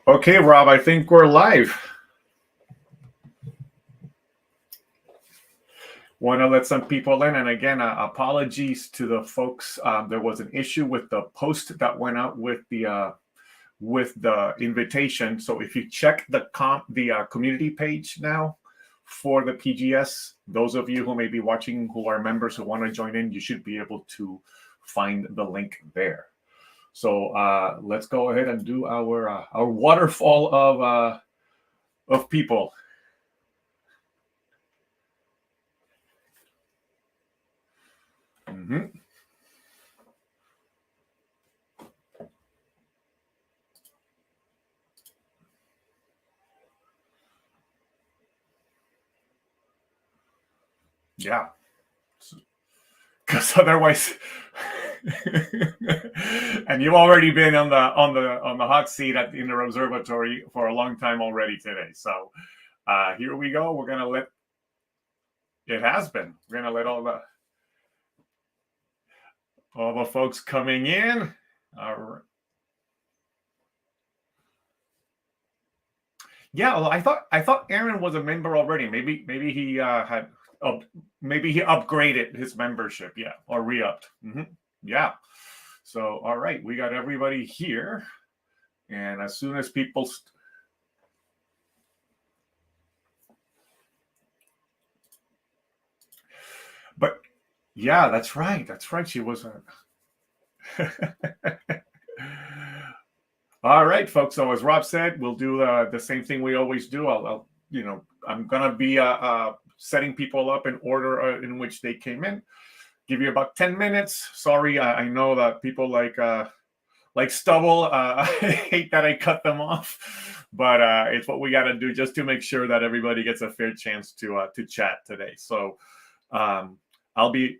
Okay, Rob, I think we're live. Want to let some people in, and again, apologies to the folks. There was an issue with the post that went out with the invitation. So if you check the community page now for the PGS, those of you who may be watching who are members who want to join in, you should be able to find the link there. So let's go ahead and do our waterfall of people. Mm-hmm. Yeah, because otherwise, and you've already been on the hot seat in the observatory for a long time already today. So here we go. We're gonna let it has been. We're gonna let all the folks coming in. All right. Yeah, well, I thought Aaron was a member already. Maybe he had maybe he upgraded his membership. Yeah, or re-upped. Mm-hmm. Yeah. So all right, we got everybody here, and as soon as people. But yeah, that's right. That's right. She was. All right, folks. So as Rob said, we'll do the same thing we always do. I'm gonna be setting people up in order in which they came in. Give you about 10 minutes. Sorry, I know that people like Stubble. I hate that I cut them off, but it's what we got to do just to make sure that everybody gets a fair chance to chat today. So I'll be.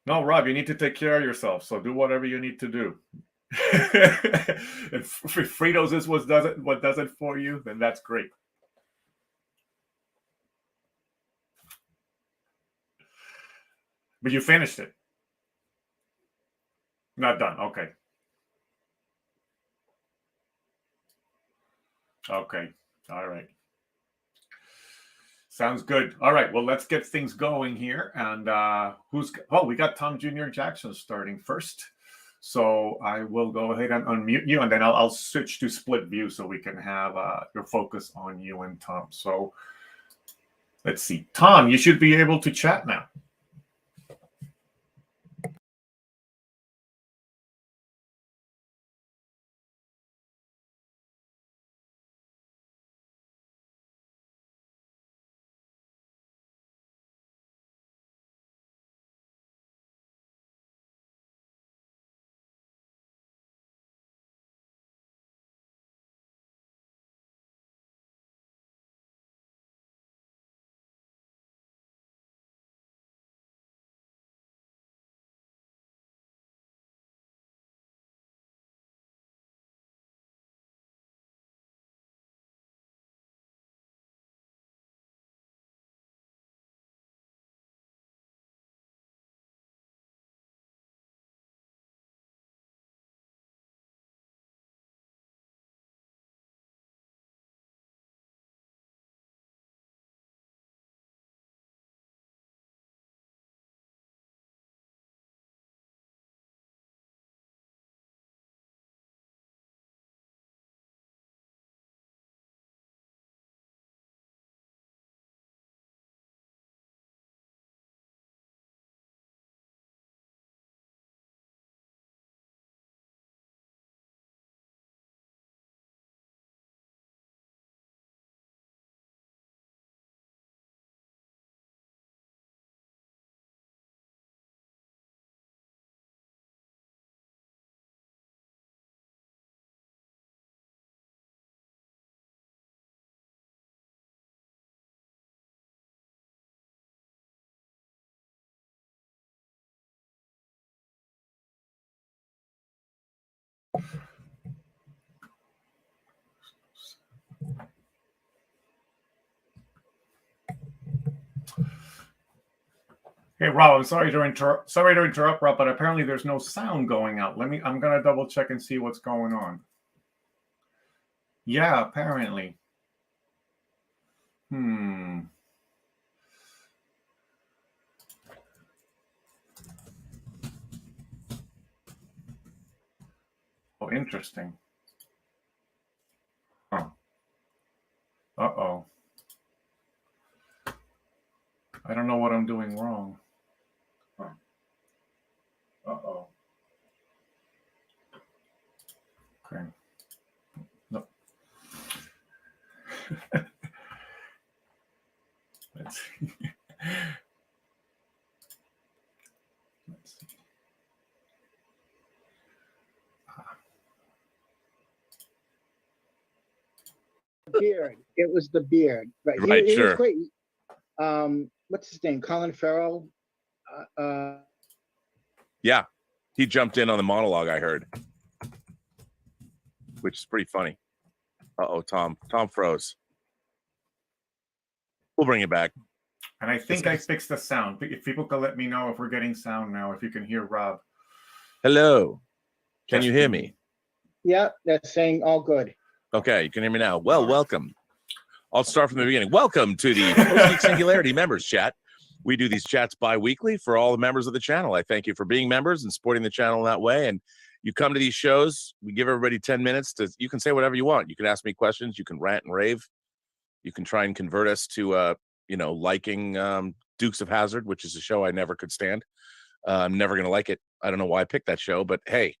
No, Rob, you need to take care of yourself. So do whatever you need to do. If Fritos is what does it for you, then that's great. But you finished it. Not done. Okay. Okay. All right. Sounds good. All right. Well, let's get things going here. And we got Tom Jr. Jackson starting first. So I will go ahead and unmute you, and then I'll switch to split view so we can have your focus on you and Tom. So let's see. Tom, you should be able to chat now. Hey Rob, I'm sorry to interrupt. Sorry to interrupt, Rob, but apparently there's no sound going out. I'm gonna double check and see what's going on. Yeah, apparently. Oh, interesting. Oh. Uh-oh. I don't know what I'm doing wrong. Uh-oh. Okay. No. Let's see. Let's see. Beard. It was the beard. Right. Right, He sure. was great. What's his name? Colin Farrell. Yeah, he jumped in on the monologue, I heard, which is pretty funny. Uh-oh, Tom froze. We'll bring it back. And I think I fixed the sound. If people can let me know if we're getting sound now, if you can hear Rob. Hello. Can you hear me? Yeah, that's saying all good. Okay, you can hear me now. Well, welcome. I'll start from the beginning. Welcome to the Post-Geek Singularity Members Chat. We do these chats bi-weekly for all the members of the channel. I thank you for being members and supporting the channel in that way. And you come to these shows, we give everybody 10 minutes to, you can say whatever you want. You can ask me questions. You can rant and rave. You can try and convert us to, liking Dukes of Hazzard, which is a show I never could stand. I'm never going to like it. I don't know why I picked that show, but hey,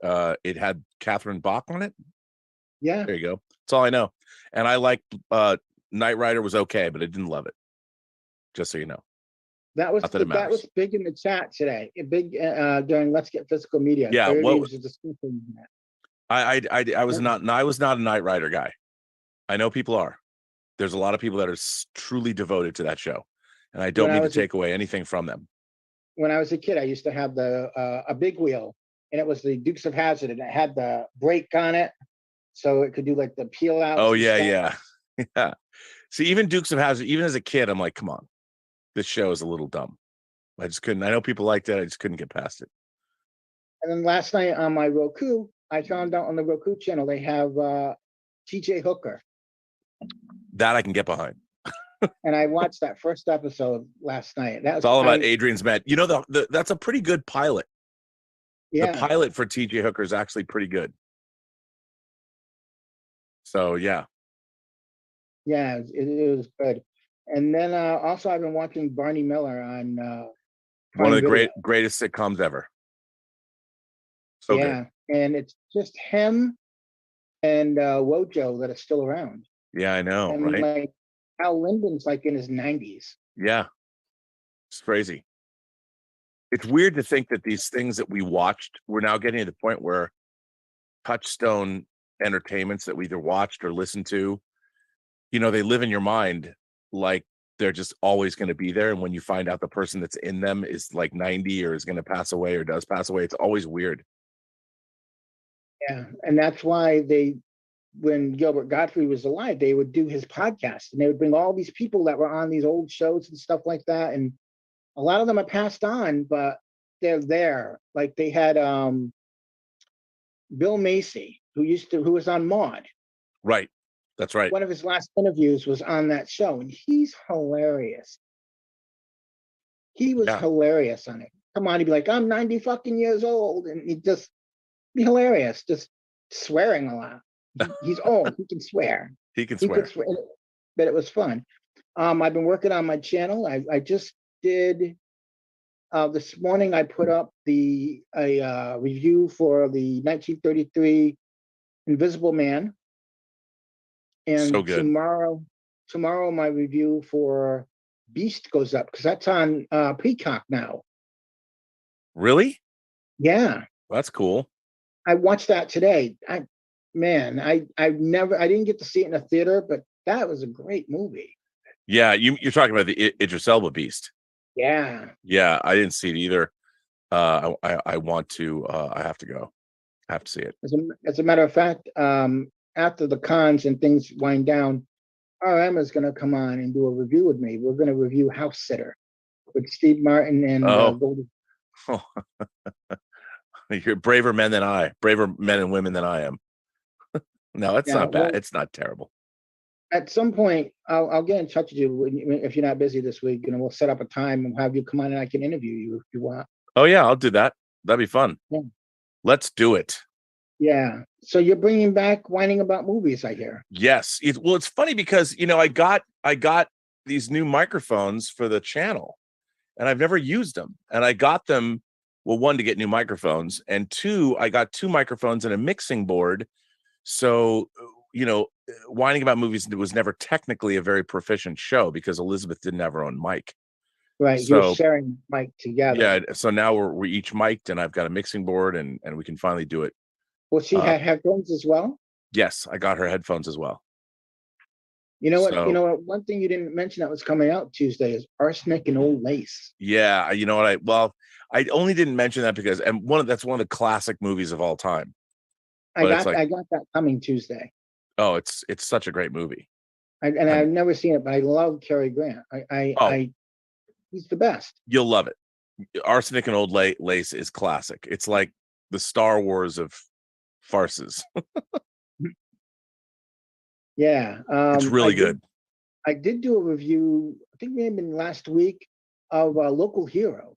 it had Catherine Bach on it. Yeah. There you go. That's all I know. And I like Knight Rider was okay, but I didn't love it. Just so you know. That was big in the chat today. Big during Let's Get Physical Media. Yeah, I was not a Knight Rider guy. I know people are. There's a lot of people that are truly devoted to that show, and I don't mean to take away anything from them. When I was a kid, I used to have a big wheel, and it was the Dukes of Hazzard, and it had the brake on it, so it could do like the peel out. Oh yeah. See, even Dukes of Hazzard, even as a kid, I'm like, come on, this show is a little dumb. I just couldn't. I know people liked it. I just couldn't get past it. And then last night on my Roku, I found out on the Roku channel they have TJ Hooker. That I can get behind. And I watched that first episode last night. It's all about Adrian's Met. You know, that's a pretty good pilot. Yeah. The pilot for TJ Hooker is actually pretty good. So yeah. Yeah, it was good. And then also I've been watching Barney Miller on one of the greatest sitcoms ever. So yeah, good. And it's just him and Wojo that are still around. Yeah, I know, and right? Like Al Linden's like in his 90s. Yeah, it's crazy. It's weird to think that these things that we watched, we're now getting to the point where touchstone entertainments that we either watched or listened to, they live in your mind like they're just always going to be there. And when you find out the person that's in them is like 90 or is going to pass away or does pass away, it's always weird. Yeah, and that's why when Gilbert Gottfried was alive, they would do his podcast, and they would bring all these people that were on these old shows and stuff like that. And a lot of them are passed on, but they're there. Like they had Bill Macy, who was on Maude. Right. That's right. One of his last interviews was on that show, and he's hilarious. He was hilarious on it. Come on, he'd be like, I'm 90 fucking years old, and he'd just be hilarious, just swearing a lot. He's old. He can swear. He can swear. But it was fun. I've been working on my channel. I just did this morning. I put up a review for the 1933 Invisible Man, and so good. Tomorrow my review for Beast goes up because that's on Peacock now. Really? Yeah. That's cool. I watched that today. I didn't get to see it in a theater, but that was a great movie. Yeah, you're talking about the Idris Elba Beast. Yeah. Yeah, I didn't see it either. I want to. I have to go. I have to see it. As a matter of fact, after the cons and things wind down, RM is going to come on and do a review with me. We're going to review House Sitter. with Steve Martin and Goldie. Oh. You're braver men and women than I am. No, it's not bad. It's not terrible. At some point, I'll get in touch with you if you're not busy this week, and we'll set up a time and have you come on and I can interview you if you want. Oh yeah, I'll do that. That'd be fun. Yeah. Let's do it. Yeah. So you're bringing back whining about movies, I hear. Yes. It's funny because I got these new microphones for the channel, and I've never used them. And I got them, well, one, to get new microphones, and two, I got two microphones and a mixing board. So, whining about movies was never technically a very proficient show because Elizabeth didn't have her own mic. Right. So, you're sharing mic together. Yeah. So now we're each mic'd, and I've got a mixing board, and we can finally do it. Well, she had headphones as well? Yes, I got her headphones as well. You know what? One thing you didn't mention that was coming out Tuesday is Arsenic and Old Lace. Yeah, you know what? I only didn't mention that because that's one of the classic movies of all time. I got that coming Tuesday. Oh, it's such a great movie. I've never seen it, but I love Cary Grant. He's the best. You'll love it. Arsenic and Old Lace is classic. It's like the Star Wars of farces. Yeah. It's really good. I did do a review, I think maybe last week, of Local Hero.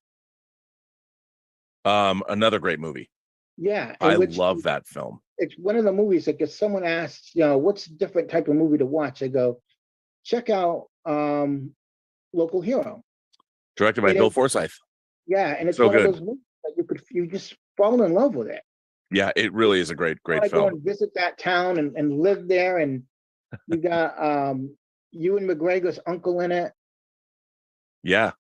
Another great movie. Yeah. I love that film. It's one of the movies that if someone asks, what's a different type of movie to watch, I go, check out Local Hero. Directed by Bill Forsyth. Yeah, and it's so one good. of those movies that you just fall in love with it. Yeah, it really is a great film. Go and visit that town and live there, and you got Ewan McGregor's uncle in it. Yeah.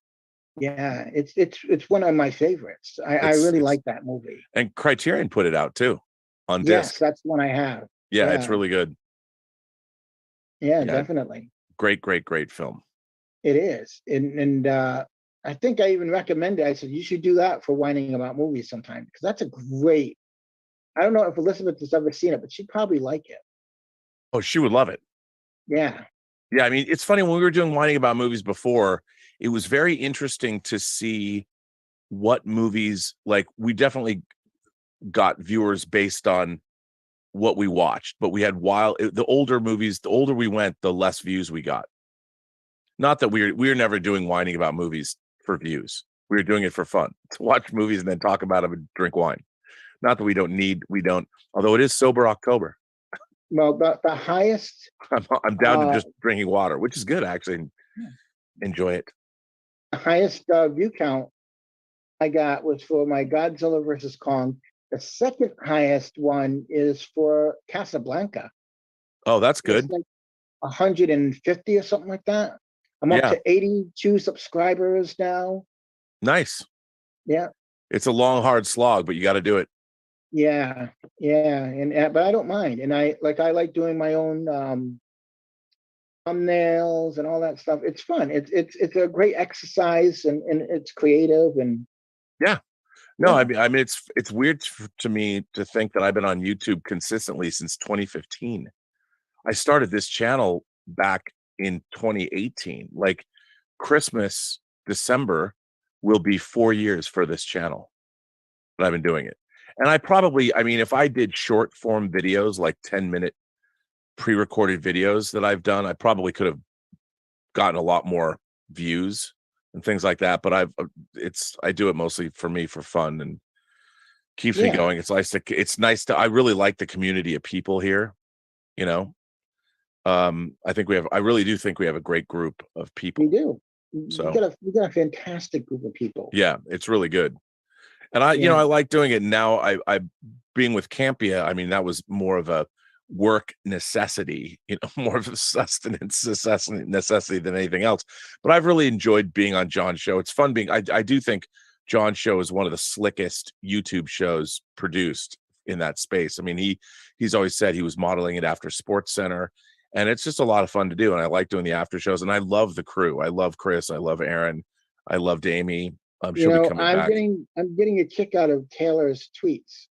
Yeah, it's one of my favorites. I really like that movie. And Criterion put it out too on disc. Yes, that's one I have. Yeah, it's really good. Yeah, definitely. Great film. It is. And I think I even recommended, I said, you should do that for whining about movies sometime, because that's a great, I don't know if Elizabeth has ever seen it, but she'd probably like it. Oh, she would love it. Yeah. Yeah, I mean, it's funny, when we were doing whining about movies before, it was very interesting to see what movies, like, we definitely got viewers based on what we watched, but we had the older movies, the older we went, the less views we got. Not that we're never doing whining about movies for views. We were doing it for fun, to watch movies and then talk about them and drink wine. Not that we don't, although it is sober October. Well, the highest. I'm down to just drinking water, which is good, actually. Enjoy it. The highest view count I got was for my Godzilla versus Kong. The second highest one is for Casablanca. Oh, that's good. It's like 150 or something like that. I'm up to 82 subscribers now. Nice. Yeah. It's a long, hard slog, but you got to do it. Yeah. But I don't mind. And I like doing my own thumbnails and all that stuff. It's fun. It's a great exercise, and it's creative, and I mean it's weird to me to think that I've been on YouTube consistently since 2015. I started this channel back in 2018. Like Christmas, December will be 4 years for this channel that I've been doing it. And if I did short form videos, like 10-minute pre-recorded videos that I've done, I probably could have gotten a lot more views and things like that. But I do it mostly for fun, and keeps me going. It's nice to I really like the community of people here. I really do think we have a great group of people. We do. So we got a fantastic group of people. Yeah, it's really good. And I like doing it now. I being with Campia, I mean, that was more of a work necessity, more of a sustenance necessity than anything else. But I've really enjoyed being on John's show. It's fun being. I do think John's show is one of the slickest YouTube shows produced in that space. I mean, he's always said he was modeling it after Sports Center, and it's just a lot of fun to do. And I like doing the after shows, and I love the crew. I love Chris. I love Aaron. I loved Amy. She'll be coming back. I'm getting a kick out of Taylor's tweets.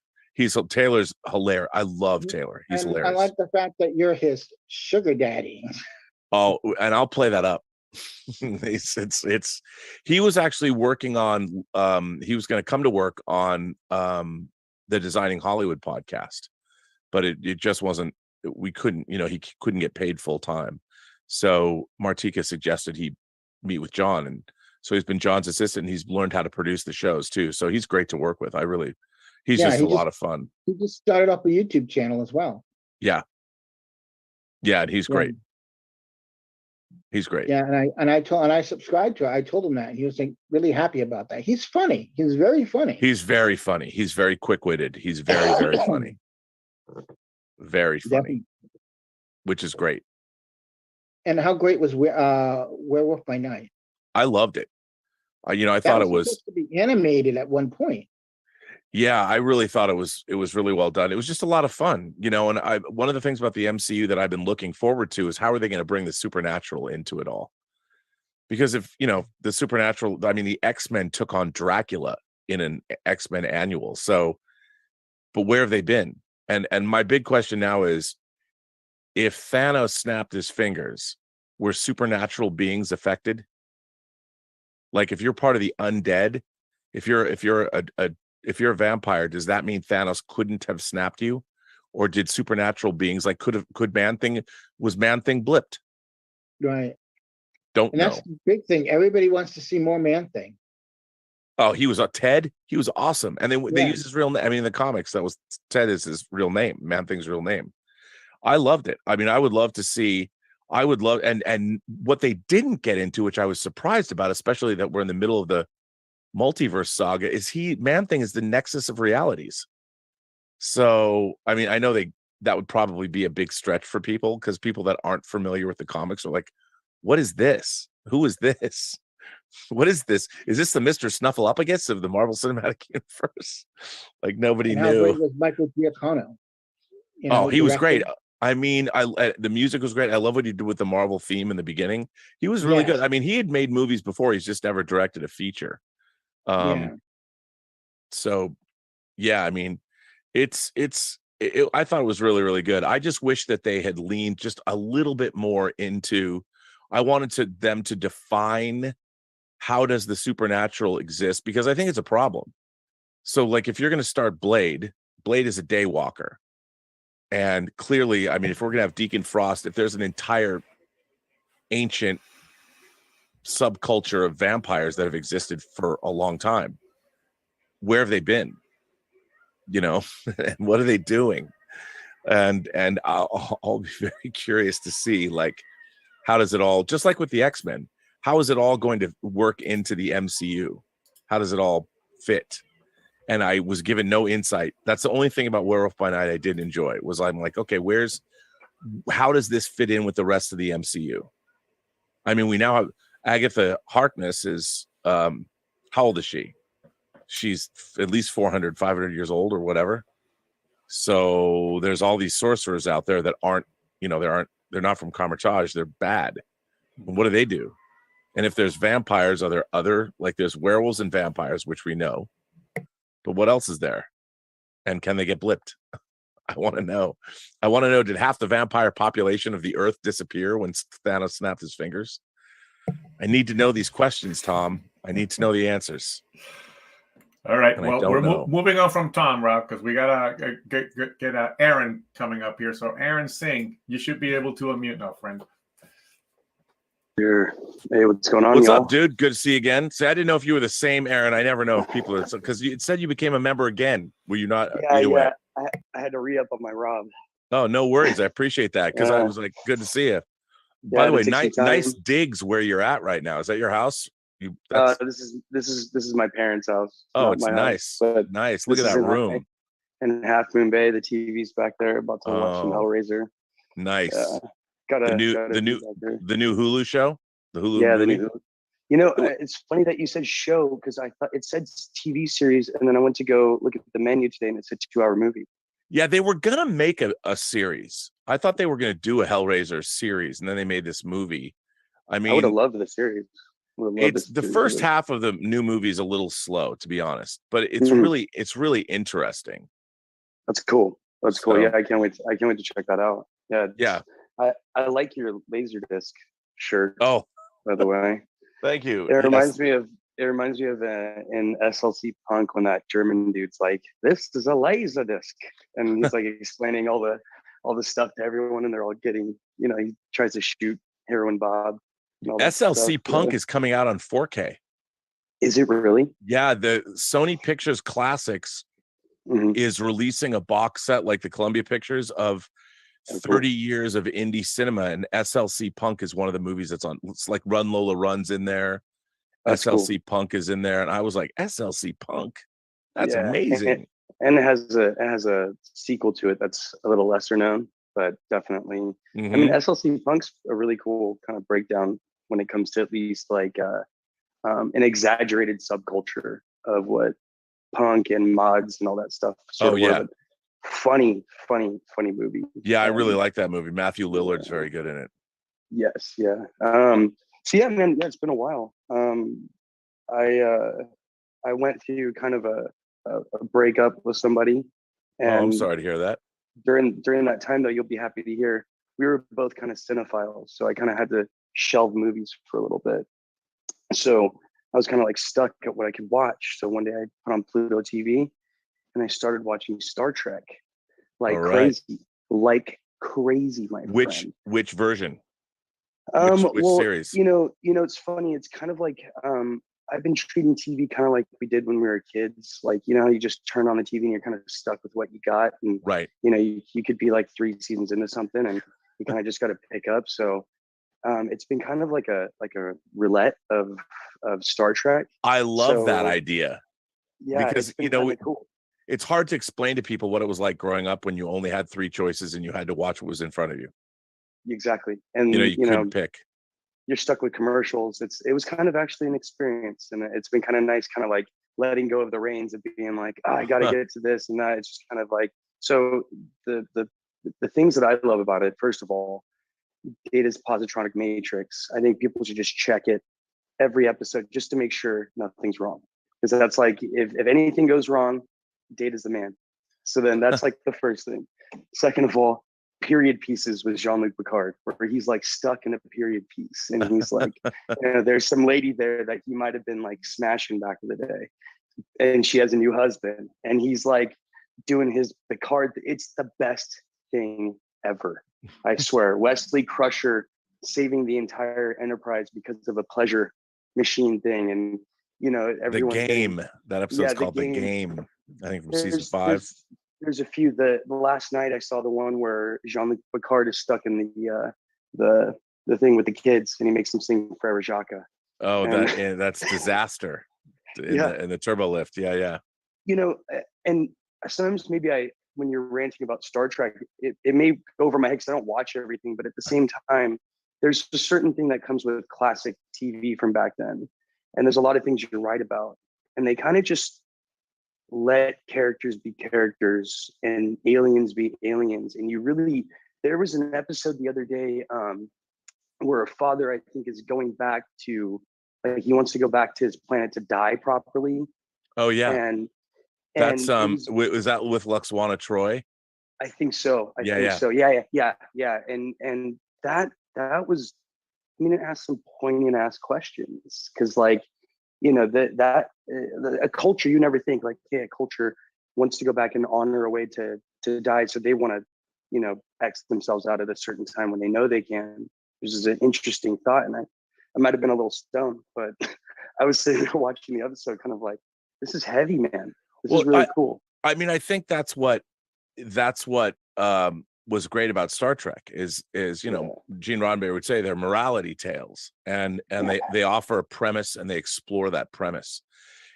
Taylor's hilarious. I love Taylor. He's hilarious. I like the fact that you're his sugar daddy. Oh, and I'll play that up. He was actually working on he was going to come to work on the Designing Hollywood podcast, but it just wasn't, we couldn't, he couldn't get paid full time. So Martika suggested he meet with John, and so he's been John's assistant, and he's learned how to produce the shows too. So he's great to work with. He's just a lot of fun. He just started up a YouTube channel as well. Yeah, and he's great. He's great. Yeah, and I subscribed to it. I told him that, and he was like really happy about that. He's funny. He's very funny. He's very funny. He's very quick-witted. He's very, very funny. Very funny. Definitely. Which is great. And how great was Werewolf by Night? I loved it. I thought it was supposed to be animated at one point. Yeah, I really thought it was really well done. It was just a lot of fun, and one of the things about the MCU that I've been looking forward to is how are they going to bring the supernatural into it all? Because if, the supernatural, the X-Men took on Dracula in an X-Men annual. So, but where have they been? And my big question now is, if Thanos snapped his fingers, were supernatural beings affected? Like if you're part of the undead, if you're a vampire, does that mean Thanos couldn't have snapped you? Or did supernatural beings, like was Man-Thing blipped? Right. Don't know. That's the big thing. Everybody wants to see more Man-Thing. Oh, he was a Ted. He was awesome. And they use his real name. In the comics, that was Ted is his real name, Man-Thing's real name. I loved it. I would love to see, and what they didn't get into, which I was surprised about, especially that we're in the middle of the multiverse saga, is Man-Thing is the nexus of realities. So, I know that would probably be a big stretch for people, because people that aren't familiar with the comics are like, what is this? Who is this? What is this? Is this the Mr. Snuffleupagus of the Marvel Cinematic Universe? Like nobody knew. How great was Michael Giacchino? He was great. The music was great. I love what he did with the Marvel theme in the beginning. He was really good. He had made movies before. He's just never directed a feature. So yeah, I thought it was really, really good. I just wish that they had leaned just a little bit more into, I wanted them to define how does the supernatural exist, because I think it's a problem. So like if you're going to start Blade is a day walker. And clearly, if we're going to have Deacon Frost, if there's an entire ancient subculture of vampires that have existed for a long time, where have they been? And what are they doing? And I'll be very curious to see, like, how does it all, just like with the X-Men, how is it all going to work into the MCU? How does it all fit? And I was given no insight. That's the only thing about Werewolf by Night I did enjoy, was I'm like, okay, how does this fit in with the rest of the MCU? We now have Agatha Harkness is, how old is she? She's at least 400, 500 years old or whatever. So there's all these sorcerers out there that aren't, they're not from Carmitage. They're bad. And what do they do? And if there's vampires, are there there's werewolves and vampires, which we know. But what else is there? And can they get blipped? I want to know. Did half the vampire population of the Earth disappear when Thanos snapped his fingers? I need to know these questions, Tom. I need to know the answers. All right. Well, we're moving on from Tom, Rob, because we got to get Aaron coming up here. So Aaron Singh, you should be able to unmute now, friend. Sure. Hey, what's going on? What's up, dude? Good to see you again. See, I didn't know if you were the same Aaron. I never know if people are, because you said you became a member again. Were you not? Yeah. I had to re-up on my Rob. Oh, no worries. I appreciate that, because I was like, good to see you. By the way, nice digs where you're at right now. Is that your house? This is my parents' house. Oh, it's nice. House, nice. Look at that room. In Half Moon Bay, the TV's back there. About to watch some Hellraiser. Nice. The new Hulu show. The Hulu. Yeah, movie? the new. It's funny that you said show, because I thought it said TV series, and then I went to go look at the menu today, and it said 2-hour movie. Yeah, they were gonna make a series. I thought they were gonna do a Hellraiser series, and then they made this movie. I would have loved the series. It's the first half of the new movie is a little slow, to be honest, but it's really interesting. That's cool. Yeah, I can't wait to check that out. Yeah. Yeah. I like your Laserdisc shirt. Oh, by the way. Thank you. It Yes. reminds me of in SLC Punk when that German dude's like, "This is a laser disc," and he's like explaining all the stuff to everyone, and they're all getting, he tries to shoot Heroin Bob. And all that SLC stuff. Punk is coming out on 4K. Is it really? Yeah, the Sony Pictures Classics Mhm. is releasing a box set like the Columbia Pictures of Oh, 30 years of indie cinema, and SLC Punk is one of the movies that's on. It's like Run Lola Run's in there. That's SLC Punk is in there, and I was like, SLC Punk, that's Yeah, amazing. And it has a sequel to it that's a little lesser known, but definitely. I Mhm. mean, SLC Punk's a really cool kind of breakdown when it comes to at least like an exaggerated subculture of what punk and mods and all that stuff. Oh, yeah. But funny movie. Yeah, I really like that movie. Matthew Lillard's very good in it. Yes, yeah. So yeah, man, yeah, it's been a while. I went through kind of a breakup with somebody, Oh, I'm and sorry to hear that. during that time, though, you'll be happy to hear we were both kind of cinephiles, so I kind of had to shelve movies for a little bit. So I was kind of like stuck at what I could watch. So one day I put on Pluto TV, and I started watching Star Trek like All right. crazy, my friend. Which version? Which Well, series? it's funny. It's kind of like I've been treating TV kind of like we did when we were kids. Like, you just turn on the TV and you're kind of stuck with what you got. And, Right. you could be like 3 seasons into something and you kind of just got to pick up. So it's been kind of like a roulette of Star Trek. I love that So, idea. Yeah, Because, it's been kinda cool. It's hard to explain to people what it was like growing up when you only had 3 choices and you had to watch what was in front of you. Exactly. And You couldn't pick. you're stuck with commercials. It was kind of actually an experience, and it's been kind of nice, kind of like letting go of the reins of being like, I got to get to this and that. It's just kind of like, so the things that I love about it, first of all, Data's positronic matrix. I think people should just check it every episode just to make sure nothing's wrong, because that's like if anything goes wrong, Data's the man. So then that's like the first thing. Second of all, period pieces with Jean-Luc Picard, where he's like stuck in a period piece, and he's like, there's some lady there that he might have been like smashing back in the day, and she has a new husband, and he's like doing his Picard. It's the best thing ever, I swear. Wesley Crusher saving the entire Enterprise because of a pleasure machine thing, and everyone. The Game. That episode's called The Game. I think from season 5. There's a few. The last night I saw the one where Jean-Luc Picard is stuck in the thing with the kids, and he makes them sing Frere Jacques. Oh, that's Disaster in the turbo lift. Yeah. And sometimes maybe when you're ranting about Star Trek, it may go over my head because I don't watch everything, but at the same time, there's a certain thing that comes with classic TV from back then, and there's a lot of things you're right about, and they kind of just let characters be characters and aliens be aliens. And there was an episode the other day where a father, I think, is going back to, like, he wants to go back to his planet to die properly. Oh yeah. And that's was that with Luxwana Troy? I think so. I think so. Yeah. And that was, it asked some poignant ass questions, because like, a culture, you never think like, hey, a culture wants to go back and honor a way to die, so they want to X themselves out at a certain time when they know they can. This is an interesting thought, and I might have been a little stoned, but I was sitting there watching the episode kind of like, this is heavy, man. This is really cool. I mean, I think that's what was great about Star Trek is Gene Roddenberry would say they're morality tales, and they offer a premise and they explore that premise.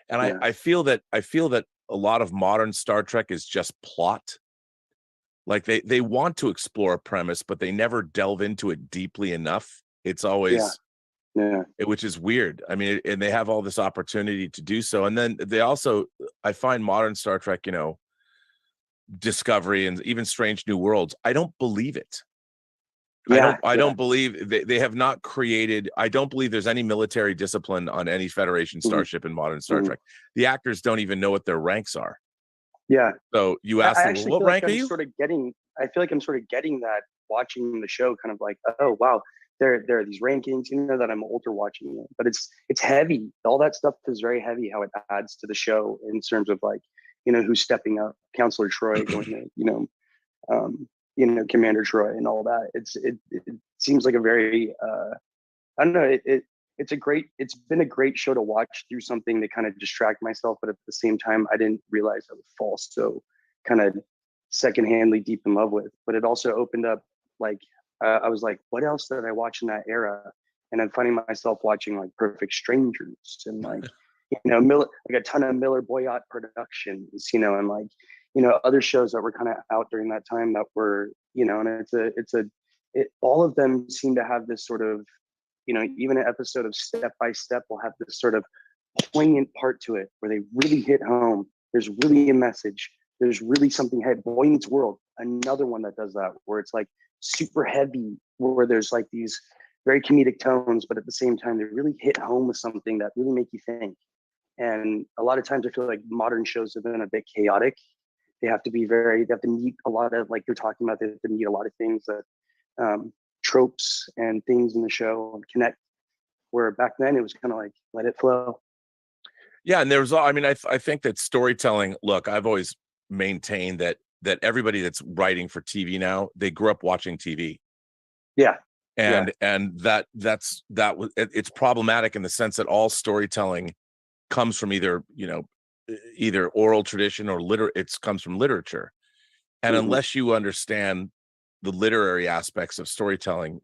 And I feel that a lot of modern Star Trek is just plot. Like they want to explore a premise, but they never delve into it deeply enough. It's always which is weird. I mean, and they have all this opportunity to do so. And then they also, I find modern Star Trek, Discovery and even Strange New Worlds, I don't believe it. I don't believe they have not created. I don't believe there's any military discipline on any Federation starship in modern Star Trek. The actors don't even know what their ranks are. Yeah. So you ask them, well, what rank are you? I feel like I'm sort of getting that watching the show, kind of like, oh wow, there are these rankings, you know, that I'm older watching it, but it's heavy. All that stuff is very heavy. How it adds to the show in terms of like, you know, who's stepping up, Counselor Troy going to, you know, Commander Troy and all that. It seems like a very I don't know. It's been a great show to watch through something to kind of distract myself, but at the same time, I didn't realize I would fall so kind of secondhandly deep in love with. But it also opened up, like, I was like, what else did I watch in that era? And I'm finding myself watching like Perfect Strangers and like, you know, like a ton of Miller Boyott Productions, you know, and like, you know, other shows that were kind of out during that time that were, you know, and all of them seem to have this sort of, you know, even an episode of Step by Step will have this sort of poignant part to it where they really hit home. There's really a message. There's really something. Hey, Boy Meets World, another one that does that, where it's like super heavy, where there's like these very comedic tones, but at the same time, they really hit home with something that really make you think. And a lot of times I feel like modern shows have been a bit chaotic. They have to meet a lot of, like you're talking about, they have to meet a lot of things that, tropes and things in the show and connect, where back then it was kind of like, let it flow. Yeah. And I think that storytelling, look, I've always maintained that everybody that's writing for TV now, they grew up watching TV. Yeah. And it's problematic in the sense that all storytelling comes from either oral tradition or comes from literature. And unless you understand the literary aspects of storytelling,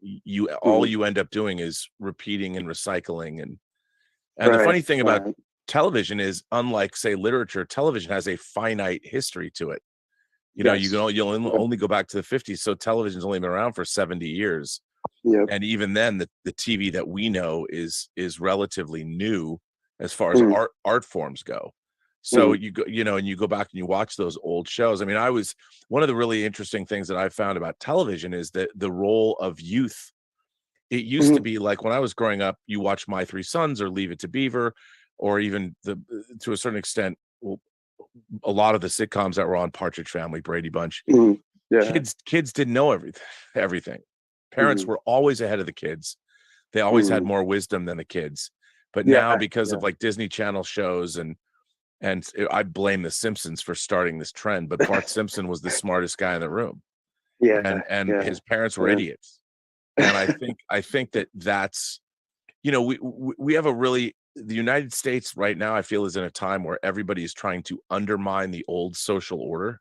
all you end up doing is repeating and recycling. And the funny thing about television is, unlike say literature, television has a finite history to it. You know, you'll only go back to the 50s. So television's only been around for 70 years. Yep. And even then the TV that we know is relatively new as far as art forms go. So you go back and you watch those old shows. I mean, one of the really interesting things that I found about television is that the role of youth. It used to be like when I was growing up, you watch My Three Sons or Leave It to Beaver, or even to a certain extent, a lot of the sitcoms that were on, Partridge Family, Brady Bunch. Yeah. Kids didn't know everything. Parents were always ahead of the kids. They always had more wisdom than the kids. But now, because of like Disney Channel shows and I blame the Simpsons for starting this trend, but Bart Simpson was the smartest guy in the room. Yeah. And his parents were idiots. And I think that's, you know, we have the United States right now, I feel, is in a time where everybody is trying to undermine the old social order.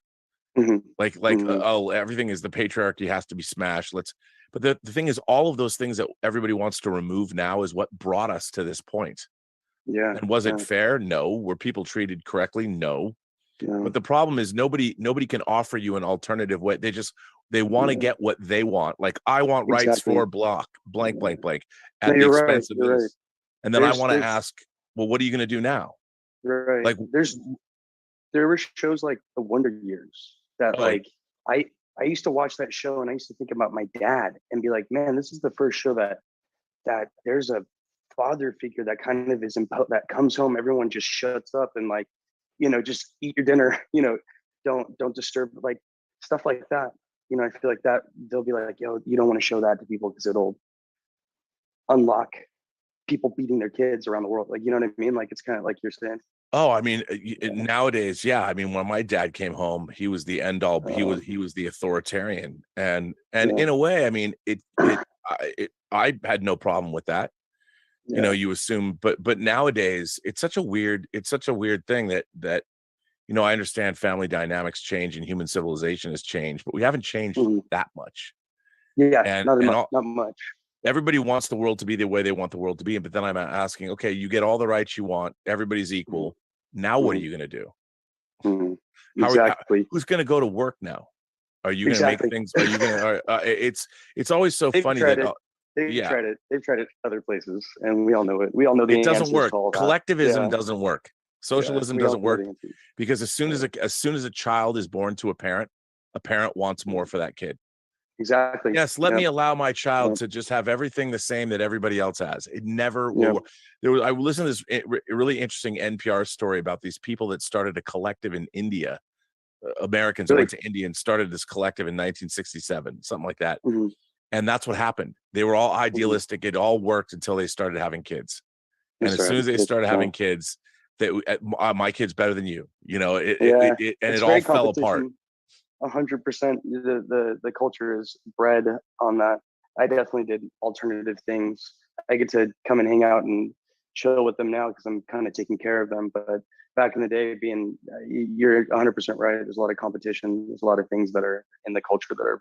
Oh, everything is the patriarchy has to be smashed. But the thing is, all of those things that everybody wants to remove now is what brought us to this point. Yeah. And was it fair? No. Were people treated correctly? No. But the problem is nobody can offer you an alternative way. They want to get what they want. Like, I want rights for blank at the expense of this. And then I want to ask, well, what are you going to do now? Right. Like, there were shows like The Wonder Years that I used to watch that show, and I used to think about my dad and be like, man, this is the first show that there's a father figure that kind of is that comes home, everyone just shuts up and like, you know, just eat your dinner, you know, don't disturb, like stuff like that. You know, I feel like that they'll be like, yo, you don't want to show that to people because it'll unlock people beating their kids around the world. Like, you know what I mean? Like, it's kind of like you're saying. Oh, I mean, nowadays, yeah. I mean, when my dad came home, he was the end all. He was the authoritarian, and in a way, I mean, I had no problem with that. You know, you assume, but nowadays, it's such a weird thing that you know, I understand family dynamics change and human civilization has changed, but we haven't changed that much. Yeah, not much. Everybody wants the world to be the way they want the world to be, but then I'm asking, okay, you get all the rights you want, everybody's equal. Now, what are you going to do? Exactly. Who's going to go to work now? Are you going to make things? Are you going to? It's always so funny that they've tried it. They've tried it other places, and we all know it. We all know it doesn't work. Collectivism doesn't work. Socialism doesn't work because as soon as a child is born to a parent wants more for that kid. Exactly. Yes, let me allow my child to just have everything the same that everybody else has. It never will. I listened to this really interesting NPR story about these people that started a collective in India. Americans went to India and started this collective in 1967, something like that. And that's what happened. They were all idealistic. It all worked until they started having kids. And as soon as they started having kids, my kid's better than you. And it all fell apart. 100%. The culture is bred on that. I definitely did alternative things. I get to come and hang out and chill with them now because I'm kind of taking care of them. But back in the day, you're 100% right. There's a lot of competition. There's a lot of things that are in the culture that are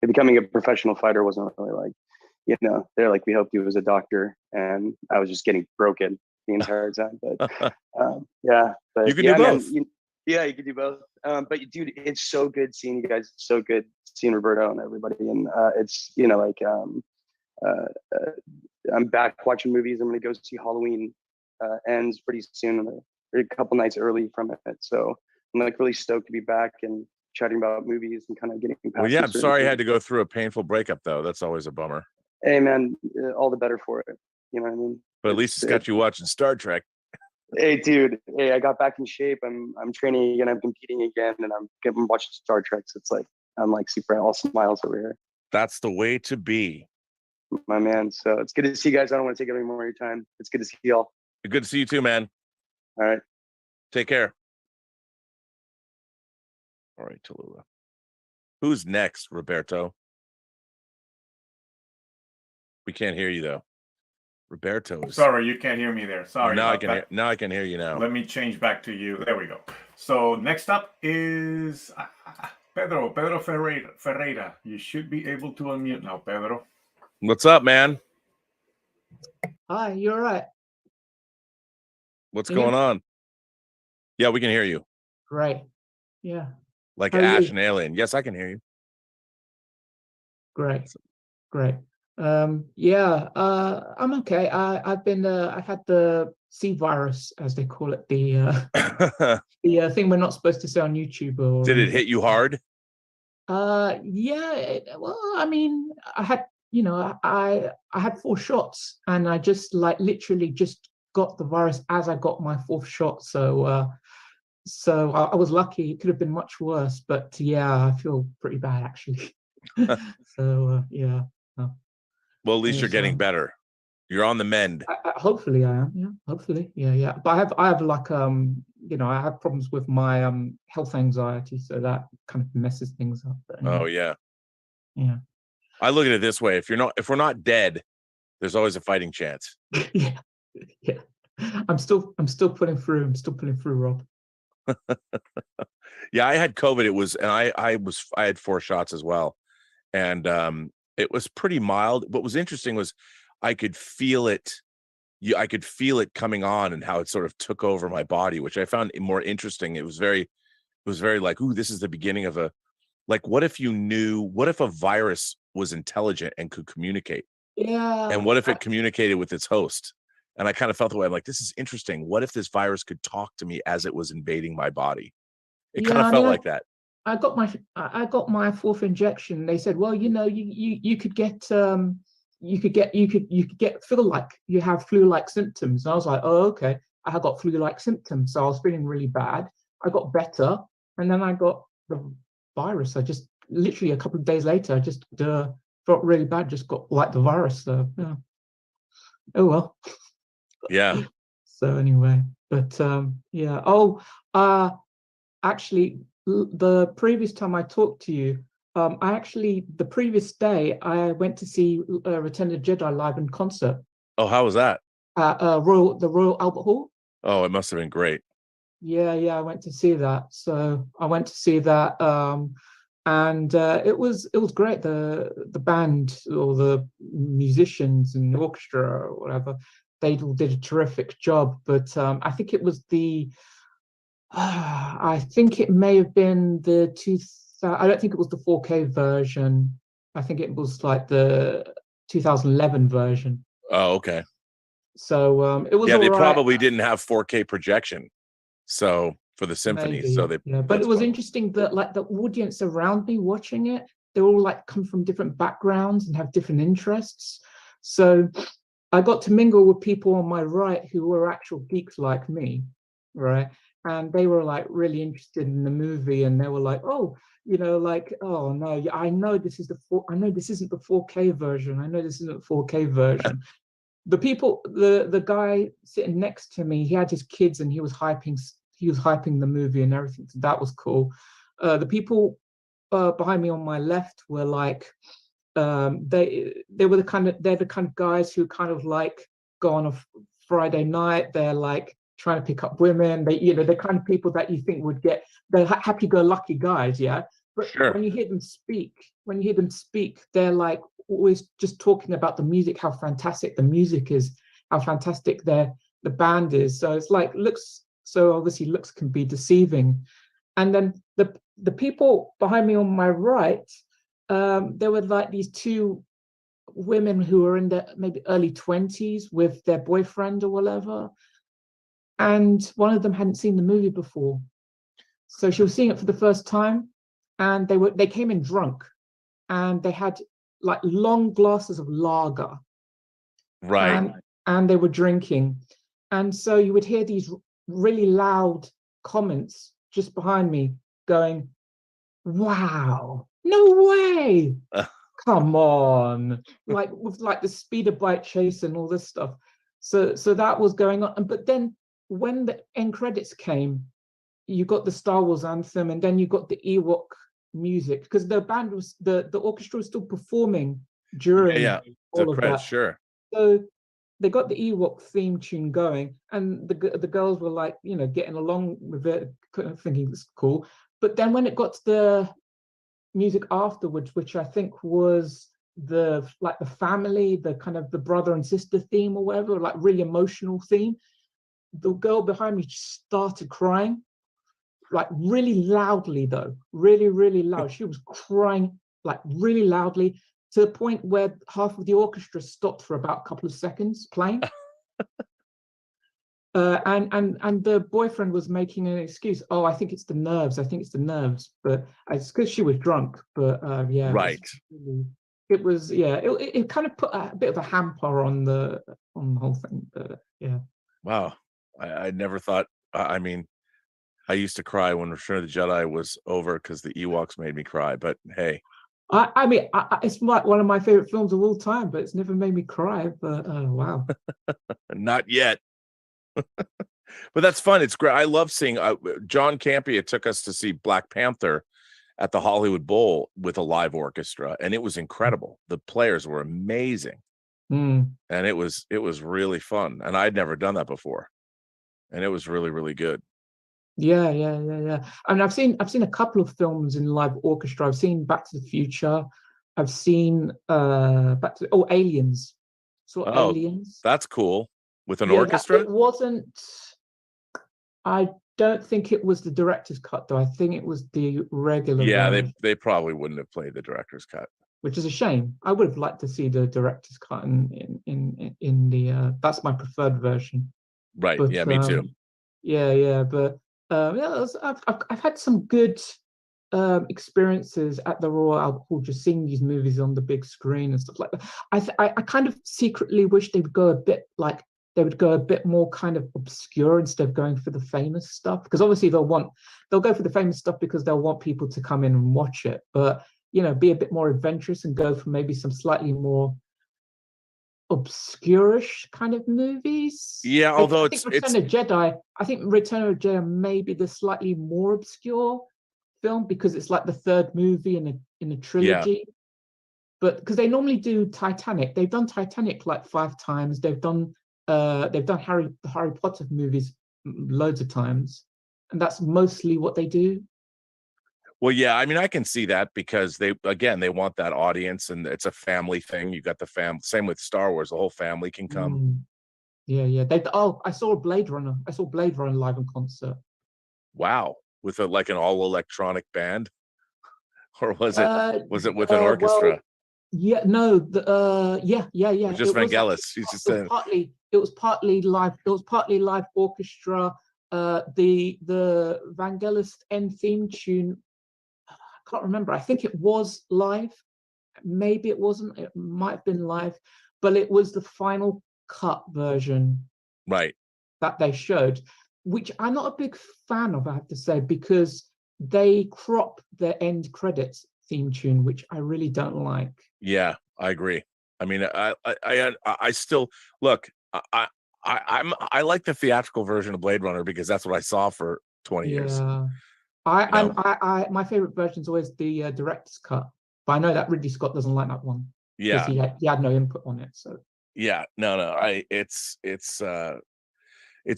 becoming a professional fighter wasn't really like, they're like, we hoped you was a doctor, and I was just getting broken the entire time. But but you can do both. Man, you can do both. But dude, it's so good seeing you guys. It's so good seeing Roberto and everybody. And it's I'm back watching movies. I'm gonna go see Halloween ends pretty soon. A couple nights early from it, so I'm like really stoked to be back and chatting about movies and kind of getting past. Well, yeah, I'm sorry you had to go through a painful breakup though. That's always a bummer. Hey man, all the better for it. You know what I mean? But at least it's got you watching Star Trek. Hey dude, I got back in shape. I'm training again. I'm competing again, and I'm watching Star Trek. So it's like I'm like super all smiles over here. That's the way to be, my man. So it's good to see you guys. I don't want to take any more of your time. It's good to see y'all. Good to see you too, man. All right. Take care. All right, Tallulah. Who's next, Roberto? We can't hear you though. Roberto. Sorry, you can't hear me there. Sorry. Now I can hear you now. Let me change back to you. There we go. So next up is Pedro Ferreira. You should be able to unmute now, Pedro. What's up, man? Hi, you all right? What's going on? Yeah, we can hear you. Great. Yeah. Like Ash and Alien. Yes, I can hear you. Great. I'm okay. I've had the C virus, as they call it, the thing we're not supposed to say on YouTube. Did it hit you hard? Yeah. Well, I mean, I had, I had 4 shots, and I just literally just got the virus as I got my 4th shot. So I was lucky. It could have been much worse, but yeah, I feel pretty bad actually. Yeah. Well, at least you're getting better. You're on the mend. Hopefully I am. Yeah, hopefully. Yeah. But I have like I have problems with my health anxiety, so that kind of messes things up. But anyway. Oh yeah. Yeah. I look at it this way: if we're not dead, there's always a fighting chance. Yeah. I'm still pulling through. Rob. Yeah, I had COVID. I had 4 shots as well, and it was pretty mild. What was interesting was I could feel it. I could feel it coming on and how it sort of took over my body, which I found more interesting. It was very like, ooh, this is the beginning of what if a virus was intelligent and could communicate? Yeah. And what if it communicated with its host? And I kind of felt the way. I'm like, this is interesting. What if this virus could talk to me as it was invading my body? It kind of felt like that. I got my 4th injection. They said, well, you could feel like you have flu-like symptoms. And I was like, oh, okay. I had got flu-like symptoms, so I was feeling really bad. I got better, and then I got the virus. I just literally a couple of days later, I just felt really bad. Just got the virus. So yeah. Oh well. Yeah. So anyway, but yeah. Oh, actually, the previous time I talked to you, the previous day I went to see Return of the Jedi live in concert. Oh, how was that? At the Royal Albert Hall. Oh, it must have been great. Yeah, I went to see that. So I went to see that, and it was great. The band or the musicians and the orchestra or whatever, they all did a terrific job. But I think it was I think it may have been I don't think it was the 4K version. I think it was like the 2011 version. Oh, okay. So it was. Yeah, they right. probably didn't have 4K projection, so for the symphony. Maybe. So they. Yeah, but it was interesting that the audience around me watching it, they all come from different backgrounds and have different interests. So I got to mingle with people on my right who were actual geeks like me, right? and they were like really interested in the movie, and they were like, oh, you know, like, oh no, I know this is I know this isn't the 4K version. I know this isn't the 4K version. The people, the guy sitting next to me, he had his kids and he was hyping the movie and everything. So that was cool. The people behind me on my left were like, they're the kind of guys who kind of like go on a Friday night. They're like trying to pick up women. They're kind of people that you think would get, they're happy-go-lucky guys, yeah. But Sure. when you hear them speak, they're like always just talking about the music, how fantastic the music is, how fantastic the band is. So it's like obviously looks can be deceiving. And then the people behind me on my right, there were like these two women who were in their maybe early 20s with their boyfriend or whatever. And one of them hadn't seen the movie before. So she was seeing it for the first time, and they came in drunk, and they had like long glasses of lager. Right. And they were drinking. And so you would hear these really loud comments just behind me going, wow, no way. Come on. Like with like the speeder bike chase and all this stuff. So that was going on. But then when the end credits came, you got the Star Wars anthem, and then you got the Ewok music, because the band was the orchestra was still performing during all of that. Sure. So they got the Ewok theme tune going, and the girls were like, you know, getting along with it, thinking it's cool. But then when it got to the music afterwards, which I think was the family, the kind of the brother and sister theme or whatever, like really emotional theme, the girl behind me just started crying, like really loudly though, really, really loud. She was crying like really loudly, to the point where half of the orchestra stopped for about a couple of seconds playing. And the boyfriend was making an excuse. Oh, I think it's the nerves. But it's because she was drunk. But yeah, right. It kind of put a bit of a hamper on the whole thing. But yeah. Wow, I never thought. I mean, I used to cry when Return of the Jedi was over because the Ewoks made me cry. But hey, I mean, it's like one of my favorite films of all time, but it's never made me cry. But wow, not yet. But that's fun. It's great. I love seeing John Campea took us to see Black Panther at the Hollywood Bowl with a live orchestra, and it was incredible. The players were amazing, and it was really fun. And I'd never done that before, and it was really, really good. Yeah. I mean, I've seen a couple of films in live orchestra. I've seen Back to the Future. I've seen Aliens. Aliens. That's cool. With an orchestra? It wasn't. I don't think it was the director's cut, though. I think it was the regular. Yeah, version, they probably wouldn't have played the director's cut, which is a shame. I would have liked to see the director's cut in the. That's my preferred version. Right. But, yeah, me too. Yeah, but I've had some good experiences at the Royal Albert Hall, just seeing these movies on the big screen and stuff like that. I kind of secretly wish they would go a bit more kind of obscure instead of going for the famous stuff, because obviously they'll go for the famous stuff because they'll want people to come in and watch it, but you know, be a bit more adventurous and go for maybe some slightly more obscure-ish kind of movies. Yeah, although I think Return of the Jedi may be the slightly more obscure film, because it's like the third movie in a trilogy. Yeah. But because they normally do Titanic, they've done Titanic like 5 times. They've done the Harry Potter movies loads of times, and that's mostly what they do. Well, yeah, I mean, I can see that, because they want that audience, and it's a family thing. You got the same with Star Wars, the whole family can come. Yeah. I saw Blade Runner. I saw Blade Runner live in concert. Wow, with an all electronic band, or was it with an orchestra? Well, yeah, no, yeah. Just Vangelis. He's just saying. It was partly live. It was partly live orchestra. The Vangelis end theme tune, I can't remember. I think it was live. Maybe it wasn't. It might have been live, but it was the final cut version, right, that they showed. which I'm not a big fan of, I have to say, because they crop the end credits theme tune, which I really don't like. Yeah, I agree. I mean, I still look. I like the theatrical version of Blade Runner because that's what I saw for 20 years. Yeah, my favorite version is always the director's cut, but I know that Ridley Scott doesn't like that one. Yeah, he had no input on it. So yeah, no, it's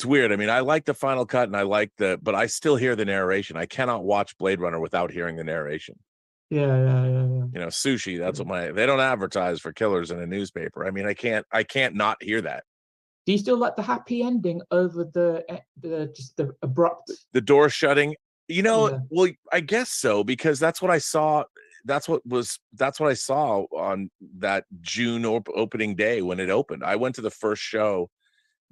weird. I mean, I like the final cut and I like but I still hear the narration. I cannot watch Blade Runner without hearing the narration. Yeah. You know, Sushi. That's what they don't advertise for killers in a newspaper. I mean, I can't not hear that. Do you still like the happy ending over the abrupt, the door shutting? You know, Yeah. Well, I guess so, because that's what I saw. That's what I saw on that June opening day when it opened. I went to the first show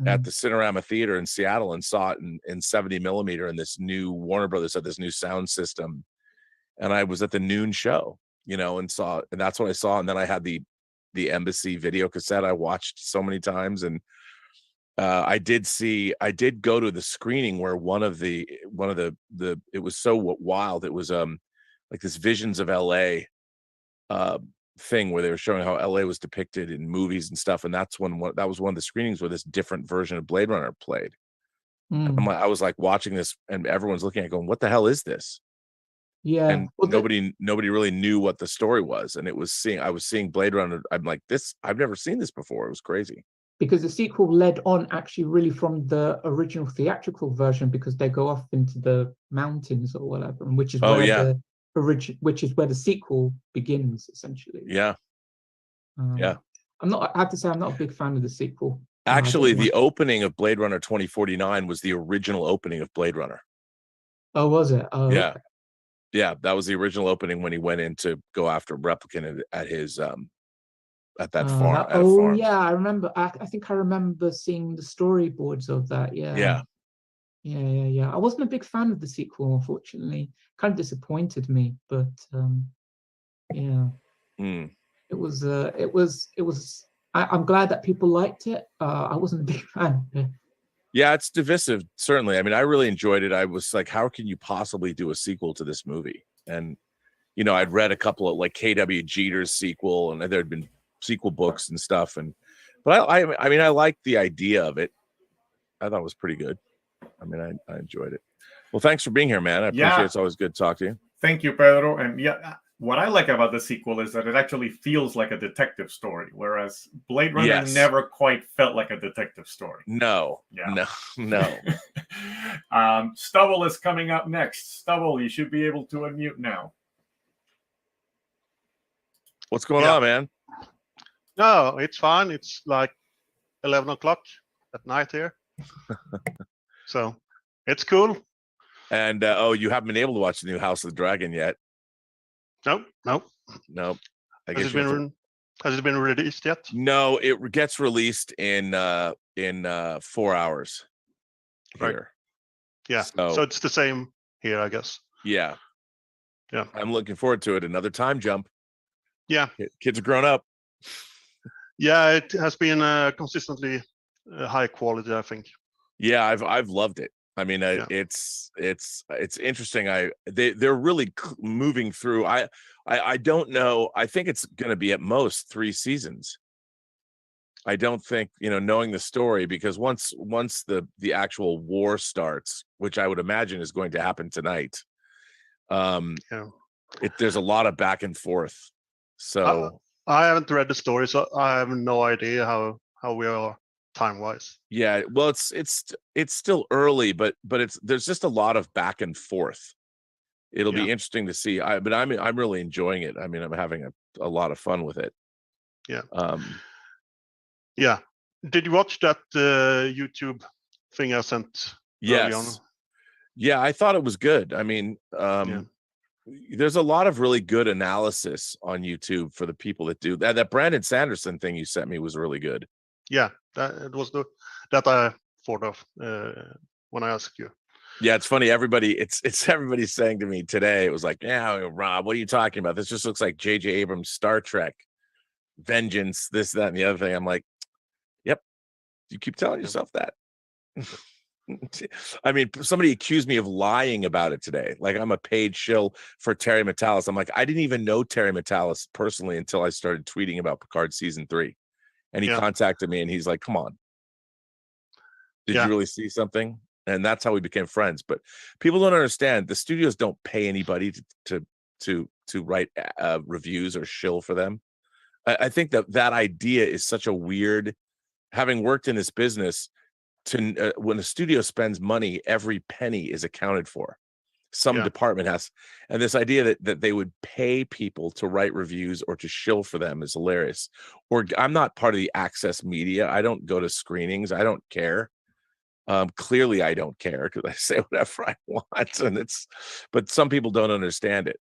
at the Cinerama Theater in Seattle and saw it in 70 millimeter, and this new Warner Brothers had this new sound system. And I was at the noon show, you know, and that's what I saw. And then I had the Embassy video cassette I watched so many times. And I did go to the screening where one of the it was so wild. It was like this Visions of LA thing where they were showing how LA was depicted in movies and stuff. And that was one of the screenings where this different version of Blade Runner played. And I was like watching this and everyone's looking at it going, what the hell is this? Yeah, and nobody really knew what the story was, and I was seeing Blade Runner. I'm like, I've never seen this before. It was crazy because the sequel led on actually really from the original theatrical version, because they go off into the mountains or whatever, and which is where the sequel begins essentially. Yeah. I have to say I'm not a big fan of the sequel. Actually, the opening of Blade Runner 2049 was the original opening of Blade Runner. Oh, was it? Oh, yeah. Okay. Yeah, that was the original opening when he went in to go after Replicant at his at that farm. Yeah, I remember. I think I remember seeing the storyboards of that. Yeah. I wasn't a big fan of the sequel, unfortunately. Kind of disappointed me, but yeah. Mm. It was. I'm glad that people liked it. I wasn't a big fan. Yeah, it's divisive, certainly. I mean, I really enjoyed it. I was like, how can you possibly do a sequel to this movie? And, you know, I'd read a couple of like K.W. Jeter's sequel, and there had been sequel books and stuff. But I mean, I liked the idea of it. I thought it was pretty good. I mean, I enjoyed it. Well, thanks for being here, man. I appreciate it. It's always good to talk to you. Thank you, Pedro. And yeah, what I like about the sequel is that it actually feels like a detective story, whereas Blade Runner never quite felt like a detective story. No. Stubble is coming up next. Stubble, you should be able to unmute now. What's going on, man? No, it's fine. It's like 11 o'clock at night here. So it's cool. And you haven't been able to watch the new House of the Dragon yet? No. Has it been released yet? No, it gets released in 4 hours here. Right. Yeah. So it's the same here, I guess. Yeah. I'm looking forward to it. Another time jump. Yeah. Kids are grown up. Yeah, it has been consistently high quality, I think. Yeah, I've loved it. I mean, it's interesting. They're really moving through. I don't know. I think it's going to be at most 3 seasons. I don't think, knowing the story, because once the actual war starts, which I would imagine is going to happen tonight, there's a lot of back and forth. So I haven't read the story, so I have no idea how we are time-wise. Yeah, well, it's still early, but there's just a lot of back and forth. It'll be interesting to see. But I'm really enjoying it. I mean, I'm having a lot of fun with it. Yeah. Yeah. Did you watch that YouTube thing I sent? Yes. Yeah, I thought it was good. I mean, there's a lot of really good analysis on YouTube for the people that do that. That Brandon Sanderson thing you sent me was really good. Yeah, that was that I thought of when I asked you. Yeah, it's funny. It's everybody saying to me today. It was like, yeah, Rob, what are you talking about? This just looks like J.J. Abrams' Star Trek, Vengeance, this, that, and the other thing. I'm like, yep. You keep telling yourself that. I mean, somebody accused me of lying about it today. Like I'm a paid shill for Terry Matalas. I'm like, I didn't even know Terry Matalas personally until I started tweeting about Picard season 3. And he contacted me and he's like, come on. Did you really see something? And that's how we became friends. But people don't understand. The studios don't pay anybody to write reviews or shill for them. I think that idea is such a weird, having worked in this business, when a studio spends money, every penny is accounted for. Some department has, and this idea that they would pay people to write reviews or to shill for them is hilarious. Or I'm not part of the access media. I don't go to screenings. I don't care. Clearly I don't care because I say whatever I want, but some people don't understand it.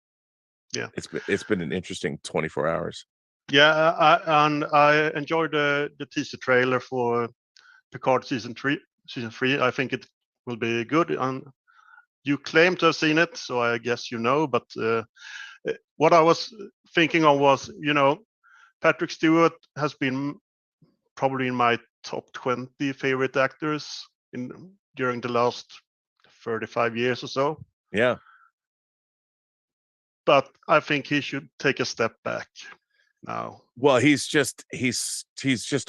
Yeah, it's been an interesting 24 hours. Yeah, I enjoyed the teaser trailer for Picard season 3. I think it will be good. And you claim to have seen it, so I guess you know. But what I was thinking of was, Patrick Stewart has been probably in my top 20 favorite actors during the last 35 years or so. Yeah. But I think he should take a step back now. Well, he's just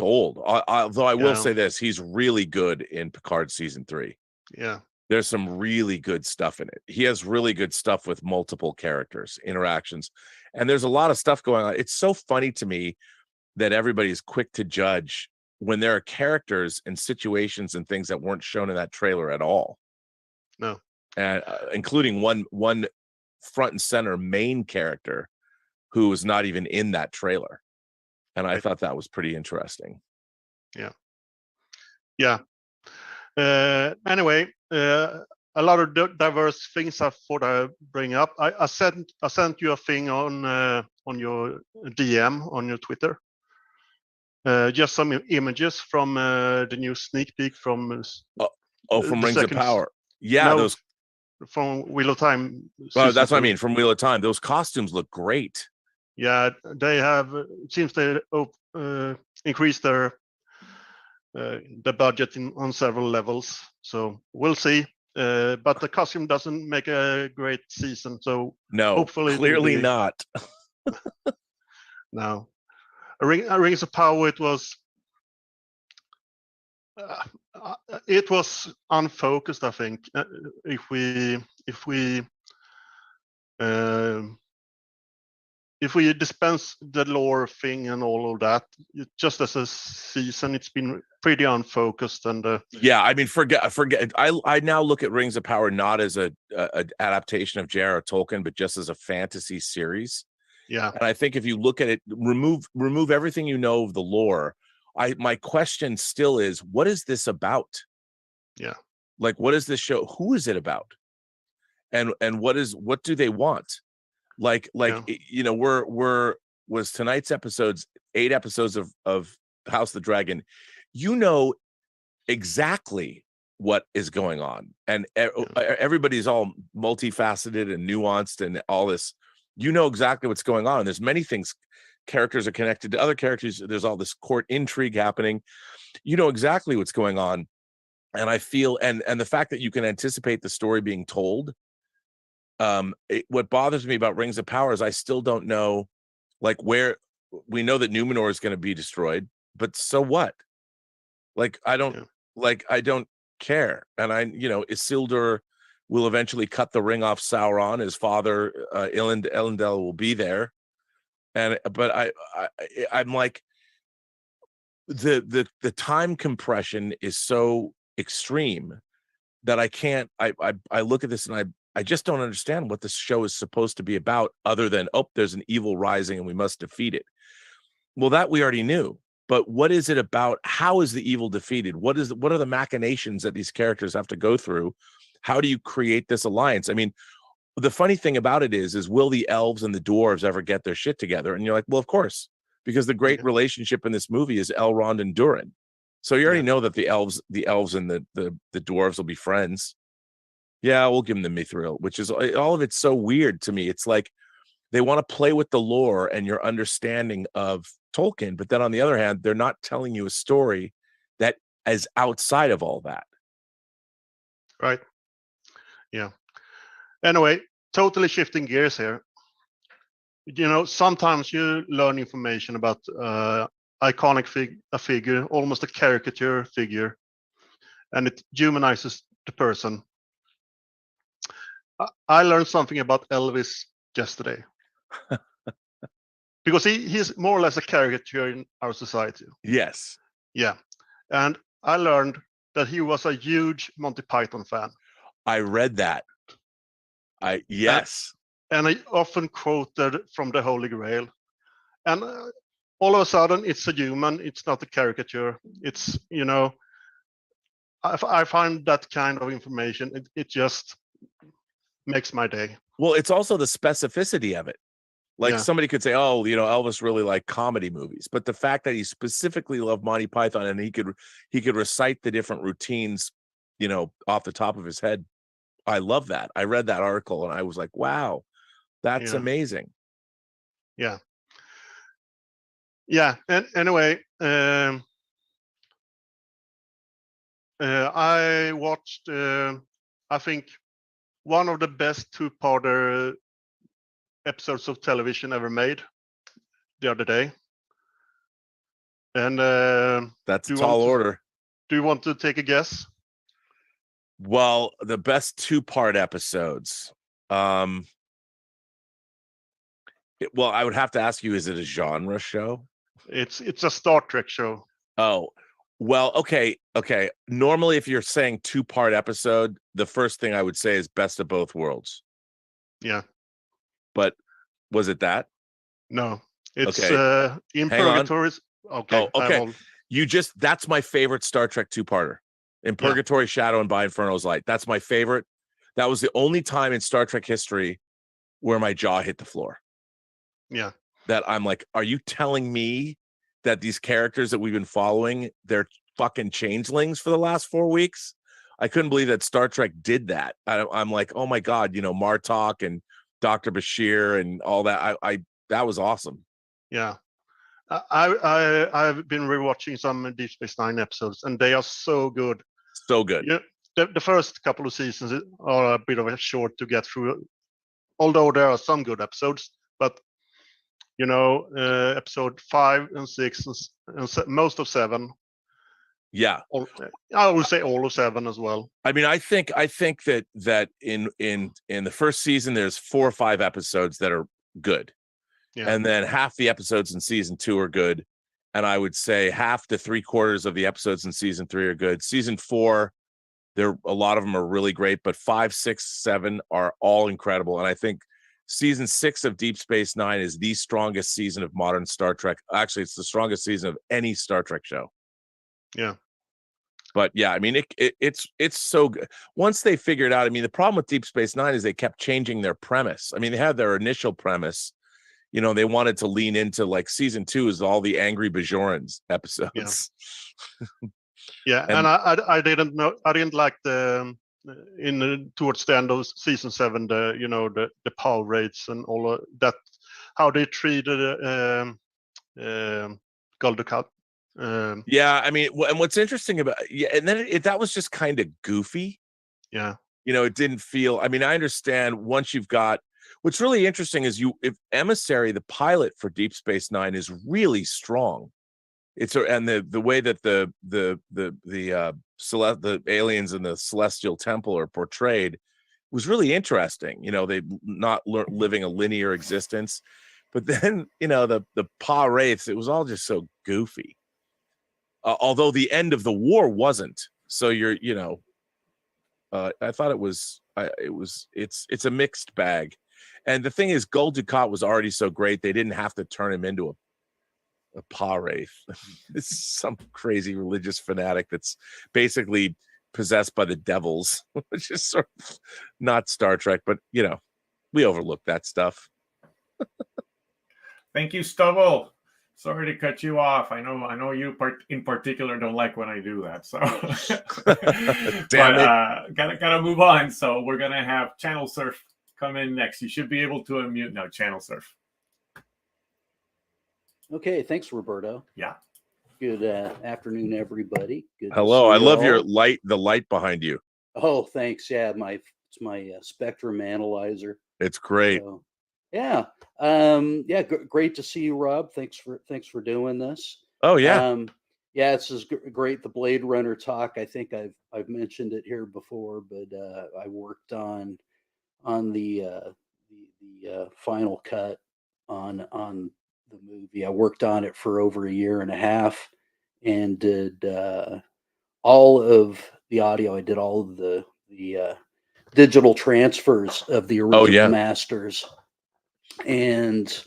old. Although I will say this, he's really good in Picard season 3. Yeah. There's some really good stuff in it. He has really good stuff with multiple characters, interactions, and there's a lot of stuff going on. It's so funny to me that everybody's quick to judge when there are characters and situations and things that weren't shown in that trailer at all. No. And including one front and center main character who was not even in that trailer. And I thought that was pretty interesting. Yeah. Anyway, a lot of diverse things I thought I'd bring up. I sent you a thing on your DM on your Twitter. Just some images from the new sneak peek from from Rings of Power. Yeah, no, those from Wheel of Time. Oh, that's what I mean. From Wheel of Time, those costumes look great. Yeah, they have. It seems they increased the budget on several levels. So we'll see. But the costume doesn't make a great season. So no, hopefully clearly not. No, Rings of Power. It was unfocused. I think if we dispense the lore thing and all of that, just as a season, it's been pretty unfocused. And yeah, I mean, forget. I now look at Rings of Power not as a adaptation of J.R.R. Tolkien, but just as a fantasy series. Yeah, and I think if you look at it, remove everything you know of the lore. My question still is, what is this about? Yeah, like, what is this show? Who is it about? And what do they want? Like was tonight's episodes 8 episodes of House of the Dragon? Exactly what is going on, and everybody's all multifaceted and nuanced and all this. Exactly what's going on. There's many things. Characters are connected to other characters. There's all this court intrigue happening. Exactly what's going on, and I feel and the fact that you can anticipate the story being told. What bothers me about Rings of Power is I still don't know, like, where we know that Numenor is going to be destroyed, but so what? Like, I don't care. And Isildur will eventually cut the ring off Sauron. His father, Elendil, will be there. But I'm like, the time compression is so extreme that I can't. I look at this and I just don't understand what this show is supposed to be about, other than, there's an evil rising and we must defeat it. Well, that we already knew, but what is it about? How is the evil defeated? What are the machinations that these characters have to go through? How do you create this alliance? I mean, the funny thing about it is will the elves and the dwarves ever get their shit together? And you're like, well, of course, because the great relationship in this movie is Elrond and Durin. So you already know that the elves and the dwarves will be friends. Yeah, we'll give them the Mithril, which is all of it's so weird to me. It's like they want to play with the lore and your understanding of Tolkien, but then on the other hand, they're not telling you a story that is outside of all that. Right. Yeah. Anyway, totally shifting gears here. You know, sometimes you learn information about iconic figure, almost a caricature figure, and it humanizes the person. I learned something about Elvis yesterday. Because he's more or less a caricature in our society. Yes. Yeah. And I learned that he was a huge Monty Python fan. I read that. Yes. And I often quoted from the Holy Grail. And all of a sudden, it's a human. It's not a caricature. It's, you know, I find that kind of information, it just makes my day. Well, it's also the specificity of it. Like somebody could say, oh, you know, Elvis really liked comedy movies, but the fact that he specifically loved Monty Python and he could recite the different routines, you know, off the top of his head. I love that. I read that article and I was like, wow, that's amazing. Yeah. Yeah. And anyway, I watched, I think, one of the best two-parter episodes of television ever made the other day. And that's a tall order. Do you want to take a guess? Well, the best two-part episodes. Well, I would have to ask you, is it a genre show? It's a Star Trek show. Oh, well, okay. Normally, if you're saying two-part episode, the first thing I would say is Best of Both Worlds. Yeah. But was it that? No. It's okay. In Purgatory. Okay. Oh, okay. That's my favorite Star Trek two-parter. In Purgatory, Shadow, and By Inferno's Light. That's my favorite. That was the only time in Star Trek history where my jaw hit the floor. Yeah. That I'm like, are you telling me that these characters that we've been following, they're fucking changelings for the last 4 weeks? I couldn't believe that Star Trek did that. I'm like, oh my God, you know, Martok and Dr. Bashir and all that. That was awesome. Yeah. I've been rewatching some Deep Space Nine episodes, and they are so good. So good. Yeah, the first couple of seasons are a bit of a short to get through, although there are some good episodes. But you know, episode 5 and 6 and most of 7. Yeah, I would say all of 7 as well. I mean, I think that in the first season there's 4 or 5 episodes that are good. Yeah. And then half the episodes in season 2 are good. And I would say half to 3/4 of the episodes in season 3 are good. Season 4, a lot of them are really great, but 5, 6, 7 are all incredible. And I think season 6 of Deep Space Nine is the strongest season of modern Star Trek. Actually, it's the strongest season of any Star Trek show. Yeah. But yeah, I mean, it's so good. Once they figured out, I mean, the problem with Deep Space Nine is they kept changing their premise. I mean, they had their initial premise. You know, they wanted to lean into, like, season 2 is all the angry Bajorans episodes. Yeah, and I didn't know. I didn't like towards the end of season 7, the power rates and all of that, how they treated Gul Dukat. Yeah, I mean, and what's interesting about and then that was just kind of goofy. Yeah, you know, it didn't feel. I mean, I understand once you've got. What's really interesting is if Emissary, the pilot for Deep Space Nine, is really strong. And the way that the aliens in the Celestial Temple are portrayed was really interesting. You know, they not living a linear existence, but then, you know, the Pa Wraiths, it was all just so goofy. Although the end of the war wasn't. So I thought it's a mixed bag. And the thing is, Gul Dukat was already so great, they didn't have to turn him into a Pa Wraith. It's some crazy religious fanatic that's basically possessed by the devils, which is sort of not Star Trek, but, you know, we overlook that stuff. Thank you, Stubble. Sorry to cut you off. I know you in particular don't like when I do that. So, damn it. Gotta move on. So we're gonna have Channel Surf come in next. You should be able to unmute now. Channel Surf. Okay, thanks, Roberto. Yeah. Good afternoon, everybody. Good. Hello. I love your light. The light behind you. Oh, thanks. Yeah, it's my Spectrum analyzer. It's great. So, yeah. Yeah. Great to see you, Rob. Thanks for doing this. Oh yeah. Yeah, this is great. The Blade Runner talk. I think I've mentioned it here before, but I worked on the final cut on the movie. I worked on it for over a year and a half, and did all of the audio. I did all of the digital transfers of the Oh, original yeah. masters, and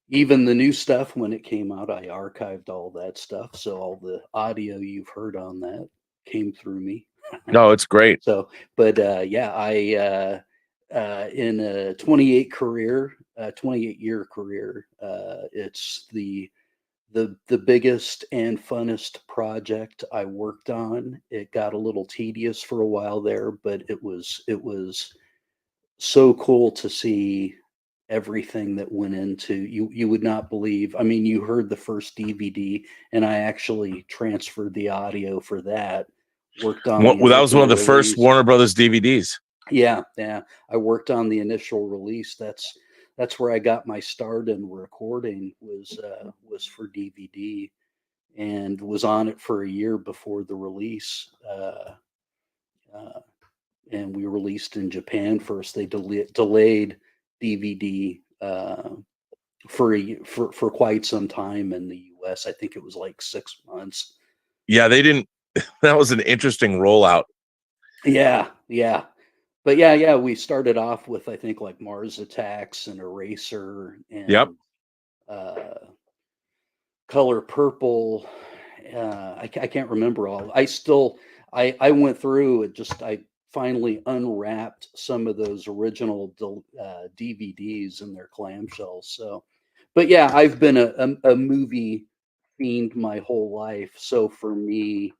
even the new stuff when it came out, I archived all that stuff. So all the audio you've heard on that came through me. No, it's great. So, but yeah, I in a 28 year career, it's the biggest and funnest project I worked on. It got a little tedious for a while there, but it was so cool to see everything that went into. You would not believe. I mean, you heard the first DVD, and I actually transferred the audio for that. Worked on Well, that was one of the initial first release. Warner Brothers DVDs. Yeah, I worked on the initial release. That's where I got my start in recording, was for DVD, and was on it for a year before the release. And we released in Japan first. They delayed DVD for quite some time in the US. I think it was like 6 months. Yeah, they didn't. That was an interesting rollout. Yeah. But yeah, we started off with, I think, like Mars Attacks and Eraser and Yep. Color Purple. I can't remember all. I went through it. I finally unwrapped some of those original DVDs in their clamshells. So, but yeah, I've been a movie fiend my whole life. So for me,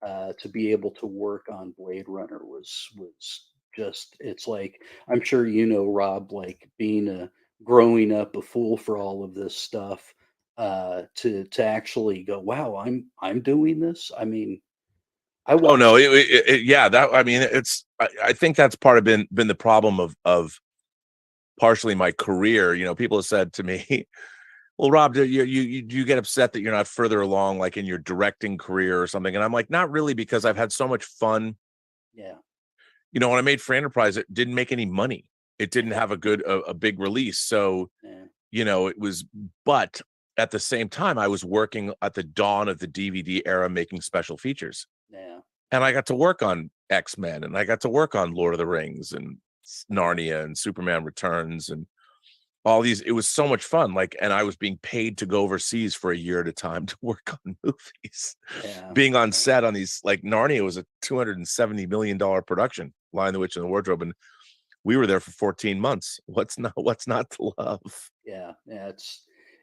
to be able to work on Blade Runner was just, it's like, I'm sure you know, Rob, like growing up a fool for all of this stuff, to actually go, wow, I'm doing this. I mean, Oh no, yeah. That, I mean, I think that's part of been the problem of partially my career. You know, people have said to me, well, Rob, do you get upset that you're not further along, like in your directing career or something? And I'm like, not really, because I've had so much fun. Yeah. You know, when I made for Enterprise, it didn't make any money. It didn't have a big release. So, Yeah. you know, it was, but at the same time, I was working at the dawn of the DVD era, making special features. Yeah. And I got to work on X-Men, and I got to work on Lord of the Rings and Narnia and Superman Returns and all these. It was so much fun. Like, and I was being paid to go overseas for a year at a time to work on movies. Yeah. Being on set on these, like Narnia was a $270 million production, Lion, the Witch, and the Wardrobe, and we were there for 14 months. What's not to love? Yeah.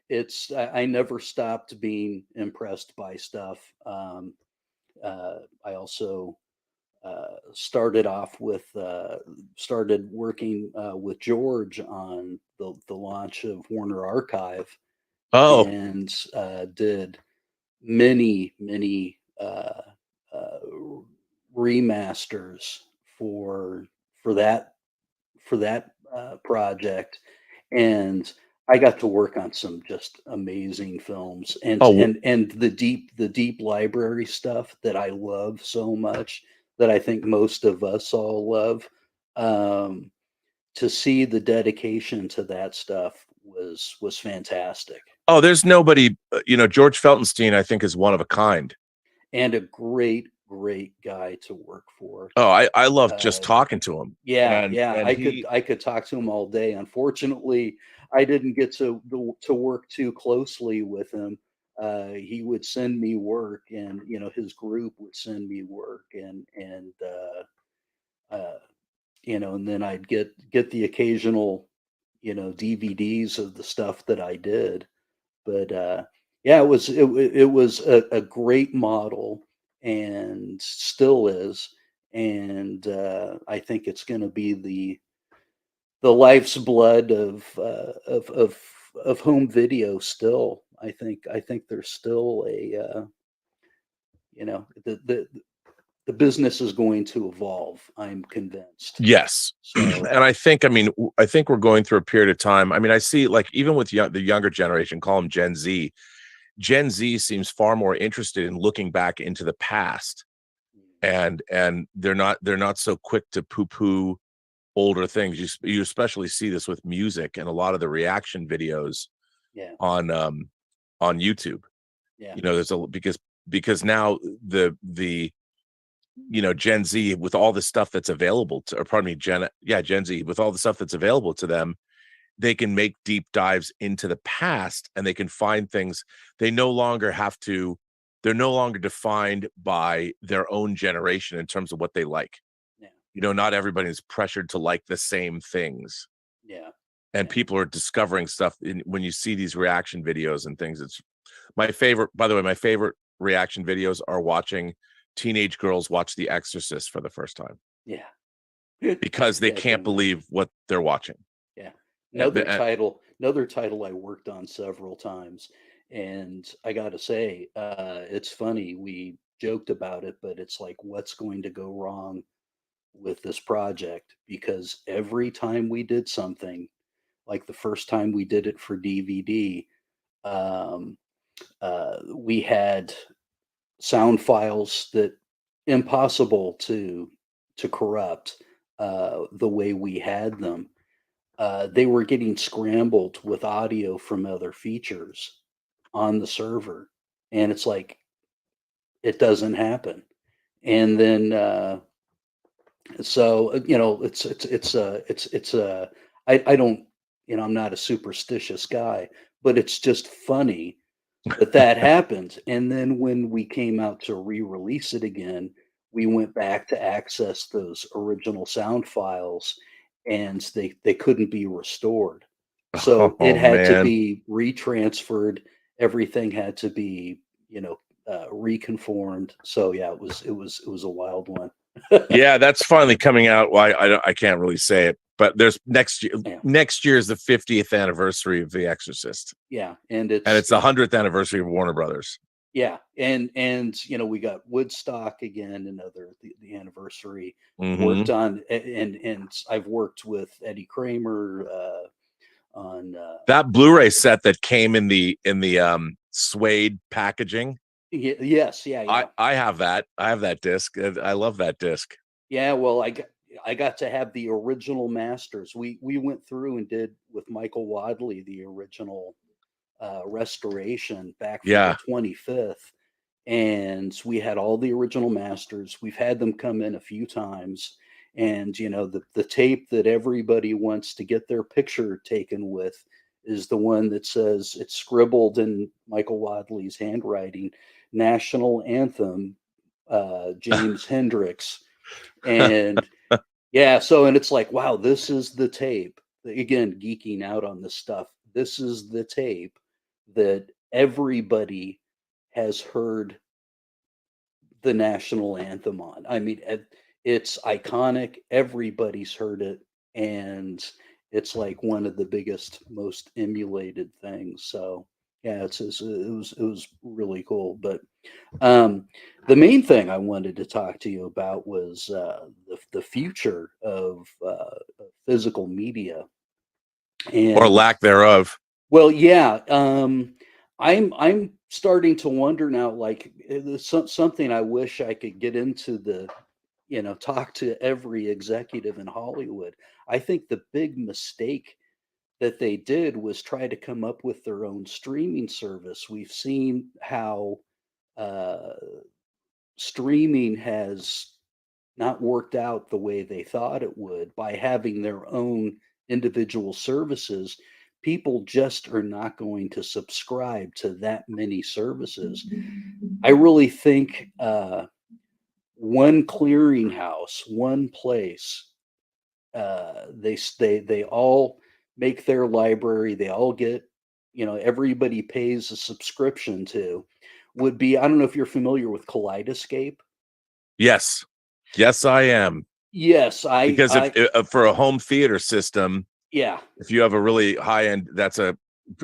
It's I never stopped being impressed by stuff. I also started working with George on the launch of Warner Archive, Oh, and did many remasters for that project, and I got to work on some just amazing films, and Oh. and the deep library stuff that I love so much, that I think most of us all love. To see the dedication to that stuff was fantastic, Oh, there's nobody, you know, George Feltenstein, I think, is one of a kind. and a great guy to work for. Oh, I love just talking to him. Yeah, And I could talk to him all day. Unfortunately, I didn't get to work too closely with him. He would send me work, and his group would send me work, and and then I'd get the occasional DVDs of the stuff that I did. But yeah, it was a great model, and still is, and I think it's going to be the life's blood of home video. Still, I think there's still a the the business is going to evolve. I'm convinced. Yes. So, And I think we're going through a period of time. I mean, I see, like, even with the younger generation, call them Gen Z. Gen Z seems far more interested in looking back into the past, and they're not so quick to poo-poo older things. You especially see this with music and a lot of the reaction videos on YouTube. Yeah. You know, because now the Gen Z, with all the stuff that's available to, or pardon me, Gen Z, with all the stuff that's available to them, they can make deep dives into the past, and they can find things. They're no longer defined by their own generation in terms of what they like. Yeah. You know, not everybody is pressured to like the same things. Yeah. And people are discovering stuff when you see these reaction videos and things. It's my favorite, by the way, my favorite reaction videos are watching teenage girls watch The Exorcist for the first time. Yeah. Because they can't believe what they're watching. Yeah. Another title I worked on several times, and I got to say, it's funny. We joked about it, but it's like, what's going to go wrong with this project? Because every time we did something, like the first time we did it for DVD, we had sound files that impossible to corrupt the way we had them. They were getting scrambled with audio from other features on the server, and it's like, it doesn't happen. And then so I don't, I'm not a superstitious guy, but it's just funny that happened. And then when we came out to re-release it again, we went back to access those original sound files, and they couldn't be restored. So it had to be retransferred. Everything had to be, reconformed. So yeah, it was a wild one. Yeah, that's finally coming out. Well, I can't really say it, but there's next year. Yeah. Next year is the 50th anniversary of The Exorcist. Yeah, and it's the 100th anniversary of Warner Brothers. Yeah, and we got Woodstock again, another the anniversary. Worked on, and I've worked with Eddie Kramer on that Blu-ray set that came in the suede packaging. Yes, yeah. I have that. I have that disc. I love that disc. Yeah, well, I got to have the original masters. We went through and did with Michael Wadley the original restoration back for the 25th, and we had all the original masters. We've had them come in a few times, and the tape that everybody wants to get their picture taken with is the one that says, it's scribbled in Michael Wadley's handwriting, National Anthem, James Hendrix. And yeah, so, and it's like, wow, this is the tape. Again, geeking out on this stuff. This is the tape that everybody has heard the national anthem on. I mean, it's iconic. Everybody's heard it, and it's like one of the biggest, most emulated things. So yeah, it was really cool. But the main thing I wanted to talk to you about was the future of physical media, or lack thereof. Well, yeah, I'm starting to wonder now. Like, it's something I wish I could get into talk to every executive in Hollywood. I think the big mistake that they did was try to come up with their own streaming service. We've seen how streaming has not worked out the way they thought it would. By having their own individual services, people just are not going to subscribe to that many services. I really think one clearinghouse, one place, they all make their library, they all get, everybody pays a subscription to, would be, I don't know if you're familiar with Kaleidoscape. Yes, I am. Yes, because if for a home theater system, yeah, if you have a really high end,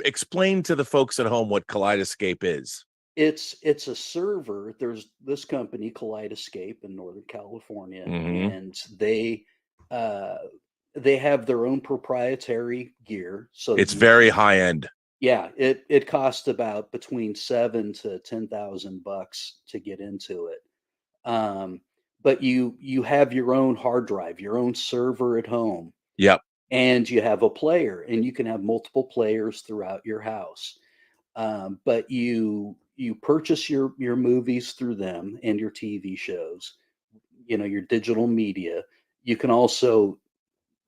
explain to the folks at home what Kaleidoscape is. It's a server. There's this company, Kaleidoscape, in Northern California, Mhm. and they have their own proprietary gear. So It's very high end. yeah, it costs about between $7,000 to $10,000 to get into it. But you have your own hard drive, your own server at home, Yep. and you have a player, and you can have multiple players throughout your house. But you purchase your movies through them and your TV shows, your digital media. You can also,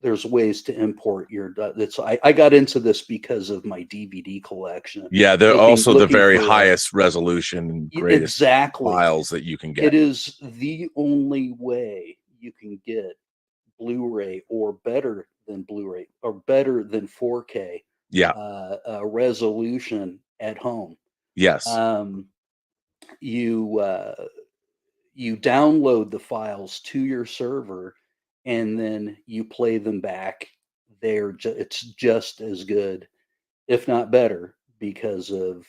there's ways to import your. That's I got into this because of my DVD collection. Yeah, they're also the looking very for, highest resolution and greatest exactly files that you can get. It is the only way you can get Blu-ray or better than Blu-ray or better than 4K Yeah. resolution at home. Yes. You download the files to your server, and then you play them back. It's just as good, if not better, because of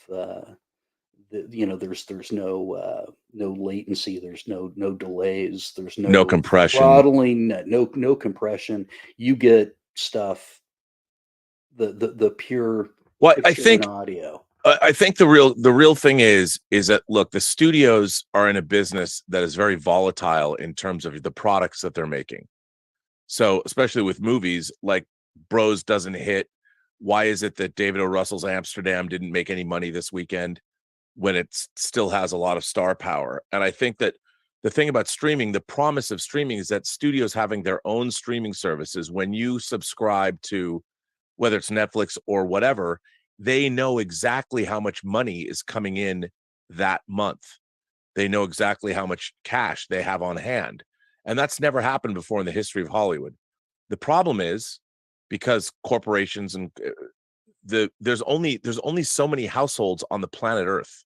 there's no latency, there's no delays, there's No compression. throttling, no compression. You get stuff, the pure Well, I picture think and audio. I think the real thing is that, look, the studios are in a business that is very volatile in terms of the products that they're making. So especially with movies, like Bros doesn't hit. Why is it that David O. Russell's Amsterdam didn't make any money this weekend when it still has a lot of star power? And I think that the thing about streaming, the promise of streaming, is that studios having their own streaming services, when you subscribe to whether it's Netflix or whatever, they know exactly how much money is coming in that month. They know exactly how much cash they have on hand. And that's never happened before in the history of Hollywood. The problem is, because corporations and there's only so many households on the planet Earth.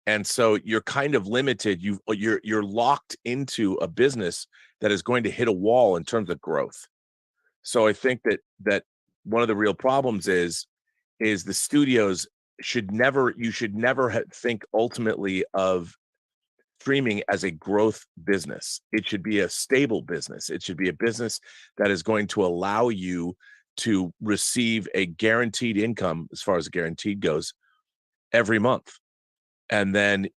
And so you're kind of limited. You're locked into a business that is going to hit a wall in terms of growth. So I think that one of the real problems is the studios should never think ultimately of streaming as a growth business. It should be a stable business. It should be a business that is going to allow you to receive a guaranteed income, as far as guaranteed goes, every month. And then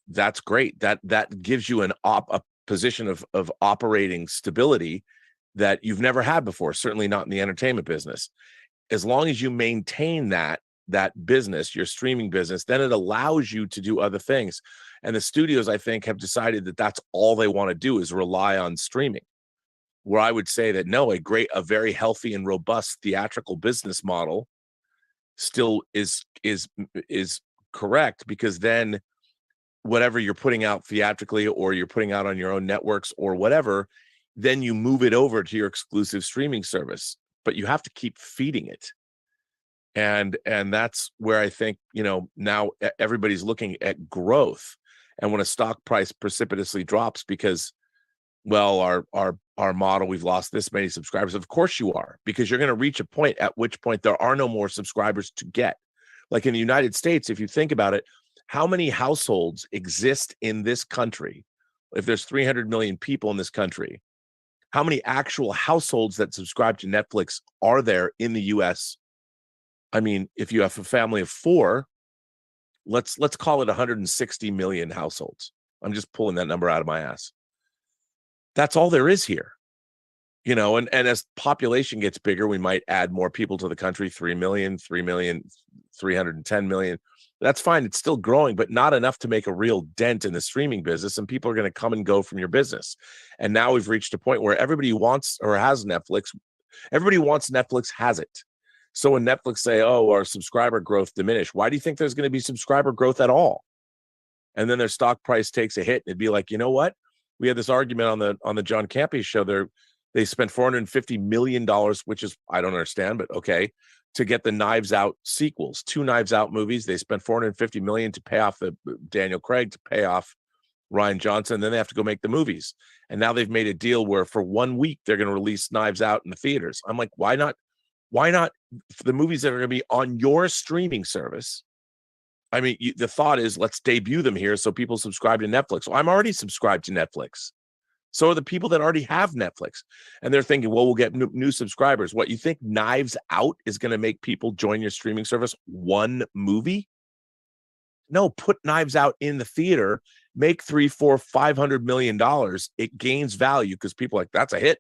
that's great. That gives you a position of operating stability that you've never had before, certainly not in the entertainment business. As long as you maintain that business, your streaming business, then it allows you to do other things. And the studios, I think, have decided that that's all they want to do is rely on streaming. Where I would say that no, a very healthy and robust theatrical business model still is correct, because then whatever you're putting out theatrically or you're putting out on your own networks or whatever, then you move it over to your exclusive streaming service, but you have to keep feeding it. And that's where I think, now everybody's looking at growth. And when a stock price precipitously drops because, well, our model, we've lost this many subscribers. Of course you are, because you're going to reach a point at which point there are no more subscribers to get. Like in the United States, if you think about it, how many households exist in this country? If there's 300 million people in this country, how many actual households that subscribe to Netflix are there in the US? I mean, if you have a family of 4, let's call it 160 million households. I'm just pulling that number out of my ass. That's all there is here. And as population gets bigger, we might add more people to the country, 3 million, 310 million. That's fine. It's still growing, but not enough to make a real dent in the streaming business. And people are going to come and go from your business. And now we've reached a point where everybody wants or has Netflix. Everybody wants Netflix, has it. So when Netflix say, oh, our subscriber growth diminished, why do you think there's going to be subscriber growth at all? And then their stock price takes a hit. And it'd be like, you know what? We had this argument on the John Campea show. They spent $450 million, which is, I don't understand, but okay, to get the Knives Out sequels, 2 Knives Out movies. They spent $450 million to pay off the Daniel Craig, to pay off Rian Johnson. Then they have to go make the movies. And now they've made a deal where for 1 week, they're going to release Knives Out in the theaters. I'm like, why not? Why not for the movies that are going to be on your streaming service? I mean, the thought is let's debut them here so people subscribe to Netflix. Well, I'm already subscribed to Netflix. So are the people that already have Netflix. And they're thinking, well, we'll get new subscribers. What, you think Knives Out is going to make people join your streaming service? One movie? No, put Knives Out in the theater, make $300, $400, $500 million. It gains value because people are like, that's a hit.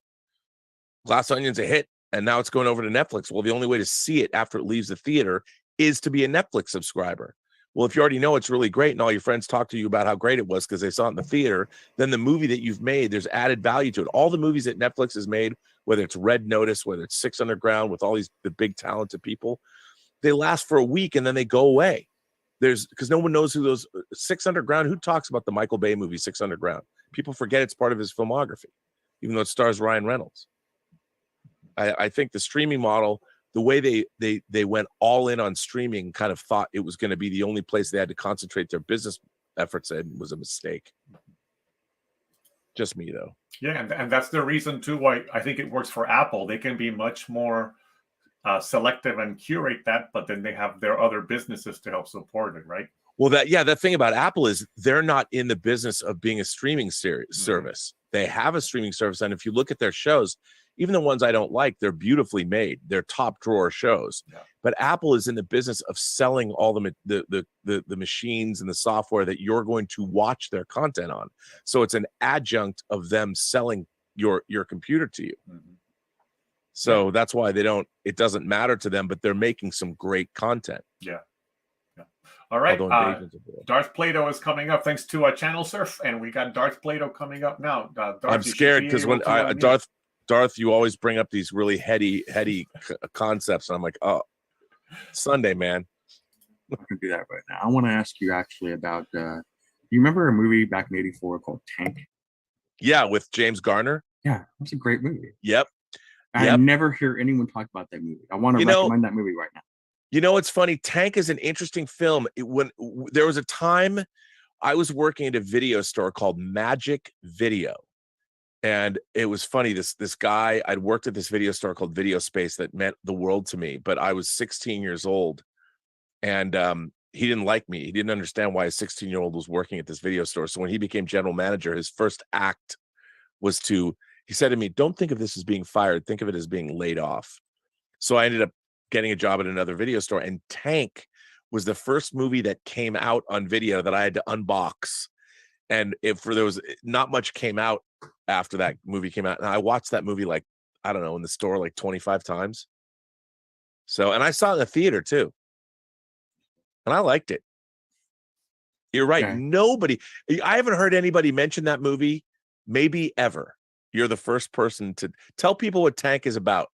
Glass Onion's a hit. And now it's going over to Netflix. Well, the only way to see it after it leaves the theater is to be a Netflix subscriber. Well, if you already know it's really great and all your friends talk to you about how great it was because they saw it in the theater, then the movie that you've made, there's added value to it. All the movies that Netflix has made, whether it's Red Notice, whether it's Six Underground with all the big talented people, they last for a week and then they go away. Because no one knows who those Six Underground, who talks about the Michael Bay movie Six Underground? People forget it's part of his filmography, even though it stars Ryan Reynolds. I think the streaming model, the way they went all in on streaming, kind of thought it was going to be the only place they had to concentrate their business efforts in, was a mistake. Just me, though. Yeah, and that's the reason too why I think it works for Apple. They can be much more selective and curate that, but then they have their other businesses to help support it, right? Well, the thing about Apple is they're not in the business of being a streaming service. They have a streaming service, and if you look at their shows, even the ones I don't like, they're beautifully made. They're top drawer shows. Yeah. But Apple is in the business of selling all the machines and the software that you're going to watch their content on. So it's an adjunct of them selling your computer to you. Mm-hmm. So that's why it doesn't matter to them, but they're making some great content. Yeah. All right. Darth Plato is coming up thanks to Channel Surf, and we got Darth Plato coming up now. Darth, I'm scared because when Darth, you always bring up these really heady concepts, and I'm like, oh, Sunday, man. I'm not gonna do that right now. I want to ask you actually about. You remember a movie back in '84 called Tank? Yeah, with James Garner. Yeah, it's a great movie. Yep. I never hear anyone talk about that movie. I want to recommend that movie right now. You know, it's funny. Tank is an interesting film. When there was a time I was working at a video store called Magic Video. And it was funny. This guy, I'd worked at this video store called Video Space that meant the world to me, but I was 16 years old. And he didn't like me. He didn't understand why a 16-year-old was working at this video store. So when he became general manager, his first act was he said to me, don't think of this as being fired. Think of it as being laid off. So I ended up getting a job at another video store. And Tank was the first movie that came out on video that I had to unbox. And there was not much came out after that movie came out. And I watched that movie in the store 25 times. So, and I saw it in the theater too. And I liked it. You're right. Yeah. I haven't heard anybody mention that movie, maybe ever. You're the first person to tell people what Tank is about.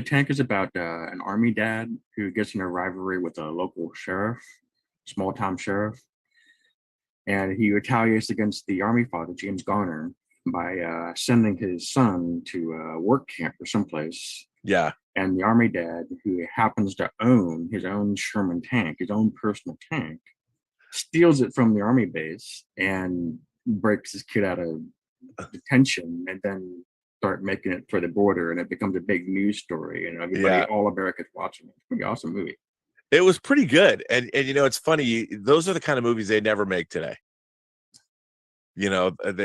Tank is about an army dad who gets in a rivalry with a local sheriff, small town sheriff. And he retaliates against the army father, James Garner, by sending his son to a work camp or someplace. Yeah. And the army dad, who happens to own his own Sherman tank, his own personal tank, steals it from the army base and breaks his kid out of detention, and then start making it for the border, and it becomes a big news story, and everybody, all America's watching it. It's a pretty awesome movie. It was pretty good. And it's funny, those are the kind of movies they never make today. They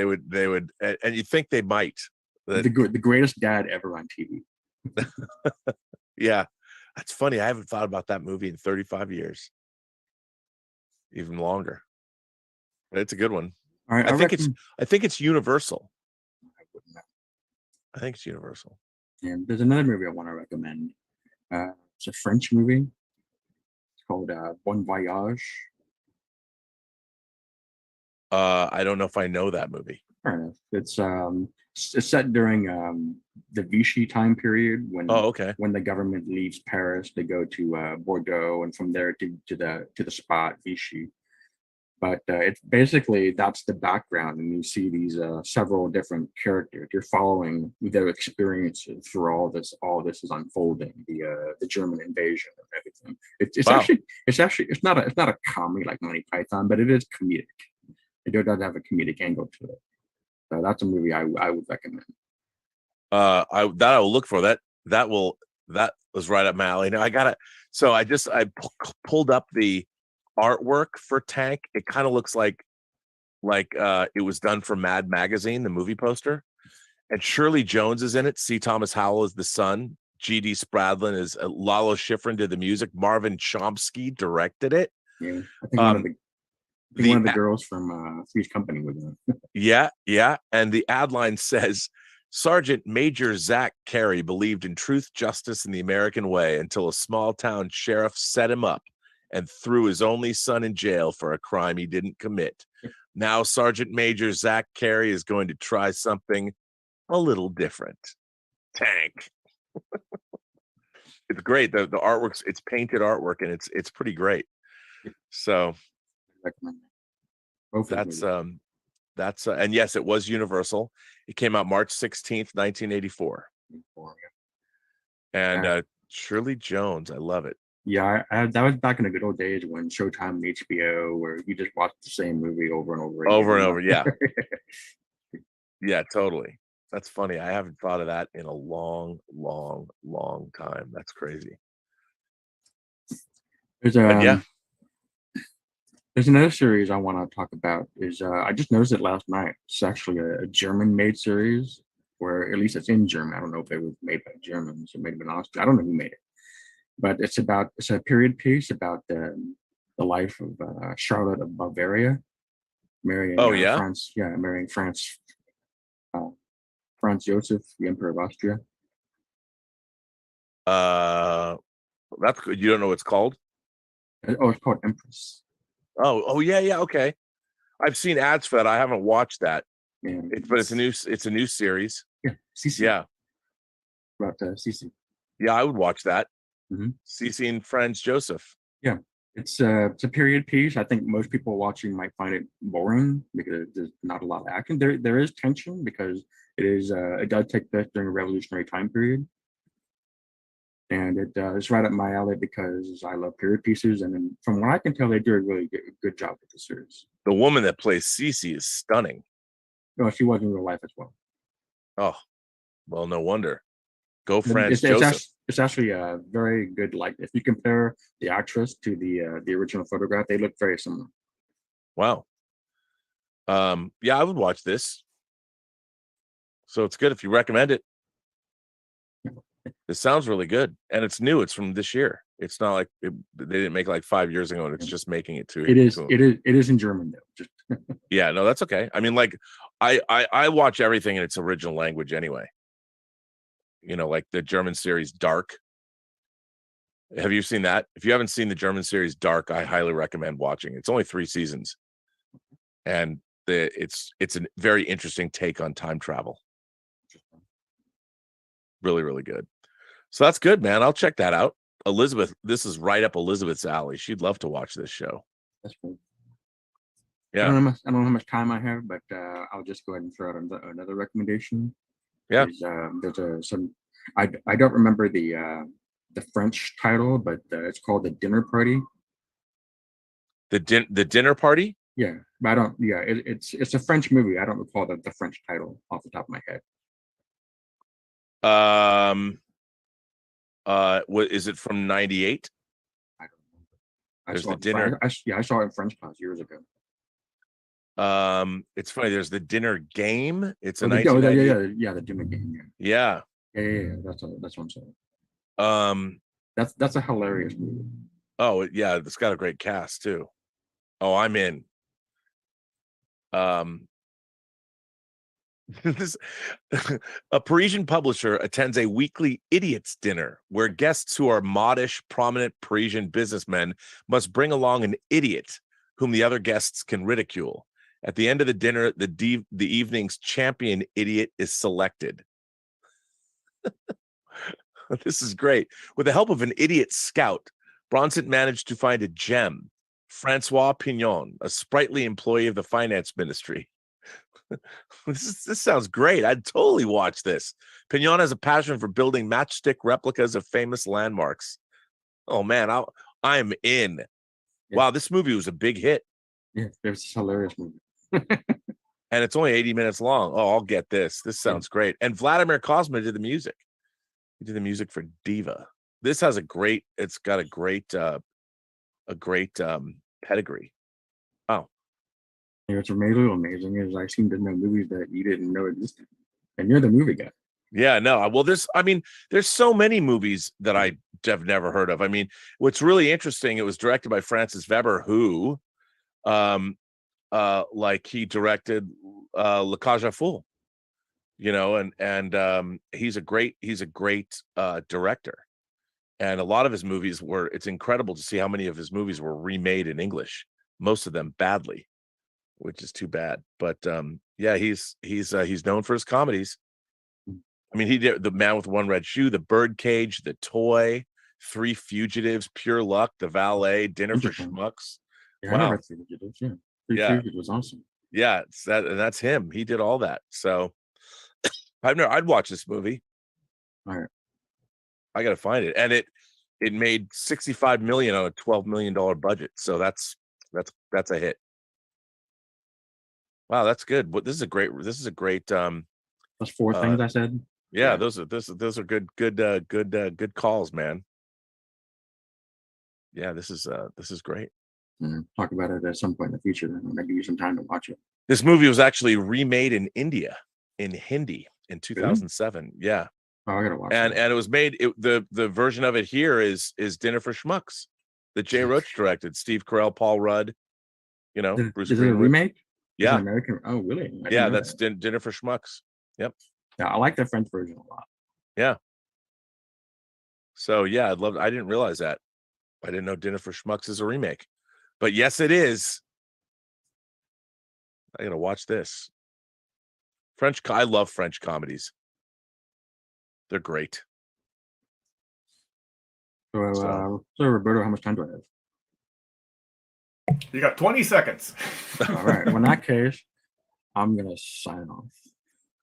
would, and you think they might. The greatest dad ever on TV. Yeah, that's funny. I haven't thought about that movie in 35 years, even longer. But it's a good one. All right, I think it's Universal. I think it's Universal. And there's another movie I want to recommend. It's a French movie. It's called Bon Voyage. I don't know if I know that movie. Fair enough. It's set during the Vichy time period when when the government leaves Paris, they go to Bordeaux, and from there to the spot Vichy. But it's basically, that's the background, and you see these several different characters. You're following their experiences through all this. All this is unfolding, the German invasion and everything. It's not a comedy like Monty Python, but it is comedic. It does have a comedic angle to it. So that's a movie I would recommend. I will look for that. That was right up my alley. Now I pulled up the artwork for Tank, it kind of looks like it was done for Mad Magazine, the movie poster. And Shirley Jones is in it. C. Thomas Howell is the son. G.D. Spradlin is Lalo Schifrin did the music. Marvin Chomsky directed it. Yeah, I think one of the girls from Three's Company was in it. Yeah. And the ad line says, Sergeant Major Zach Carey believed in truth, justice, and the American way until a small town sheriff set him up and threw his only son in jail for a crime he didn't commit. Now Sergeant Major Zach Carey is going to try something a little different. Tank. It's great. The artwork's, it's painted artwork, and it's pretty great. So that's and yes, it was Universal. It came out March 16th, 1984. And Shirley Jones, I love it. Yeah, that was back in the good old days when Showtime and HBO, where you just watched the same movie over and over again. Over and over, yeah. Yeah, totally. That's funny. I haven't thought of that in a long time. That's crazy. There's another series I want to talk about. I just noticed it last night. It's actually a German-made series, where at least it's in German. I don't know if it was made by Germans. It may have been Austrian. I don't know who made it, but it's a period piece about the life of Charlotte of Bavaria, marrying France. Yeah, marrying Franz Joseph, the Emperor of Austria. That's good. You don't know what it's called? Oh, it's called Empress. Oh yeah, okay. I've seen ads for that. I haven't watched that. Yeah, but it's a new series. Yeah, Cece. Yeah, about Cece. Yeah, I would watch that. Mm-hmm. Cece and Franz Joseph. Yeah, it's a period piece. I think most people watching might find it boring because there's not a lot of action. There is tension because it does take place during a revolutionary time period. And it's right up my alley because I love period pieces. And then from what I can tell, they do a really good job with the series. The woman that plays Cece is stunning. No, she was in real life as well. Oh, well, no wonder. Go Franz Joseph. It's actually a very good, like, if you compare the actress to the original photograph, they look very similar. Wow. Yeah, I would watch this. So it's good if you recommend it. It sounds really good, and it's new. It's from this year. It's not like they didn't make like 5 years ago, and it's just making it to. It is in German though. Yeah, no, that's okay. I mean, like, I watch everything in its original language anyway. You know, like the German series Dark. Have you seen that? If you haven't seen the German series Dark, I highly recommend watching. It's only 3 seasons, and it's a very interesting take on time travel. Really, really good. So that's good, man. I'll check that out. Elizabeth, this is right up Elizabeth's alley. She'd love to watch this show. That's cool. Yeah. I don't know how much time I have, but I'll just go ahead and throw out another recommendation. Yeah. There's I don't remember the French title, but it's called The Dinner Party. The Dinner Party? Yeah, but I don't. Yeah, it's a French movie. I don't recall the French title off the top of my head. What is it from 98? I don't remember. There's the dinner. I saw it in French class years ago. It's funny. There's the dinner game. It's a the dinner game. Yeah. Yeah. That's what I'm saying. That's a hilarious movie. Oh yeah, it's got a great cast too. Oh, I'm in. A Parisian publisher attends a weekly idiots dinner where guests who are modish, prominent Parisian businessmen must bring along an idiot whom the other guests can ridicule. At the end of the dinner, the evening's champion idiot is selected. This is great. With the help of an idiot scout, Bronson managed to find a gem, Francois Pignon, a sprightly employee of the finance ministry. This sounds great. I'd totally watch this. Pignon has a passion for building matchstick replicas of famous landmarks. Oh man, I'm in. Yeah. Wow, this movie was a big hit. Yeah, it was a hilarious movie. And it's only 80 minutes long. Oh, I'll get this. This sounds great. And Vladimir Kozma did the music. He did the music for Diva. This has it's got a great pedigree. Wow. What's really amazing is I seem to know movies that you didn't know existed, and you're the movie guy. Yeah, no. Well, there's so many movies that I have never heard of. I mean, what's really interesting, it was directed by Francis Weber, who, like he directed La Cage aux Folles, you know, and he's a great director. And a lot of his movies it's incredible to see how many of his movies were remade in English, most of them badly, which is too bad. But yeah, he's known for his comedies. I mean, he did The Man with One Red Shoe, The Birdcage, The Toy, Three Fugitives, Pure Luck, The Valet, Dinner for Schmucks. Yeah, Wow. I never Three Fugitives. Yeah, Three Fugitives was awesome. Yeah, that's him. He did all that. So I'd watch this movie. All right. I gotta find it. And it made $65 million on a $12 million budget. So that's a hit. Wow, that's good. But this is a great That's four things I said. Yeah, those are good calls, man. Yeah, this is great. Talk about it at some point in the future. I'm gonna give you some time to watch it. This movie was actually remade in India in Hindi in 2007. Really? Yeah. Oh, I gotta watch and it was made. The version of it here is Dinner for Schmucks that Jay Roach directed. Steve Carell, Paul Rudd. You know, Bruce. Is it a remake? Yeah. Is it American? Oh, really? Yeah, that's Dinner for Schmucks. Yep. Yeah, I like the French version a lot. Yeah. So yeah, I didn't realize that. I didn't know Dinner for Schmucks is a remake, but yes, it is. I gotta watch this. I love French comedies. They're great. So Roberto, how much time do I have? You got 20 seconds. All right. Well, in that case, I'm gonna sign off.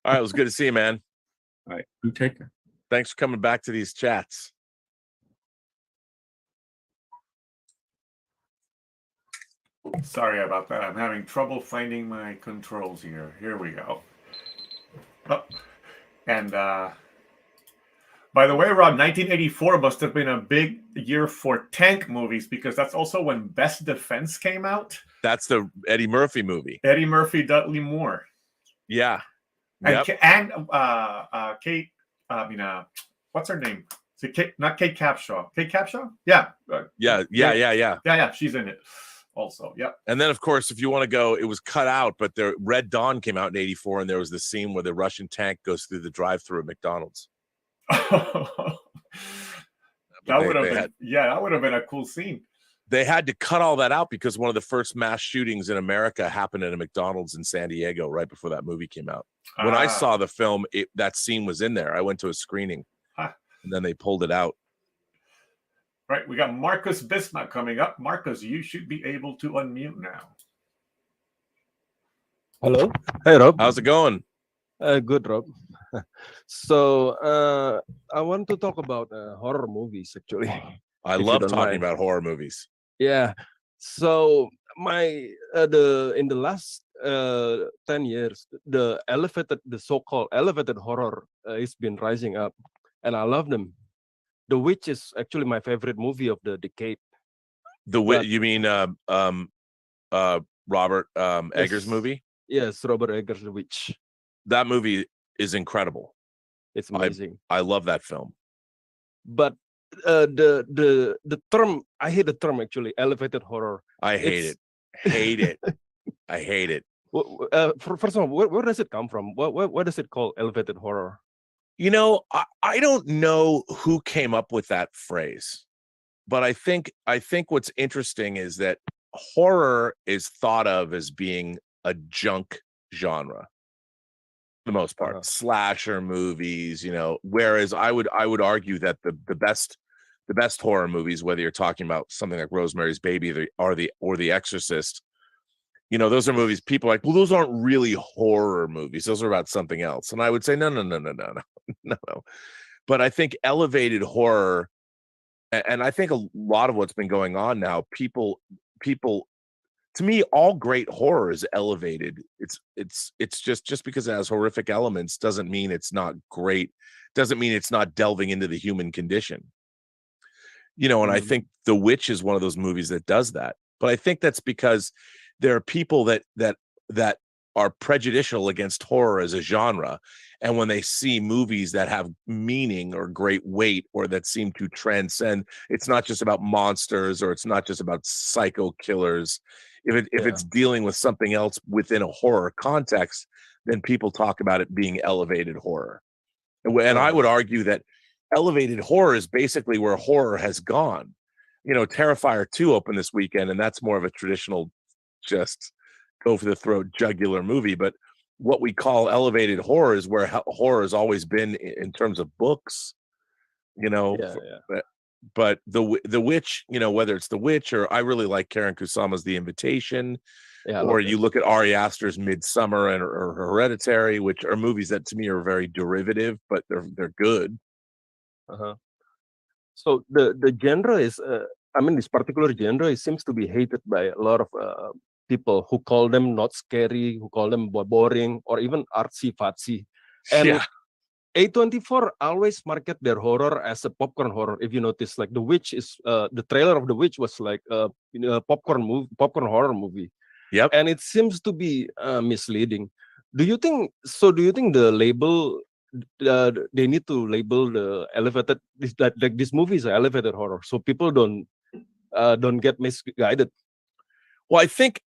All right, it was good to see you, man. All right, you take care. Thanks for coming back to these chats. Sorry about that. I'm having trouble finding my controls here. Here we go. Oh. And by the way, Rob, 1984 must have been a big year for tank movies because that's also when Best Defense came out. That's the Eddie Murphy movie. Eddie Murphy, Dudley Moore. Yeah. And Kate, what's her name? Is it Kate, not Kate Capshaw? Kate Capshaw? Yeah. Yeah. She's in it also. Yep. And then, of course, if you want to go, it was cut out, but the Red Dawn came out in 84, and there was the scene where the Russian tank goes through the drive-through at McDonald's. That would have been a cool scene. They had to cut all that out because one of the first mass shootings in America happened at a McDonald's in San Diego right before that movie came out. When I saw the film, that scene was in there. I went to a screening, and then they pulled it out. Right, we got Marcus Bismarck coming up. Marcus, you should be able to unmute now. Hello. Hey, Rob. How's it going? Good, Rob. So I want to talk about horror movies, actually. I love talking about horror movies. Yeah. So in the last 10 years, the so-called elevated horror has been rising up, and I love them. The Witch is actually my favorite movie of the decade. The Witch? You mean Robert Eggers' movie? Yes, Robert Eggers' The Witch. That movie is incredible. It's amazing. I love that film. But the term, I hate the term actually, elevated horror. I hate it. I hate it. First of all, where does it come from? What does it call elevated horror? You know, I don't know who came up with that phrase, but I think what's interesting is that horror is thought of as being a junk genre, for the most part. Slasher movies, you know. Whereas I would argue that the best horror movies, whether you're talking about something like Rosemary's Baby or The Exorcist, you know, those are movies people are like, well, those aren't really horror movies. Those are about something else. And I would say, no. But I think elevated horror, and I think a lot of what's been going on now, people, to me, all great horror is elevated. It's just because it has horrific elements doesn't mean it's not great. Doesn't mean it's not delving into the human condition. You know, and I think The Witch is one of those movies that does that. But I think that's because there are people that are prejudicial against horror as a genre, and when they see movies that have meaning or great weight or that seem to transcend, it's not just about monsters or it's not just about psycho killers. If it's dealing with something else within a horror context, then people talk about it being elevated horror. And I would argue that elevated horror is basically where horror has gone. You know, Terrifier 2 opened this weekend, and that's more of a traditional just go for the throat jugular movie. But what we call elevated horror is where horror has always been in terms of books, you know. But the Witch, you know, whether it's The Witch or I really like Karen Kusama's The Invitation, or you look at Ari Aster's Midsummer or Hereditary, which are movies that to me are very derivative, but they're good. So the genre is, I mean, this particular genre seems to be hated by a lot of people who call them not scary, who call them boring, or even artsy-fartsy. And A24 always market their horror as a popcorn horror. If you notice, like The Witch is, the trailer of The Witch was like a popcorn horror movie. Yep. And it seems to be misleading. Do you think the label, they need to label the elevated, this movie is an elevated horror, so people don't get misguided? Well, I think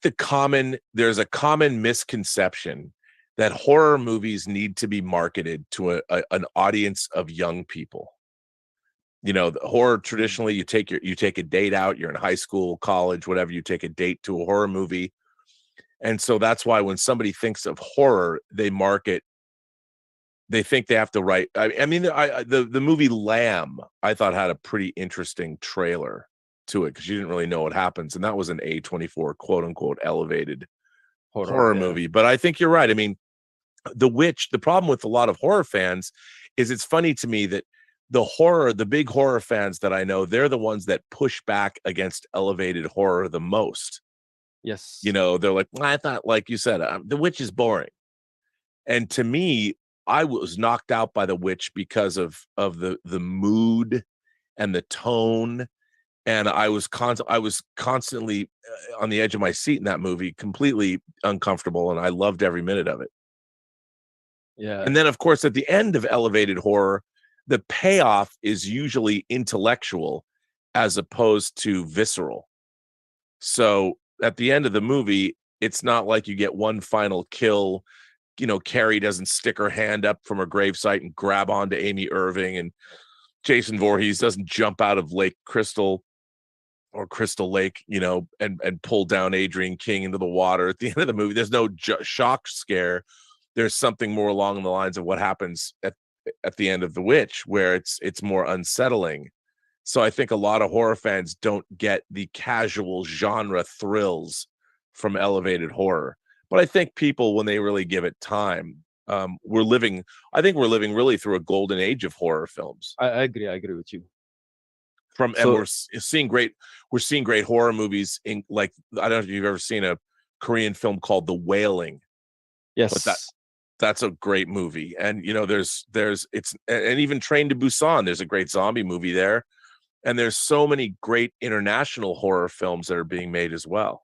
there's a common misconception that horror movies need to be marketed to an audience of young people. You know, the horror traditionally, you take a date out, you're in high school, college, whatever, you take a date to a horror movie. And so that's why when somebody thinks of horror, they think they have to write. I mean, the movie Lamb, I thought had a pretty interesting trailer to it because you didn't really know what happens. And that was an A24 quote unquote elevated horror movie. But I think you're right. I mean, The Witch, the problem with a lot of horror fans is it's funny to me that the big horror fans that I know, they're the ones that push back against elevated horror the most. Yes. You know, they're like, well, I thought, like you said, The Witch is boring. And to me, I was knocked out by The Witch because of the mood and the tone. And I was constantly on the edge of my seat in that movie, completely uncomfortable. And I loved every minute of it. Yeah. And then, of course, at the end of elevated horror, the payoff is usually intellectual as opposed to visceral. So at the end of the movie, it's not like you get one final kill. You know, Carrie doesn't stick her hand up from her gravesite and grab onto Amy Irving, and Jason Voorhees doesn't jump out of Lake Crystal or Crystal Lake, you know, and pull down Adrian King into the water. At the end of the movie, there's no shock scare. There's something more along the lines of what happens at the end of The Witch, where it's more unsettling. So I think a lot of horror fans don't get the casual genre thrills from elevated horror. But I think people, when they really give it time, we're living really through a golden age of horror films. I agree with you. And we're seeing great horror movies in, like, I don't know if you've ever seen a Korean film called The Wailing. Yes. But that's a great movie. And you know, and even Train to Busan, there's a great zombie movie there. And there's so many great international horror films that are being made as well.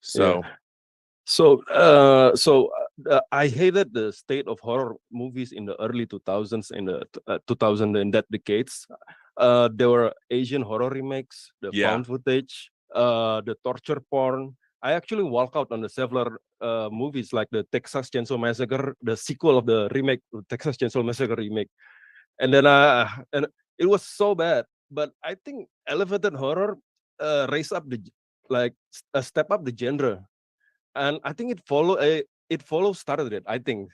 So I hated the state of horror movies in the early 2000s, in the 2000 in that decades. There were Asian horror remakes, the found footage, the torture porn. I actually walk out on the several movies like the Texas Chainsaw Massacre, the sequel of the remake, Texas Chainsaw Massacre remake, and then and it was so bad. But I think elevated horror raised up step up the genre, and I think it started it. I think,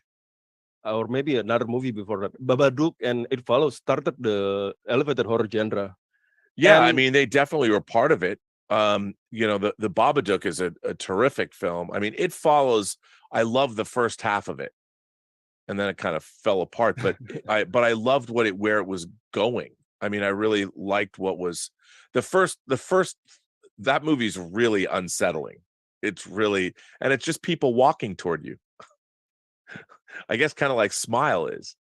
or maybe another movie before that, Babadook and It Follows started the elevated horror genre. Yeah, I mean, they definitely were part of it. You know, the Babadook is a terrific film. I mean, It Follows, I love the first half of it, and then it kind of fell apart. But I loved where it was going. I mean, I really liked what was the first. That movie's really unsettling. It's really, and it's just people walking toward you. I guess kind of like Smile is.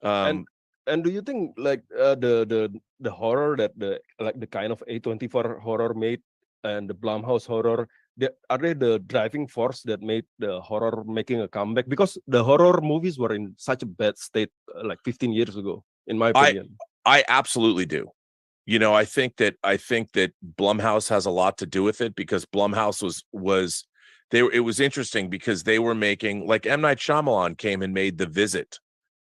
And And do you think like the horror that the kind of A24 horror made and the Blumhouse horror, are they the driving force that made the horror making a comeback? Because the horror movies were in such a bad state like 15 years ago, in my opinion. I absolutely do. You know, I think that Blumhouse has a lot to do with it, because Blumhouse it was interesting because they were making, like, M. Night Shyamalan came and made The Visit,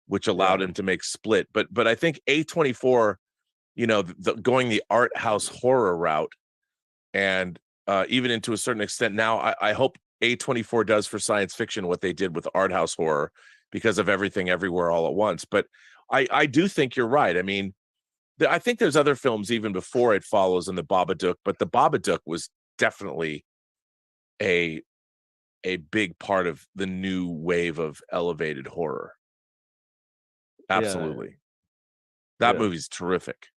which allowed him to make Split. But I think A24, you know, going the art house horror route, and even into a certain extent now, I hope A24 does for science fiction what they did with art house horror, because of Everything Everywhere All at Once. But I do think you're right. I mean, I think there's other films even before It Follows and The Babadook, but The Babadook was definitely a big part of the new wave of elevated horror. Absolutely. That movie's terrific.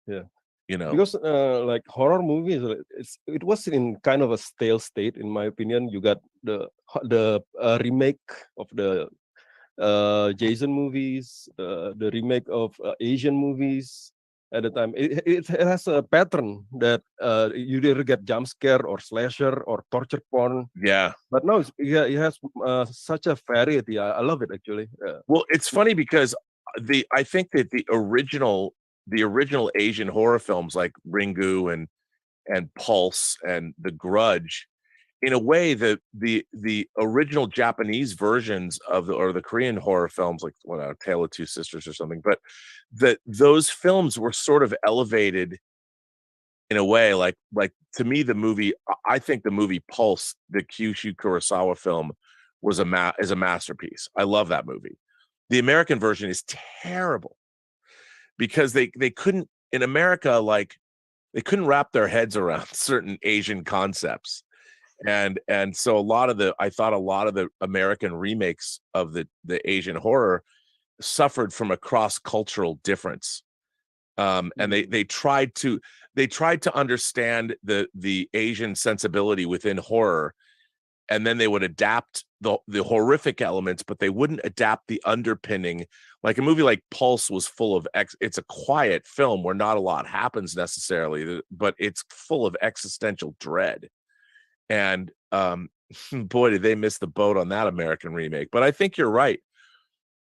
Yeah. You know, because like horror movies, it was in kind of a stale state, in my opinion. You got the remake of the Jason movies, the remake of Asian movies at the time. It has a pattern that you either get jump scare or slasher or torture porn. Yeah. But no, it has such a variety. I love it, actually. Well, it's funny because I think that the original Asian horror films like Ringu and Pulse and The Grudge, in a way, the original Japanese versions of the Korean horror films, like Tale of Two Sisters or something, but those films were sort of elevated in a way, like to me, I think the movie Pulse, the Kyushu Kurosawa film, is a masterpiece. I love that movie. The American version is terrible because they couldn't, in America, like, they couldn't wrap their heads around certain Asian concepts. And so I thought a lot of the American remakes of the Asian horror suffered from a cross-cultural difference. And they tried to understand the Asian sensibility within horror, and then they would adapt the horrific elements, but they wouldn't adapt the underpinning. Like a movie like Pulse was full of it's a quiet film where not a lot happens necessarily, but it's full of existential dread. And boy, did they miss the boat on that American remake. But I think you're right.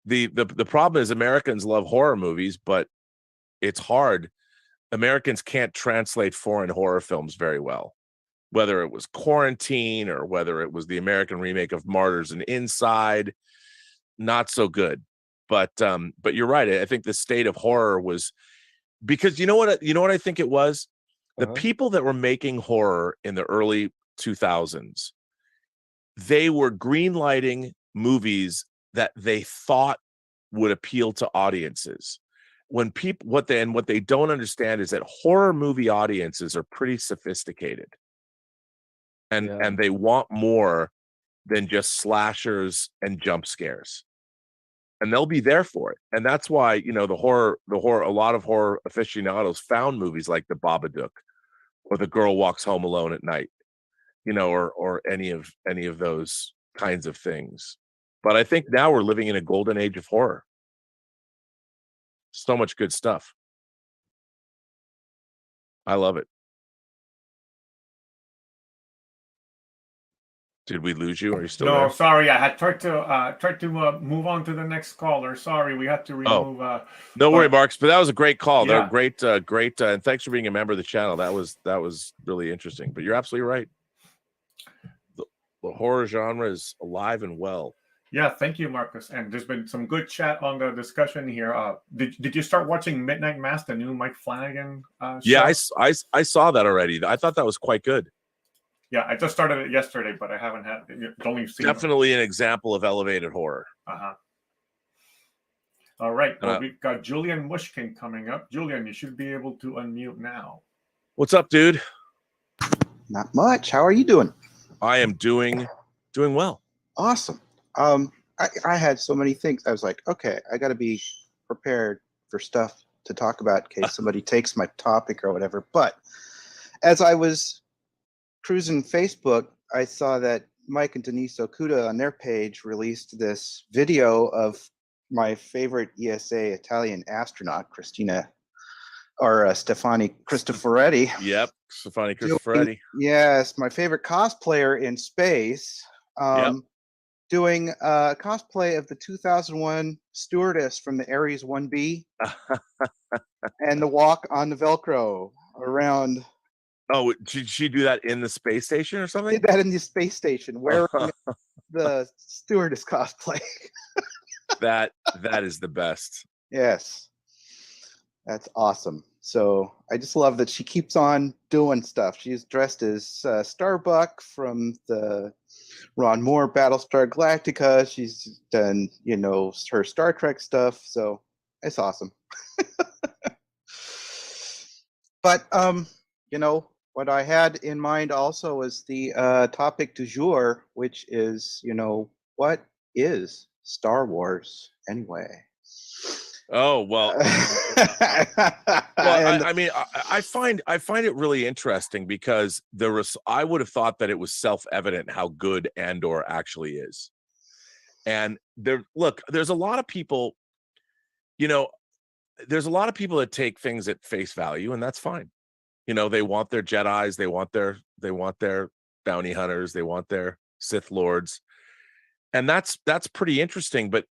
The problem is Americans love horror movies, but it's hard. Americans can't translate foreign horror films very well, whether it was Quarantine or whether it was the American remake of Martyrs and Inside. Not so good. But you're right. I think the state of horror was, because you know what I think it was? The people that were making horror in the early 2000s, they were greenlighting movies that they thought would appeal to audiences. When what they don't understand is that horror movie audiences are pretty sophisticated, and they want more than just slashers and jump scares, and they'll be there for it. And that's why, the horror, a lot of horror aficionados found movies like The Babadook or The Girl Walks Home Alone at Night, or any of those kinds of things. But I think now we're living in a golden age of horror. So much good stuff. I love it. Did we lose you? Are you still there? No, sorry. I had tried to move on to the next caller. Sorry, we had to remove. No worry, Marks. But that was a great call. Yeah. They're great, and thanks for being a member of the channel. That was really interesting. But you're absolutely right. The horror genre is alive and well. Yeah, thank you, Marcus. And there's been some good chat on the discussion here. Did you start watching Midnight Mass, the new Mike Flanagan show? Yeah, I saw that already. I thought that was quite good. Yeah, I just started it yesterday, but I haven't had only seen definitely an example of elevated horror. All right, well, we've got Julian Mushkin coming up. Julian, you should be able to unmute now. What's up, dude? Not much. How are you doing? I am doing well. Awesome. I had so many things. I was like, okay, I got to be prepared for stuff to talk about in case somebody takes my topic or whatever. But as I was cruising Facebook, I saw that Mike and Denise Okuda on their page released this video of my favorite ESA Italian astronaut, Stefani Cristoforetti. Yep, Stefani Cristoforetti. Yes, my favorite cosplayer in space. Doing cosplay of the 2001 stewardess from the Ares 1B and the walk on the Velcro around. Oh, did she do that in the space station or something? Did that in the space station wearing the stewardess cosplay. that is the best. Yes, that's awesome. So I just love that she keeps on doing stuff. She's dressed as Starbuck from the Ron Moore Battlestar Galactica. She's done, her Star Trek stuff. So it's awesome. But what I had in mind also was the topic du jour, which is, what is Star Wars anyway? Oh, well, I mean, I find it really interesting because I would have thought that it was self-evident how good Andor actually is. And there's a lot of people, there's a lot of people that take things at face value, and that's fine. They want their Jedis, they want their bounty hunters, they want their Sith Lords. And that's pretty interesting, but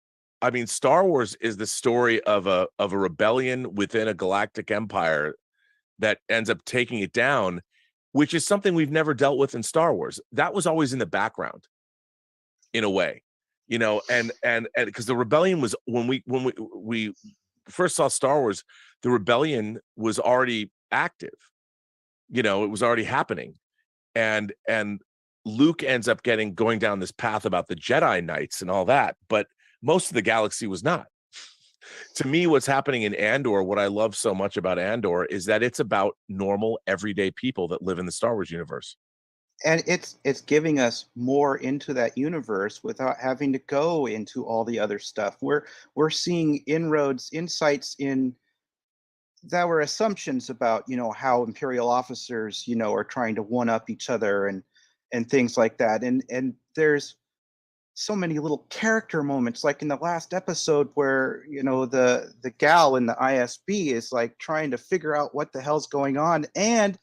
I mean, Star Wars is the story of a rebellion within a galactic empire that ends up taking it down, which is something we've never dealt with in Star Wars. That was always in the background, in a way, and because the rebellion was when we first saw Star Wars, the rebellion was already active. It was already happening, and Luke ends up going down this path about the Jedi Knights and all that, but most of the galaxy was not. To me, what's happening in Andor, what I love so much about Andor, is that it's about normal, everyday people that live in the Star Wars universe. And it's giving us more into that universe without having to go into all the other stuff. We're seeing insights in that were assumptions about, how Imperial officers, are trying to one up each other and things like that. And there's so many little character moments, like in the last episode where, the gal in the ISB is like trying to figure out what the hell's going on and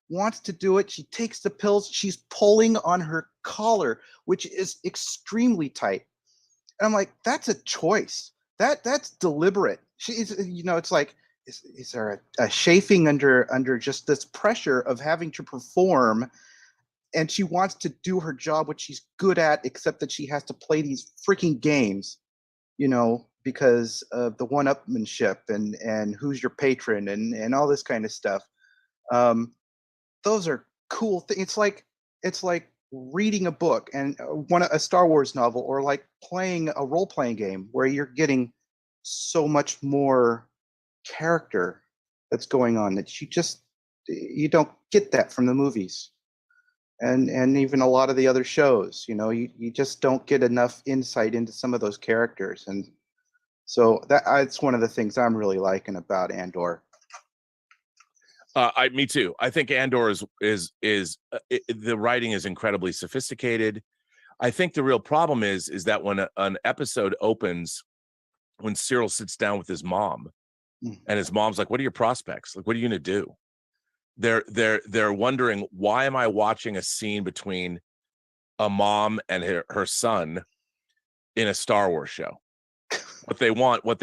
wants to do it. She takes the pills. She's pulling on her collar, which is extremely tight. And I'm like, that's a choice. That's deliberate. She's, it's like, is there a chafing under just this pressure of having to perform? And she wants to do her job, which she's good at, except that she has to play these freaking games, because of the one-upmanship and who's your patron and all this kind of stuff. Those are cool things. It's like reading a book and a Star Wars novel, or like playing a role-playing game where you're getting so much more character that's going on that you don't get that from the movies. And even a lot of the other shows, you just don't get enough insight into some of those characters. And so it's one of the things I'm really liking about Andor. Me too. I think Andor is the writing is incredibly sophisticated. I think the real problem is that when an episode opens, when Cyril sits down with his mom, and his mom's like, "What are your prospects? Like, what are you gonna do?" They're wondering, why am I watching a scene between a mom and her son in a Star Wars show? What they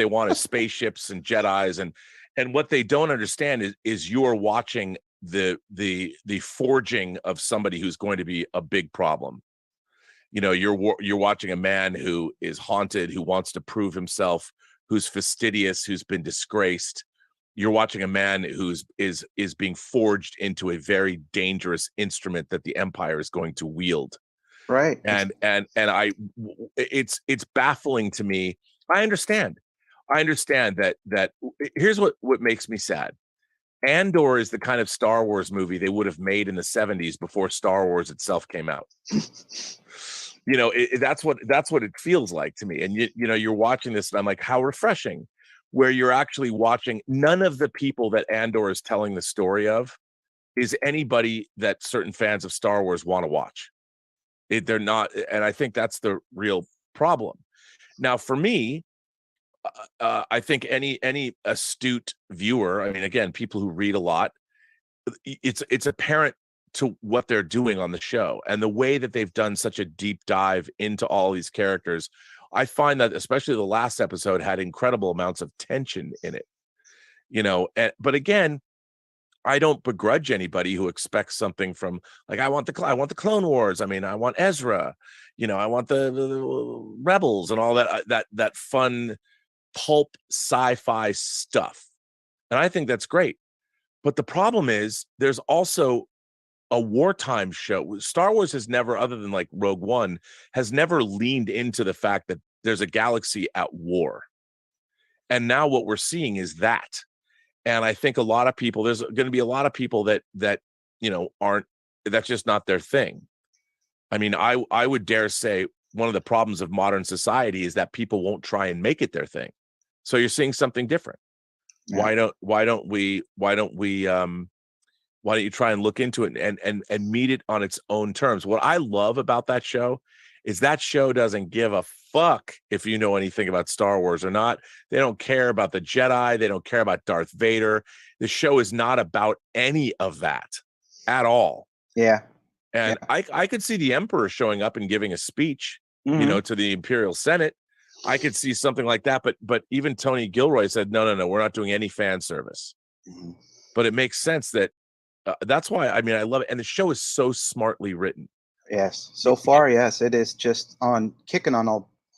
want is spaceships and Jedis, and what they don't understand is you're watching the forging of somebody who's going to be a big problem. You're watching a man who is haunted, who wants to prove himself, who's fastidious, who's been disgraced. You're watching a man who's is being forged into a very dangerous instrument that the Empire is going to wield. Right. And it's baffling to me. I understand that here's what makes me sad. Andor is the kind of Star Wars movie they would have made in the 70s before Star Wars itself came out. That's what it feels like to me. And you're watching this and I'm like, how refreshing, where you're actually watching. None of the people that Andor is telling the story of is anybody that certain fans of Star Wars want to watch. They're not, and I think that's the real problem. Now, for me, I think any astute viewer, I mean, again, people who read a lot, it's apparent to what they're doing on the show and the way that they've done such a deep dive into all these characters. I find that especially the last episode had incredible amounts of tension in it, but again, I don't begrudge anybody who expects something from, like, I want the Clone Wars. I mean, I want Ezra, I want the Rebels and all that fun pulp sci-fi stuff. And I think that's great. But the problem is there's also a wartime show. Star Wars has never, other than like Rogue One, has never leaned into the fact that there's a galaxy at war. And now what we're seeing is that. And I think a lot of people, there's going to be a lot of people that aren't, that's just not their thing. I mean, I would dare say one of the problems of modern society is that people won't try and make it their thing. So you're seeing something different. Yeah. Why don't you try and look into it and meet it on its own terms? What I love about that show is that show doesn't give a fuck if you know anything about Star Wars or not. They don't care about the Jedi. They don't care about Darth Vader. The show is not about any of that at all. Yeah. And yeah. I could see the Emperor showing up and giving a speech, to the Imperial Senate. I could see something like that. But even Tony Gilroy said, no, we're not doing any fan service. Mm-hmm. But it makes sense that that's why, I mean, I love it. And the show is so smartly written. Yes. So far, yes, it is just kicking on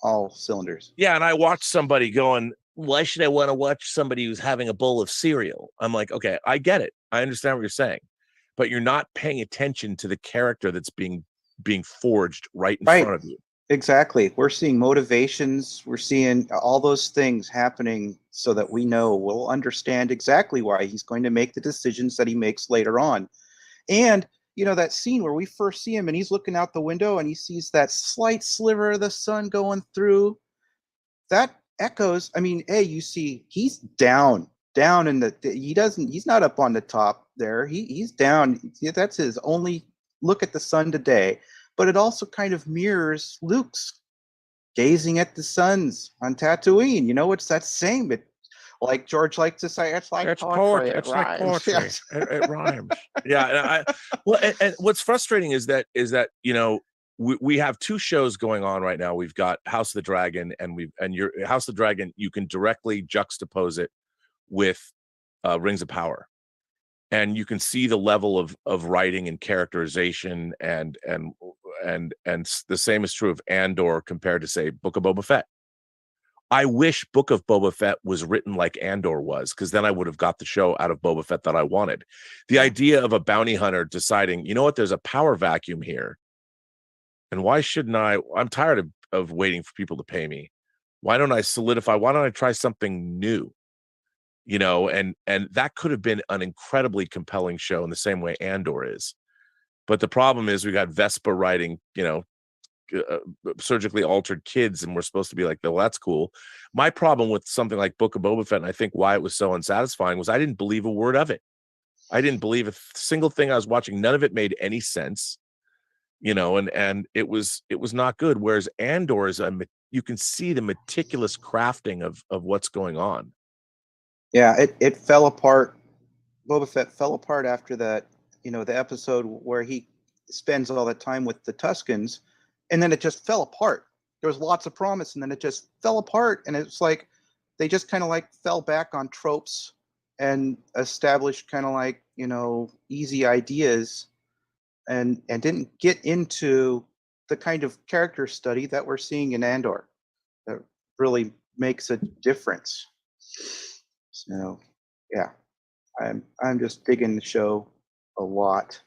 all cylinders. Yeah. And I watched somebody going, why should I want to watch somebody who's having a bowl of cereal? I'm like, okay, I get it. I understand what you're saying, but you're not paying attention to the character that's being forged right in front of you. Exactly. We're seeing motivations. We're seeing all those things happening so that we'll understand exactly why he's going to make the decisions that he makes later on. And, that scene where we first see him and he's looking out the window and he sees that slight sliver of the sun going through, that echoes. I mean, hey, you see he's down in he's not up on the top there. He's down. That's his only look at the sun today. But it also kind of mirrors Luke's gazing at the suns on Tatooine. It's that same. Like George likes to say, it's like poetry. It's like poetry. It rhymes. Yeah. And what's frustrating is that we have two shows going on right now. We've got House of the Dragon, and your House of the Dragon. You can directly juxtapose it with Rings of Power. And you can see the level of writing and characterization, and the same is true of Andor compared to, say, Book of Boba Fett. I wish Book of Boba Fett was written like Andor was, because then I would have got the show out of Boba Fett that I wanted. The idea of a bounty hunter deciding, there's a power vacuum here, and why shouldn't I'm tired of waiting for people to pay me. Why don't I solidify? Why don't I try something new? And that could have been an incredibly compelling show in the same way Andor is. But the problem is we got Vespa writing, surgically altered kids, and we're supposed to be like, well, that's cool. My problem with something like Book of Boba Fett, and I think why it was so unsatisfying, was I didn't believe a word of it. I didn't believe a single thing I was watching. None of it made any sense, and it was not good. Whereas Andor is you can see the meticulous crafting of what's going on. Yeah, it fell apart. Boba Fett fell apart after that, the episode where he spends all that time with the Tuskens, and then it just fell apart. There was lots of promise, and then it just fell apart, and it's like they just kind of like fell back on tropes and established kind of like, easy ideas and didn't get into the kind of character study that we're seeing in Andor that really makes a difference. So, yeah, I'm just digging the show a lot.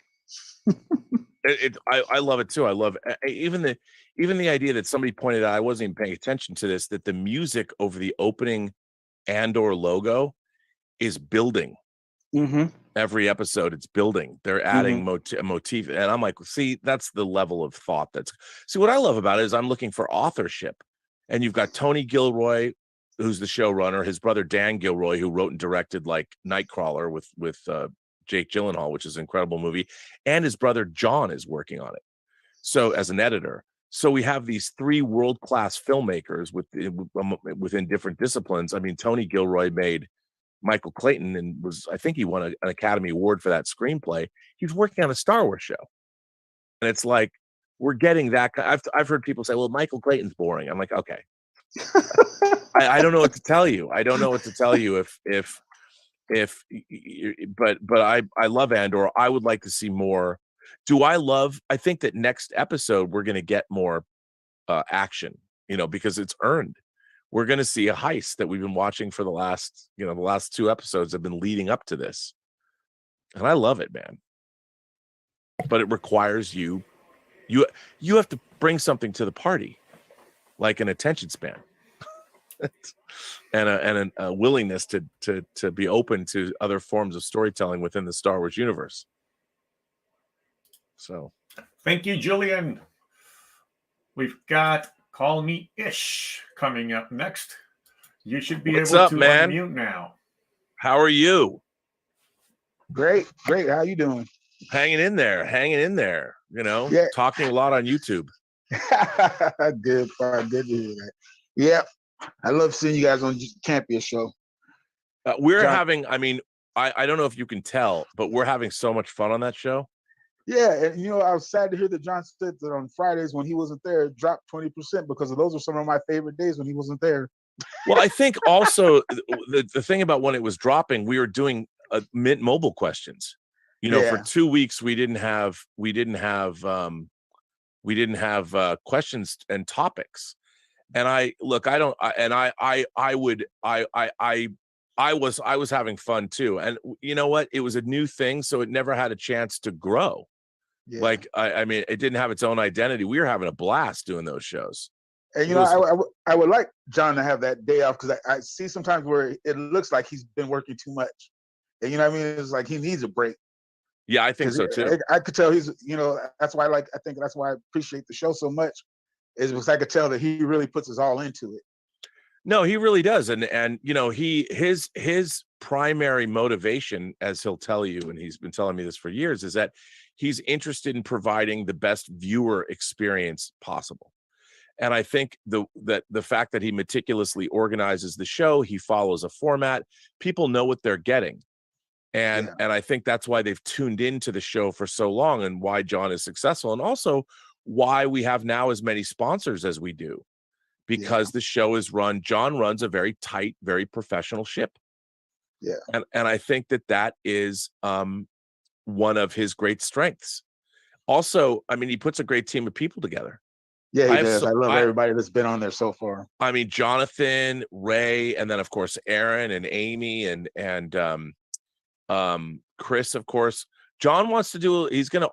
I love it too. I love even the idea that somebody pointed out, I wasn't even paying attention to this, that the music over the opening Andor logo is building. Mm-hmm. Every episode, it's building. They're adding motif, and I'm like, see, that's the level of thought. See, what I love about it is I'm looking for authorship, and you've got Tony Gilroy, who's the showrunner, his brother Dan Gilroy, who wrote and directed like Nightcrawler with Jake Gyllenhaal, which is an incredible movie, and his brother John is working on it. So as an editor, So we have these 3 world-class filmmakers within different disciplines. I mean, Tony Gilroy made Michael Clayton and I think he won an Academy Award for that screenplay. He's working on a Star Wars show. And it's like, we're getting that. I've heard people say, well, Michael Clayton's boring. I'm like, okay. I don't know what to tell you. I don't know what to tell you but I love Andor. I would like to see more. I think that next episode we're going to get more action, because it's earned. We're going to see a heist that we've been watching for the last 2 episodes have been leading up to this. And I love it, man. But it requires you have to bring something to the party, like an attention span and a willingness to be open to other forms of storytelling within the Star Wars universe. So thank you, Julian. We've got Call Me Ish coming up next. You should be able to unmute now. How are you? Great. How you doing? Hanging in there, Yeah. Talking a lot on YouTube. Good to hear that. Yep. I love seeing you guys on Campia show. We're having, I don't know if you can tell, but we're having so much fun on that show. Yeah, and I was sad to hear that John said that on Fridays when he wasn't there, it dropped 20% because those are some of my favorite days when he wasn't there. Well, I think also the thing about when it was dropping, we were doing Mint Mobile questions. For 2 weeks we didn't have questions and topics. And I was having fun too. And you know what? It was a new thing, so it never had a chance to grow. Yeah. Like it didn't have its own identity. We were having a blast doing those shows. And I would like John to have that day off because I see sometimes where it looks like he's been working too much. And it's like he needs a break. Yeah, I think so too. I could tell he's, that's why I think that's why I appreciate the show so much, is because I could tell that he really puts his all into it. No, he really does. And his primary motivation, as he'll tell you, and he's been telling me this for years, is that he's interested in providing the best viewer experience possible. And I think the fact that he meticulously organizes the show, he follows a format, people know what they're getting. And I think that's why they've tuned into the show for so long and why John is successful, and also why we have now as many sponsors as we do, because the show is John runs a very tight, very professional ship. Yeah. And I think that is one of his great strengths. Also, he puts a great team of people together. Yeah, he does. I love everybody that's been on there so far. Jonathan, Ray, and then of course Aaron and Amy and Chris, of course. John wants to do. He's going to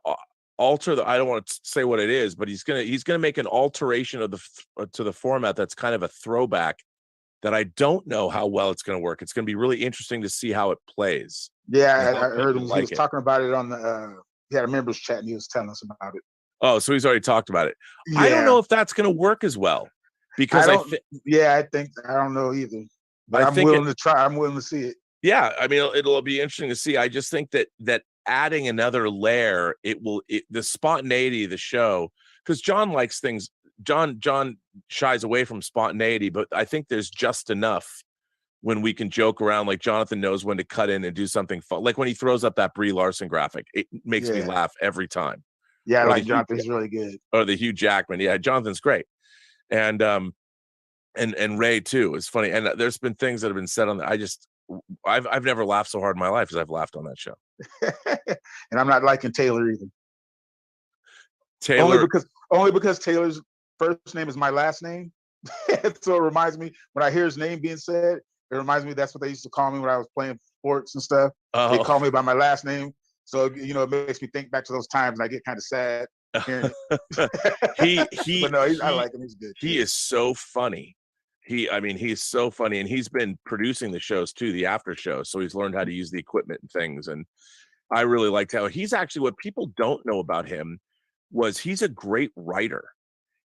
alter I don't want to say what it is, but he's going to make an alteration of to the format that's kind of a throwback that I don't know how well it's going to work. It's going to be really interesting to see how it plays. Yeah, I heard him. He was talking about it on the. He had a members chat and he was telling us about it. Oh, so he's already talked about it. Yeah. I don't know if that's going to work as well because I don't know either. But I'm willing to try. I'm willing to see it. Yeah, it'll be interesting to see. I just think that adding another layer, the spontaneity of the show, because John likes things. John shies away from spontaneity, but I think there's just enough when we can joke around. Like Jonathan knows when to cut in and do something fun. Like when he throws up that Brie Larson graphic, it makes me laugh every time. Yeah, I like Jonathan's really good. Or the Hugh Jackman. Yeah, Jonathan's great. And Ray too is funny. And there's been things that have been said on that. I've never laughed so hard in my life as I've laughed on that show. And I'm not liking Taylor either. Taylor only because Taylor's first name is my last name. So it reminds me when I hear his name being said, it reminds me that's what they used to call me when I was playing sports and stuff. Oh. They call me by my last name. So it makes me think back to those times and I get kind of sad. But no, I like him. He's good. He is so funny. He's so funny, and he's been producing the shows too, the after shows. So he's learned how to use the equipment and things. And I really liked how he's actually, what people don't know about him was he's a great writer.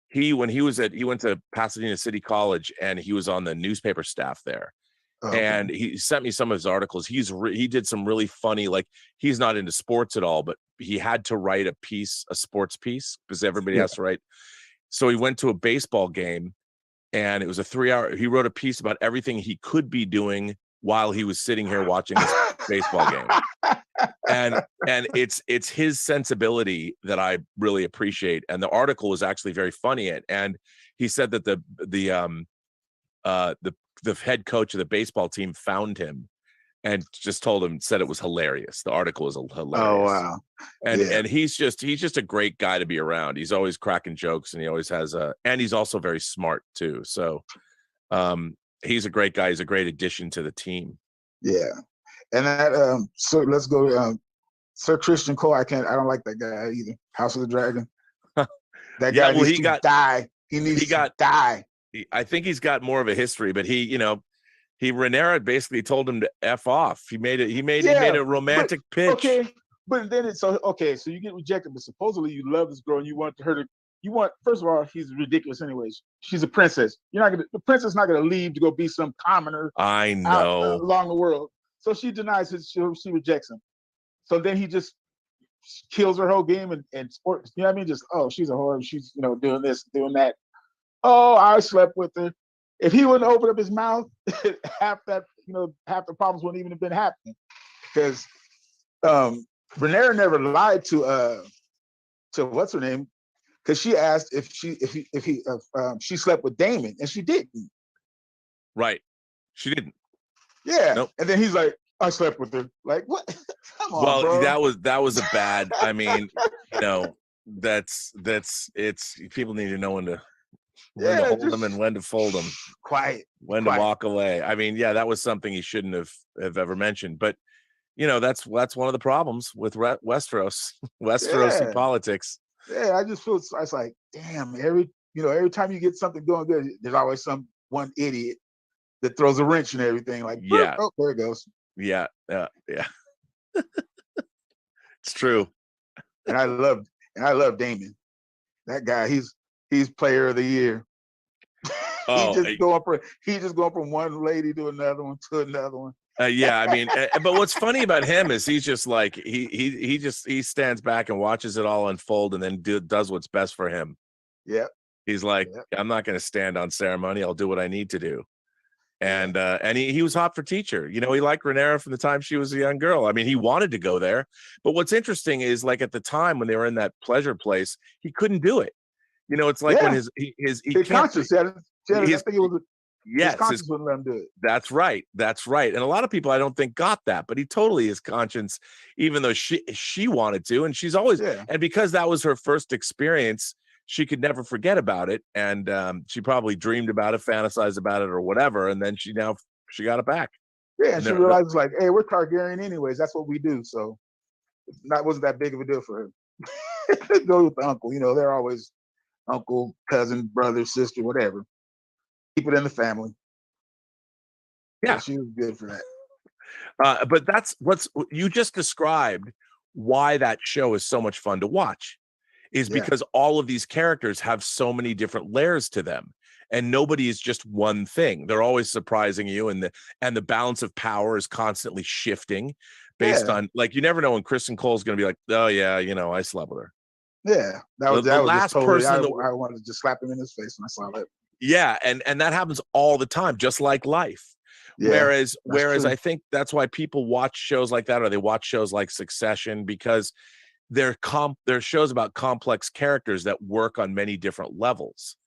He went to Pasadena City College and he was on the newspaper staff there. Okay. And he sent me some of his articles. He did some really funny, like he's not into sports at all, but he had to write a sports piece because everybody has to write. So he went to a baseball game, and it was a 3-hour. He wrote a piece about everything he could be doing while he was sitting here watching this baseball game. And it's his sensibility that I really appreciate. And the article was actually very funny. And he said that the head coach of the baseball team found him and just said it was hilarious. The article was hilarious. Oh wow! And he's just a great guy to be around. He's always cracking jokes, and he always has and he's also very smart too. So he's a great guy. He's a great addition to the team. Yeah, and that so let's go. Sir Christian Cole, I don't like that guy either. House of the Dragon. That guy needs to die. He needs to die. I think he's got more of a history, but Rhaenyra basically told him to F off. He made a romantic pitch. Okay, but then it's okay. So you get rejected, but supposedly you love this girl and you want her to. First of all, he's ridiculous anyways. She's a princess. The princess is not gonna leave to go be some commoner. I know. Along the world. So she denies it. She rejects him. So then he just kills her whole game and sports. You know what I mean? Just she's a whore. She's doing this, doing that. Oh, I slept with her. If he wouldn't open up his mouth, half the problems wouldn't even have been happening. Because Rhaenyra never lied to what's her name, because she asked if she slept with Daemon, and she didn't. Right, she didn't. Yeah, nope. And then he's like, I slept with her. Like what? Come on, well, bro. that was a bad. I mean, that's it's people need to know when to hold them and when to fold them. When to walk away. I mean, that was something he shouldn't have ever mentioned. But that's one of the problems with Westerosi politics. Yeah, I just feel it's like, damn, every time you get something going good, there's always one idiot that throws a wrench in everything. Like, oh, there it goes. Yeah. It's true. And I love Daemon. That guy, he's player of the year. He's just going from one lady to another one to another one. I mean, but what's funny about him is he's just like he stands back and watches it all unfold and then does what's best for him. Yeah. He's like, I'm not going to stand on ceremony. I'll do what I need to do. And he was hot for teacher. He liked Rhaenyra from the time she was a young girl. I mean, he wanted to go there. But what's interesting is, like, at the time when they were in that pleasure place, he couldn't do it. It's like when his conscience. His conscience wouldn't let him do it. That's right. And a lot of people, I don't think, got that. But he totally, his conscience, even though she wanted to, and she's always, and because that was her first experience, she could never forget about it, and she probably dreamed about it, fantasized about it, or whatever, and then she got it back. Yeah, and she realizes, like, hey, we're Targaryen anyways. That's what we do. So that wasn't that big of a deal for her. Go with the uncle. They're always uncle, cousin, brother, sister, whatever. Keep it in the family. Yeah, she was good for that. But that's what's you just described. Why that show is so much fun to watch. Is because all of these characters have so many different layers to them, and nobody is just one thing. They're always surprising you, and the balance of power is constantly shifting based on, like, you never know when Kristen Cole's going to be like, oh yeah, I slept with her. Yeah, that was the last person. I wanted to just slap him in his face when I saw that. Yeah, and that happens all the time, just like life. Yeah, whereas I think that's why people watch shows like that, or they watch shows like Succession, because they're shows about complex characters that work on many different levels.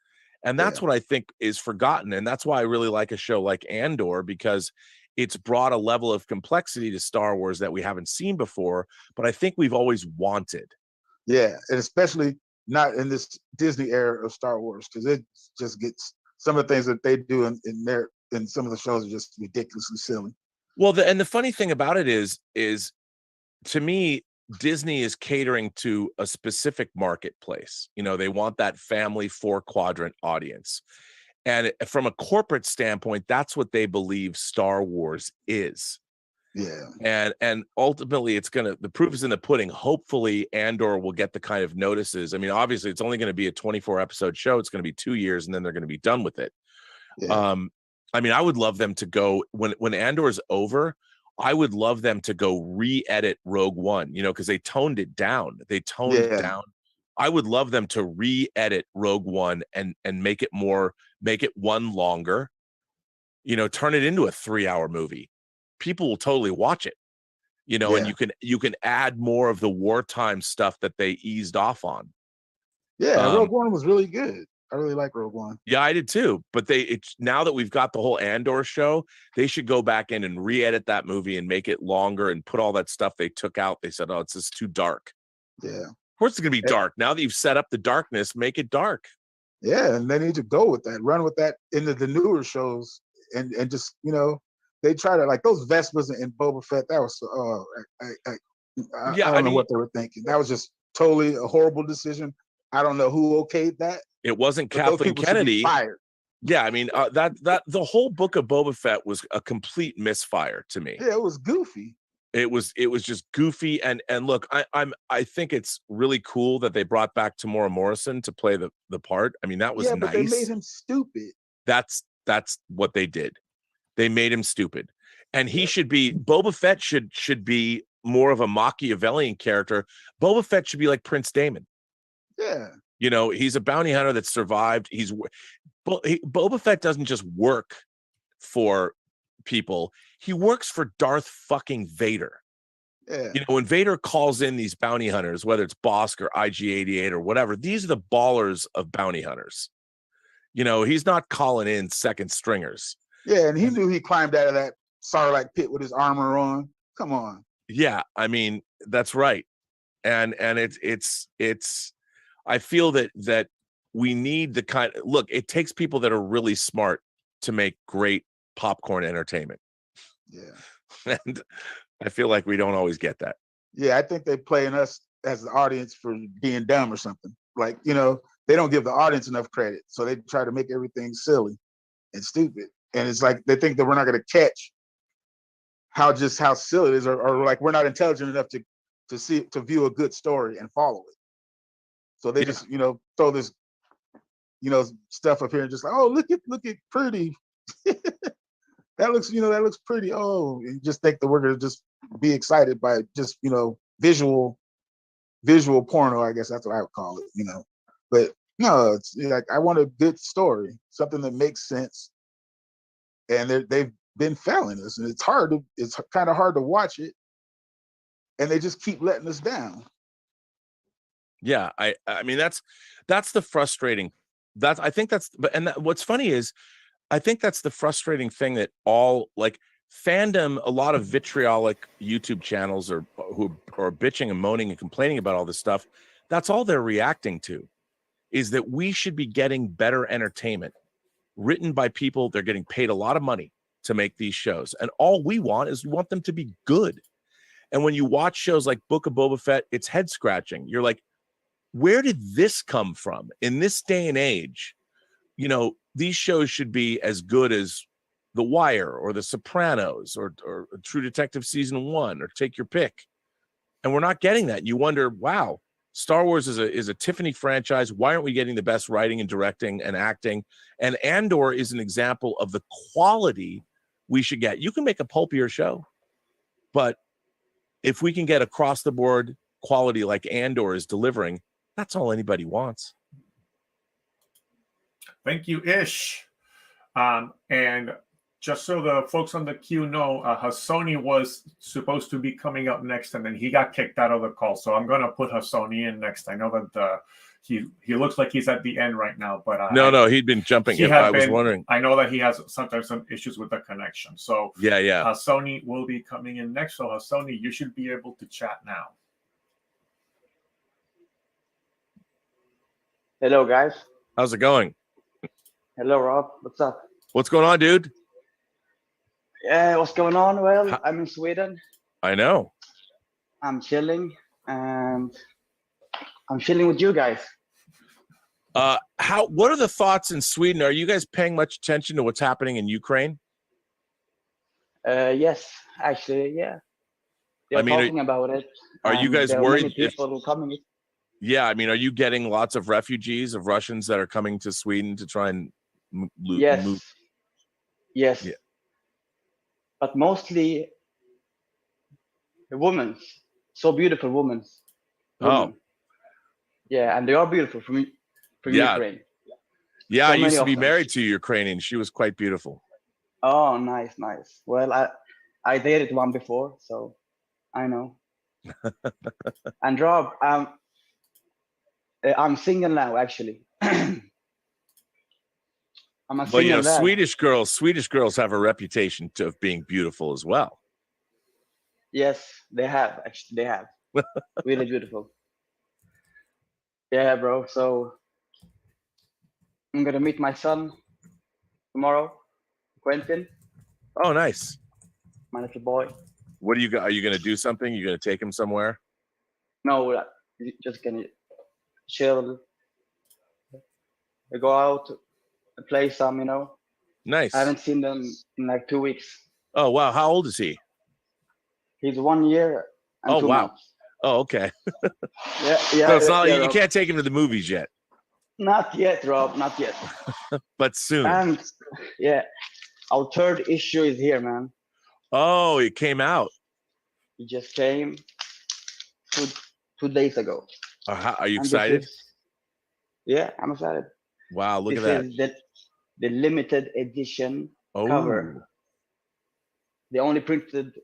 And that's what I think is forgotten. And that's why I really like a show like Andor, because it's brought a level of complexity to Star Wars that we haven't seen before, but I think we've always wanted. Yeah, and especially not in this Disney era of Star Wars, because it just gets, some of the things that they do in some of the shows are just ridiculously silly. Well, and the funny thing about it is to me, Disney is catering to a specific marketplace. They want that family 4-quadrant audience. And from a corporate standpoint, that's what they believe Star Wars is. Yeah. And ultimately the proof is in the pudding. Hopefully Andor will get the kind of notices. I mean, obviously it's only going to be a 24 episode show. It's going to be 2 years and then they're going to be done with it. Yeah. I mean, I would love them to go when Andor's over, I would love them to go re-edit Rogue One, because they toned it down. They toned down I would love them to re-edit Rogue One and make it one longer. Turn it into a 3-hour movie. People will totally watch it. And you can add more of the wartime stuff that they eased off on. Yeah, Rogue One was really good. I really like Rogue One. Yeah, I did too. But now that we've got the whole Andor show, they should go back in and re-edit that movie and make it longer and put all that stuff they took out. They said, "Oh, it's just too dark." Yeah. Of course, it's gonna be dark. Now that you've set up the darkness, make it dark. Yeah, and they need to go with that, run with that into the newer shows, and just they try to, like, those Vespers and Boba Fett. That was I don't know what they were thinking. That was just totally a horrible decision. I don't know who okayed that. It wasn't Kathleen Kennedy. Fired. Yeah, I mean that the whole book of Boba Fett was a complete misfire to me. Yeah, it was goofy. It was just goofy, and look, I think it's really cool that they brought back Tamora Morrison to play the part. I mean, that was nice. But they made him stupid. That's what they did. They made him stupid, and he should be Boba Fett should be more of a Machiavellian character. Boba Fett should be like Prince Daemon. Yeah. He's a bounty hunter that survived. Boba Fett doesn't just work for people. He works for Darth fucking Vader. Yeah. When Vader calls in these bounty hunters, whether it's Bosk or IG-88 or whatever, these are the ballers of bounty hunters. He's not calling in second stringers. Yeah, and he knew he climbed out of that Sarlacc pit with his armor on. Come on. Yeah, I mean, that's right. And it's I feel that we need the kind of look, it takes people that are really smart to make great popcorn entertainment. Yeah. And I feel like we don't always get that. Yeah, I think they're playing us as the audience for being dumb or something. Like, they don't give the audience enough credit. So they try to make everything silly and stupid. And it's like they think that we're not going to catch how silly it is, or like we're not intelligent enough to view a good story and follow it. So they just, throw this, stuff up here and just like, oh, look at pretty. that looks pretty. Oh, and just think that we're gonna just be excited by just, visual porno. I guess that's what I would call it, But no, it's like I want a good story, something that makes sense. And they've been failing us, and it's kind of hard to watch it, and they just keep letting us down. Yeah, I mean that's the frustrating. What's funny is I think that's the frustrating thing that all like fandom, a lot of vitriolic YouTube channels who are bitching and moaning and complaining about all this stuff. That's all they're reacting to, is that we should be getting better entertainment written by people. They're getting paid a lot of money to make these shows, and all we want them to be good. And when you watch shows like Book of Boba Fett, it's head scratching. You're like, where did this come from in this day and age? These shows should be as good as The Wire or The Sopranos or True Detective Season 1 or take your pick. And we're not getting that. You wonder, wow, Star Wars is a Tiffany franchise. Why aren't we getting the best writing and directing and acting? And Andor is an example of the quality we should get. You can make a pulpier show, but if we can get across the board quality like Andor is delivering, that's all anybody wants. Thank you, Ish. And just so the folks on the queue know, Sony was supposed to be coming up next, and then he got kicked out of the call. So I'm going to put Sony in next. I know that he looks like he's at the end right now, but no, he'd been jumping. I was wondering. I know that he has sometimes some issues with the connection. So yeah. Sony will be coming in next. So Sony, you should be able to chat now. Hello, guys. How's it going? Hello, Rob. What's up? What's going on, dude? Yeah, what's going on? Well, I'm in Sweden. I know. I'm chilling, and I'm chilling with you guys. What are the thoughts in Sweden? Are you guys paying much attention to what's happening in Ukraine? Yes, actually, yeah. They're talking about it. Are you guys worried? People coming. Yeah, I mean, are you getting lots of refugees of Russians that are coming to Sweden to try and move? Yes. Yeah. But mostly women. So beautiful women. Oh. Yeah, and they are beautiful from Ukraine. Yeah, So I used many to of be them. married to a Ukrainian. She was quite beautiful. Oh, nice. Well, I dated one before, so I know. And Rob, I'm single now, actually. I'm a Well, you know, single dad. Swedish girls have a reputation of being beautiful as well. Yes, they have. Actually, they have. Really beautiful. Yeah, bro. So I'm gonna meet my son tomorrow, Quentin, Oh, nice. my little boy. What are you gonna do something? You gonna take him somewhere? No, just gonna chill, go out, play some. Nice. I haven't seen them in like 2 weeks. Oh wow, how old is he? He's 1 year and 2 wow. months. Oh, okay. Yeah. So it's not, yeah, you Rob. can't take him to the movies yet. Not yet, Rob. Not yet. But soon. And yeah, our third issue is here, man. Oh, it came out. It just came 2 days ago. Are you And this excited? Yeah, I'm excited. Wow, look This at that. is the limited edition cover. They only printed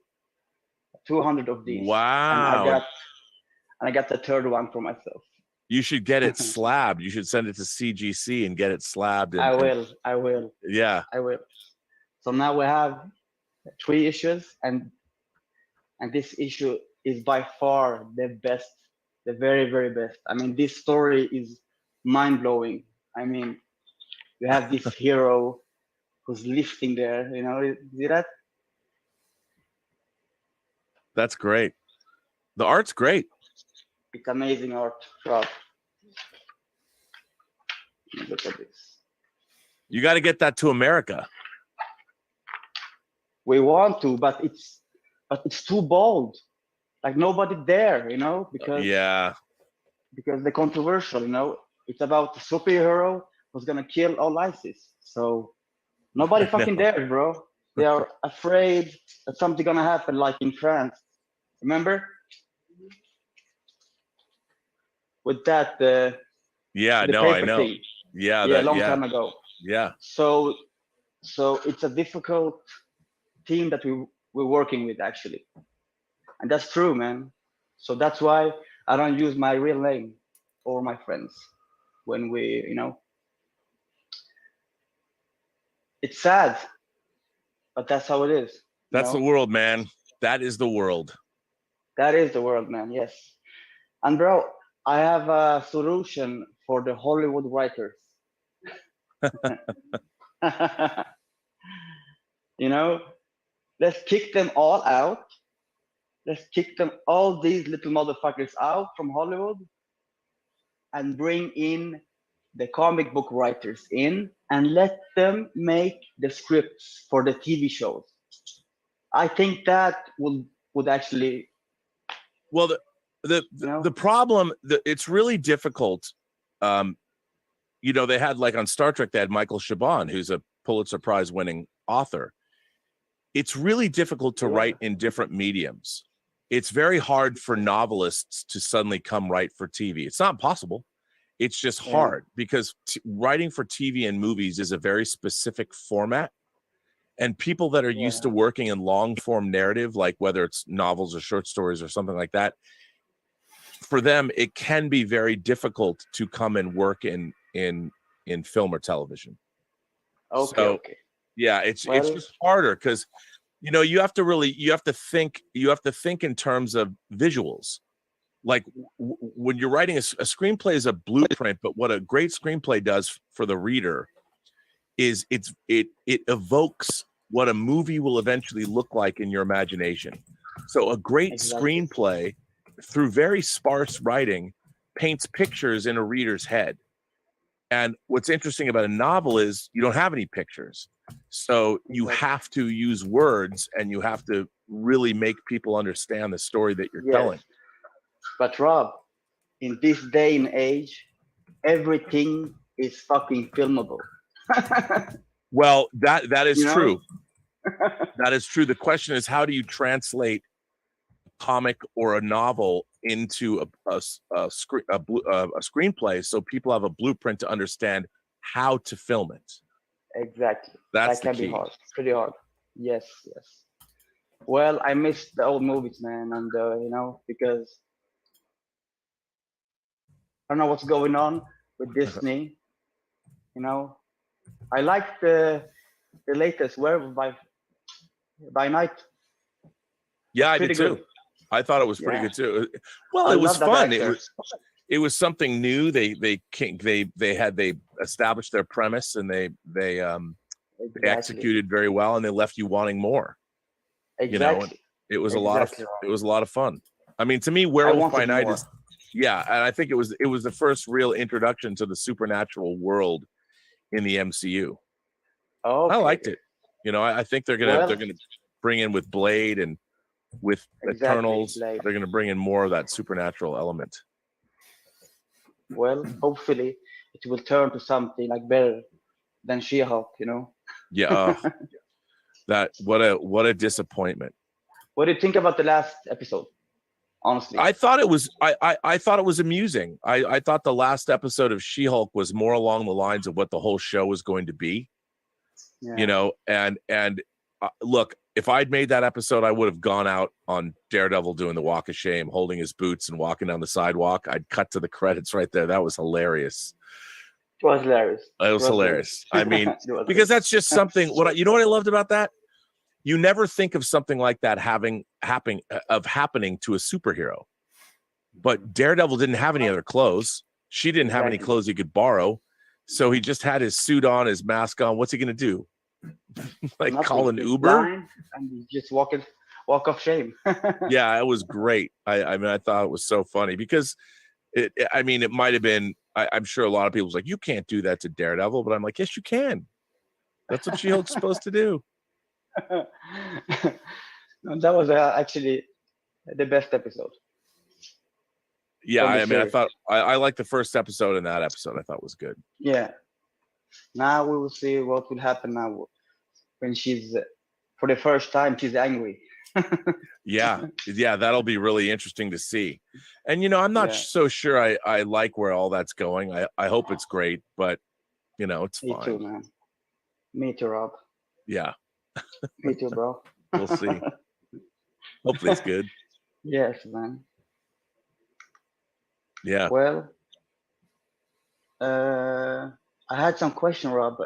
200 of these. Wow. And I got the third one for myself. You should get it slabbed. You should send it to CGC and get it slabbed. I will. Yeah. I will. So now we have 3 issues, and this issue is by far the best, the very, very best. I mean, this story is mind-blowing. I mean, you have this hero who's lifting there, see that? That's great. The art's great. It's amazing art, Rob. Look at this. You got to get that to America. We want to, but it's too bold. Like nobody there, because because they're controversial, It's about the superhero who's gonna kill all ISIS. So nobody fucking there, bro. They are afraid that something's gonna happen, like in France. Remember? With that, Yeah, the no, I paper know. thing. Yeah, Yeah, a long time ago. Yeah. So it's a difficult team that we're working with, actually, and that's true, man. So that's why I don't use my real name or my friends when we, it's sad, but that's how it is. That's the world, man. That is the world. That is the world, man. Yes. And bro, I have a solution for the Hollywood writers. Let's kick them all out. Let's kick all these little motherfuckers out from Hollywood and bring in the comic book writers in and let them make the scripts for the TV shows. I think that would actually. Well, the problem, it's really difficult. They had, like, on Star Trek, they had Michael Chabon, who's a Pulitzer Prize winning author. It's really difficult to write in different mediums. It's very hard for novelists to suddenly come write for TV. It's not possible. It's just hard because writing for TV and movies is a very specific format. And people that are used to working in long form narrative, like whether it's novels or short stories or something like that, for them, it can be very difficult to come and work in film or television. Okay. Yeah, it's just harder because you have to think in terms of visuals. Like when you're writing a screenplay is a blueprint, but what a great screenplay does for the reader is it evokes what a movie will eventually look like in your imagination. So a great screenplay, through very sparse writing, paints pictures in a reader's head. And what's interesting about a novel is you don't have any pictures. So you have to use words and you have to really make people understand the story that you're telling. But Rob, in this day and age, everything is fucking filmable. Well, that is true. That is true. The question is, how do you translate comic or a novel into a screenplay, so people have a blueprint to understand how to film it. Exactly. That's that can the key. be hard, pretty hard. Yes. Well, I missed the old movies, man, and because I don't know what's going on with Disney. I like the latest Werewolf by Night. Yeah, I did Pretty too. good. I thought it was pretty good too. Well, I it was love that fun. actor. It was something new. They established their premise, and they executed very well, and they left you wanting more. Exactly. It was a lot of fun. I mean, to me, Werewolf by Night is and I think it was the first real introduction to the supernatural world in the MCU. Oh, I liked it. I think they're gonna bring in with Blade and with Eternals. Blade. They're gonna bring in more of that supernatural element. Well, hopefully it will turn to something like better than She-Hulk. Yeah. What a disappointment. What do you think about the last episode? Honestly, I thought it was I thought it was amusing. I thought the last episode of She-Hulk was more along the lines of what the whole show was going to be. Yeah. And look, if I'd made that episode, I would have gone out on Daredevil doing the walk of shame, holding his boots and walking down the sidewalk. I'd cut to the credits right there. That was hilarious. It was hilarious. It was hilarious. I mean, because that's just something. You know what I loved about that? You never think of something like that happening to a superhero. But Daredevil didn't have any other clothes. She didn't have any clothes he could borrow. So he just had his suit on, his mask on. What's he going to do? Like Nothing. call an Uber? And you just walk of shame. Yeah, it was great. I mean, I thought it was so funny because it might have been, I'm sure a lot of people was like, you can't do that to Daredevil, but I'm like, yes, you can. That's what She-Hulk's supposed to do. That was actually the best episode. Yeah, I mean, I thought I liked the first episode, and that episode I thought was good. Yeah. Now we will see what will happen now when she's, for the first time, she's angry. Yeah, that'll be really interesting to see. And I'm not so sure I like where all that's going. I hope it's great, but it's fine. Me too, man. Me too, Rob. Yeah. Me too, bro. We'll see. Hopefully it's good. Yes, man. Yeah. Well, I had some question, Rob.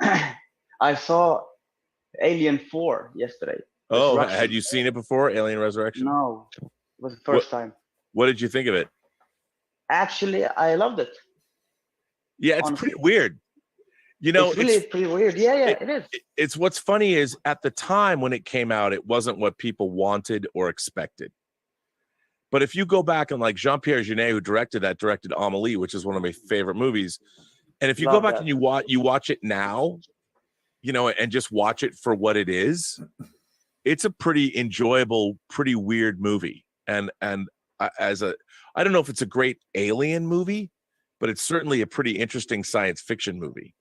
I saw Alien 4 yesterday. Oh, had you seen it before, Alien Resurrection? No, it was the first time. What did you think of it? Actually, I loved it. Yeah, it's honestly. Pretty weird. It's really pretty weird. Yeah, it is. It's what's funny is at the time when it came out, it wasn't what people wanted or expected. But if you go back and like Jean-Pierre Jeunet, who directed Amélie, which is one of my favorite movies, and if you go back and you watch it now, and just watch it for what it is, it's a pretty enjoyable, pretty weird movie. And I don't know if it's a great alien movie, but it's certainly a pretty interesting science fiction movie.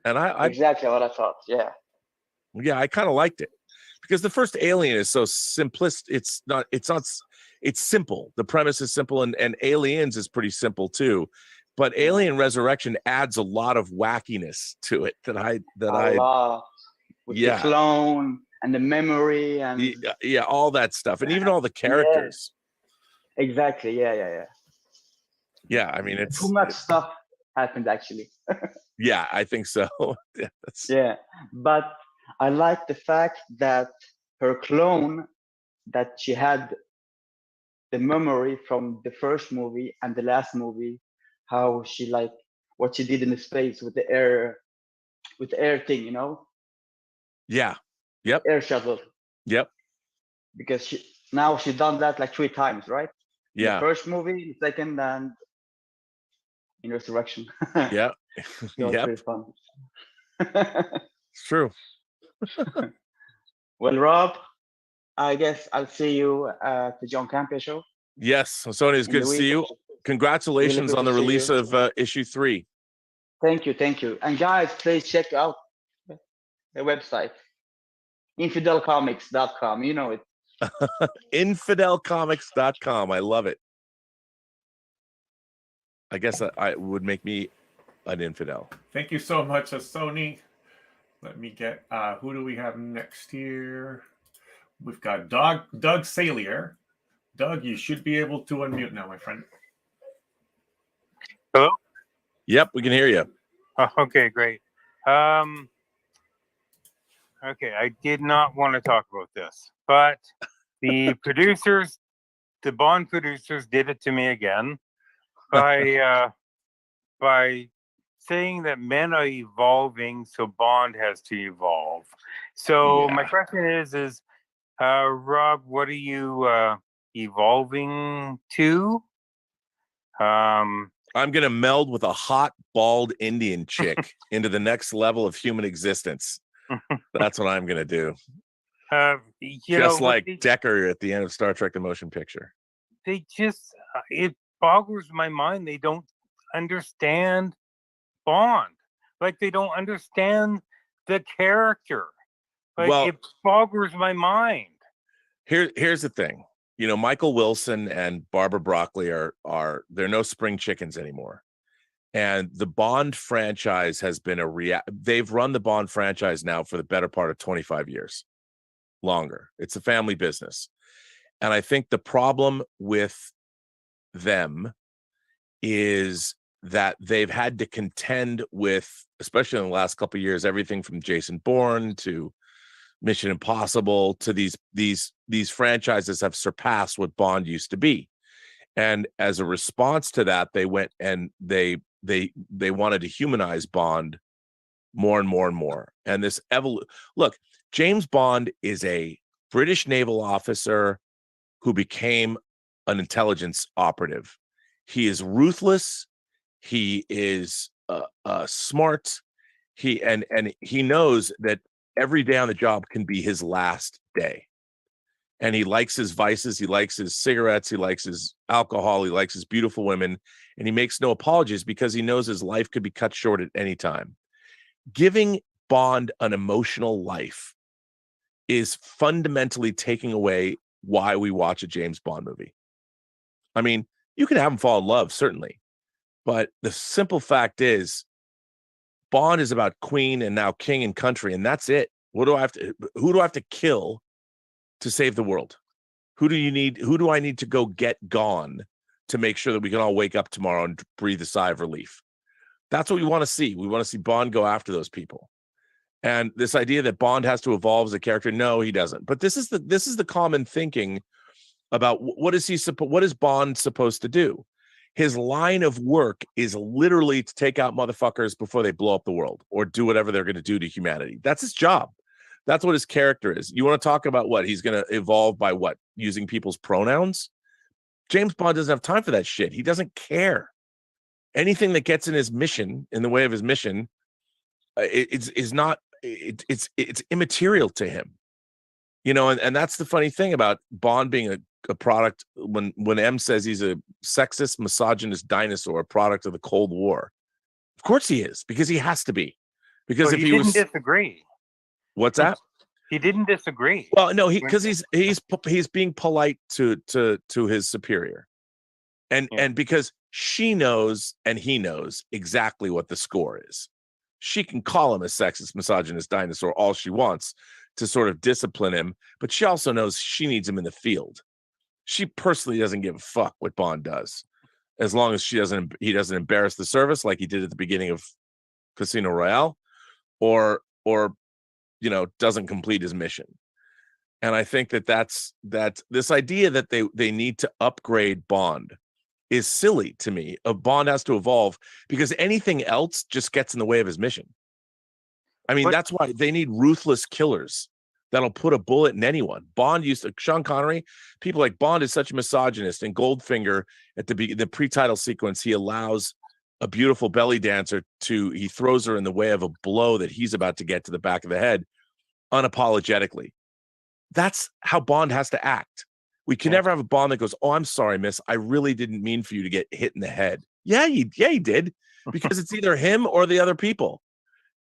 And I exactly what I thought. Yeah. Yeah, I kind of liked it because the first Alien is so simplest. It's simple. The premise is simple, and Aliens is pretty simple too. But Alien Resurrection adds a lot of wackiness to it that I love. With the clone and the memory and all that stuff, and even all the characters. Yeah. Exactly. Yeah. Yeah, I mean, it's too much stuff happened actually. Yeah, I think so. Yeah, but I like the fact that her clone, that she had the memory from the first movie and the last movie, how she what she did in the space with the air thing, Yeah. Yep. Air shuttle. Yep. Because she's done that like 3 times, right? Yeah. The first movie, the second, and in Resurrection. Yeah. Yep. Pretty fun. It's true. Well, Rob, I guess I'll see you at the John Campia show. Yes, Sony, it's good to see you. Congratulations Really on the release of issue 3. Thank you. And guys, please check out the website, infidelcomics.com. You know it. Infidelcomics.com. I love it. I guess I would make me an infidel. Thank you so much, Sony. Let me get, who do we have next here? We've got Doug Salier. Doug, you should be able to unmute now, my friend. Hello? Yep, we can hear you. Oh, okay, great. Okay, I did not want to talk about this, but the producers, the Bond producers did it to me again by saying that men are evolving, so Bond has to evolve. So my question is Rob, what are you evolving to? I'm going to meld with a hot, bald Indian chick into the next level of human existence. That's what I'm going to do. Just like Decker at the end of Star Trek: The Motion Picture. They just, it boggles my mind. They don't understand Bond. Like, they don't understand the character. Like, Well, it boggles my mind. Here's the thing. You know, Michael Wilson and Barbara Broccoli are they're no spring chickens anymore. And the Bond franchise has been they've run the Bond franchise now for the better part of 25 years. Longer. It's a family business. And I think the problem with them is that they've had to contend with, especially in the last couple of years, everything from Jason Bourne to Mission Impossible to these franchises have surpassed what Bond used to be. And as a response to that, they went and they wanted to humanize Bond more and more and more. And this look, James Bond is a British naval officer who became an intelligence operative. He is ruthless. He is smart. He knows that every day on the job can be his last day. And he likes his vices. He likes his cigarettes. He likes his alcohol. He likes his beautiful women. And he makes no apologies because he knows his life could be cut short at any time. Giving Bond an emotional life is fundamentally taking away why we watch a James Bond movie. I mean, you can have him fall in love, certainly. But the simple fact is, Bond is about queen and now king and country, and that's it. Who do I have to kill to save the world? Who do I need to go get gone to make sure that we can all wake up tomorrow and breathe a sigh of relief? That's what we want to see. We want to see Bond go after those people. And this idea that Bond has to evolve as a character, no, he doesn't. But this is the common thinking about what is Bond supposed to do? His line of work is literally to take out motherfuckers before they blow up the world or do whatever they're going to do to humanity. That's his job. That's what his character is. You want to talk about what? He's going to evolve by what? Using people's pronouns? James Bond doesn't have time for that shit. He doesn't care. Anything that gets in his mission, in the way of his mission, it's immaterial to him. You know, and that's the funny thing about Bond being a product when M says he's a sexist, misogynist dinosaur, a product of the Cold War. Of course he is, because he has to be. Because well, if he didn't was disagree. What's that? He didn't disagree. Well, no, because he's being polite to his superior. And because she knows and he knows exactly what the score is. She can call him a sexist, misogynist dinosaur all she wants to sort of discipline him, but she also knows she needs him in the field. She personally doesn't give a fuck what Bond does, as long as he doesn't embarrass the service like he did at the beginning of Casino Royale, or doesn't complete his mission. And I think that's this idea that they need to upgrade Bond is silly to me. Bond has to evolve because anything else just gets in the way of his mission. I mean, that's why they need ruthless killers that'll put a bullet in anyone. Sean Connery, people like Bond is such a misogynist, and Goldfinger at the pre-title sequence, he allows a beautiful belly dancer he throws her in the way of a blow that he's about to get to the back of the head unapologetically. That's how Bond has to act. We can never have a Bond that goes, "Oh, I'm sorry, miss. I really didn't mean for you to get hit in the head." Yeah, he did, because it's either him or the other people.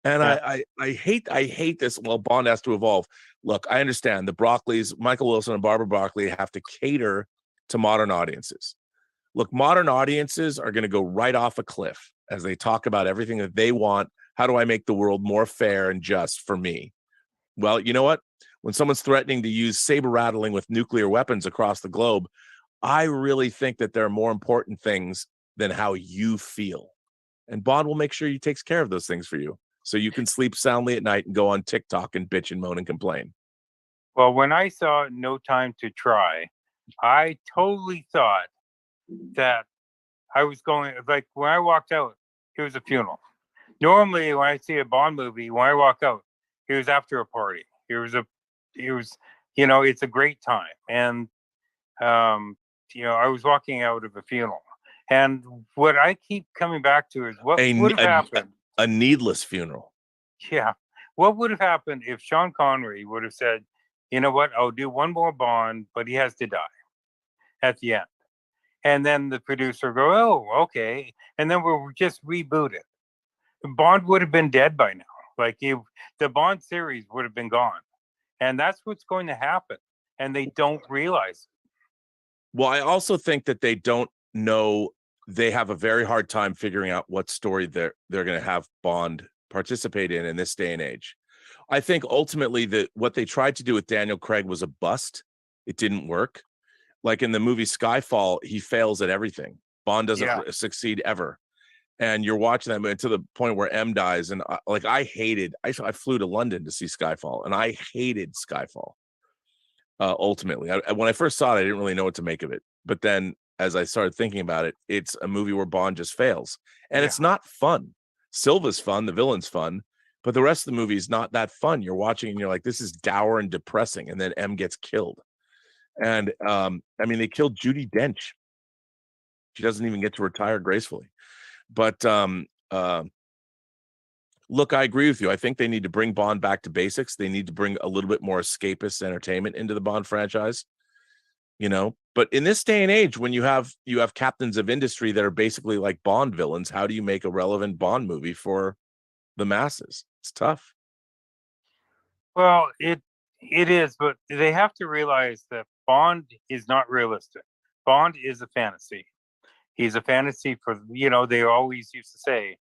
And I hate this. Well, Bond has to evolve. look, I understand the Broccoli's, Michael Wilson and Barbara Broccoli, have to cater to modern audiences. Look, modern audiences are going to go right off a cliff as they talk about everything that they want. How do I make the world more fair and just for me? Well, you know what? When someone's threatening to use saber rattling with nuclear weapons across the globe, I really think that there are more important things than how you feel. And Bond will make sure he takes care of those things for you, so you can sleep soundly at night and go on TikTok and bitch and moan and complain. Well, when I saw No Time to Try, I totally thought that I was going, like, when I walked out, it was a funeral. Normally, when I see a Bond movie, when I walk out, it was after a party. It's a great time. And, I was walking out of a funeral. And what I keep coming back to is what would have happened. A needless funeral. Yeah. What would have happened if Sean Connery would have said, you know what, I'll do one more Bond, but he has to die at the end. And then the producer go, oh, okay. And then we'll just reboot it. Bond would have been dead by now. Like the Bond series would have been gone. And that's what's going to happen. And they don't realize it. Well, I also think that they don't know. They have a very hard time figuring out what story they're going to have Bond participate in this day and age. I think ultimately that what they tried to do with Daniel Craig was a bust. It didn't work. Like in the movie Skyfall, he fails at everything. Bond doesn't succeed ever. And you're watching that movie to the point where M dies. And I flew to London to see Skyfall, and I hated Skyfall. Ultimately, when I first saw it, I didn't really know what to make of it. But then as I started thinking about it, it's a movie where Bond just fails. And it's not fun. Silva's fun, the villain's fun, but the rest of the movie is not that fun. You're watching and you're like, this is dour and depressing. And then M gets killed. And they killed Judi Dench. She doesn't even get to retire gracefully. But look, I agree with you. I think they need to bring Bond back to basics. They need to bring a little bit more escapist entertainment into the Bond franchise. But in this day and age, when you have captains of industry that are basically like Bond villains, how do you make a relevant Bond movie for the masses? It's tough. Well, it is, but they have to realize that Bond is not realistic. Bond is a fantasy. He's a fantasy for, they always used to say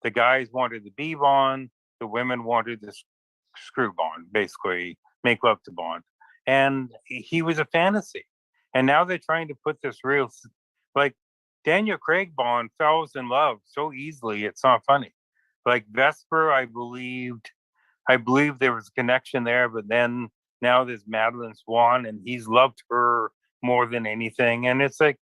the guys wanted to be Bond, the women wanted to screw Bond, basically make love to Bond. And he was a fantasy. And now they're trying to put this real, like Daniel Craig Bond falls in love so easily, it's not funny. Like Vesper, I believe there was a connection there, but then now there's Madeline Swan, and he's loved her more than anything. And it's like,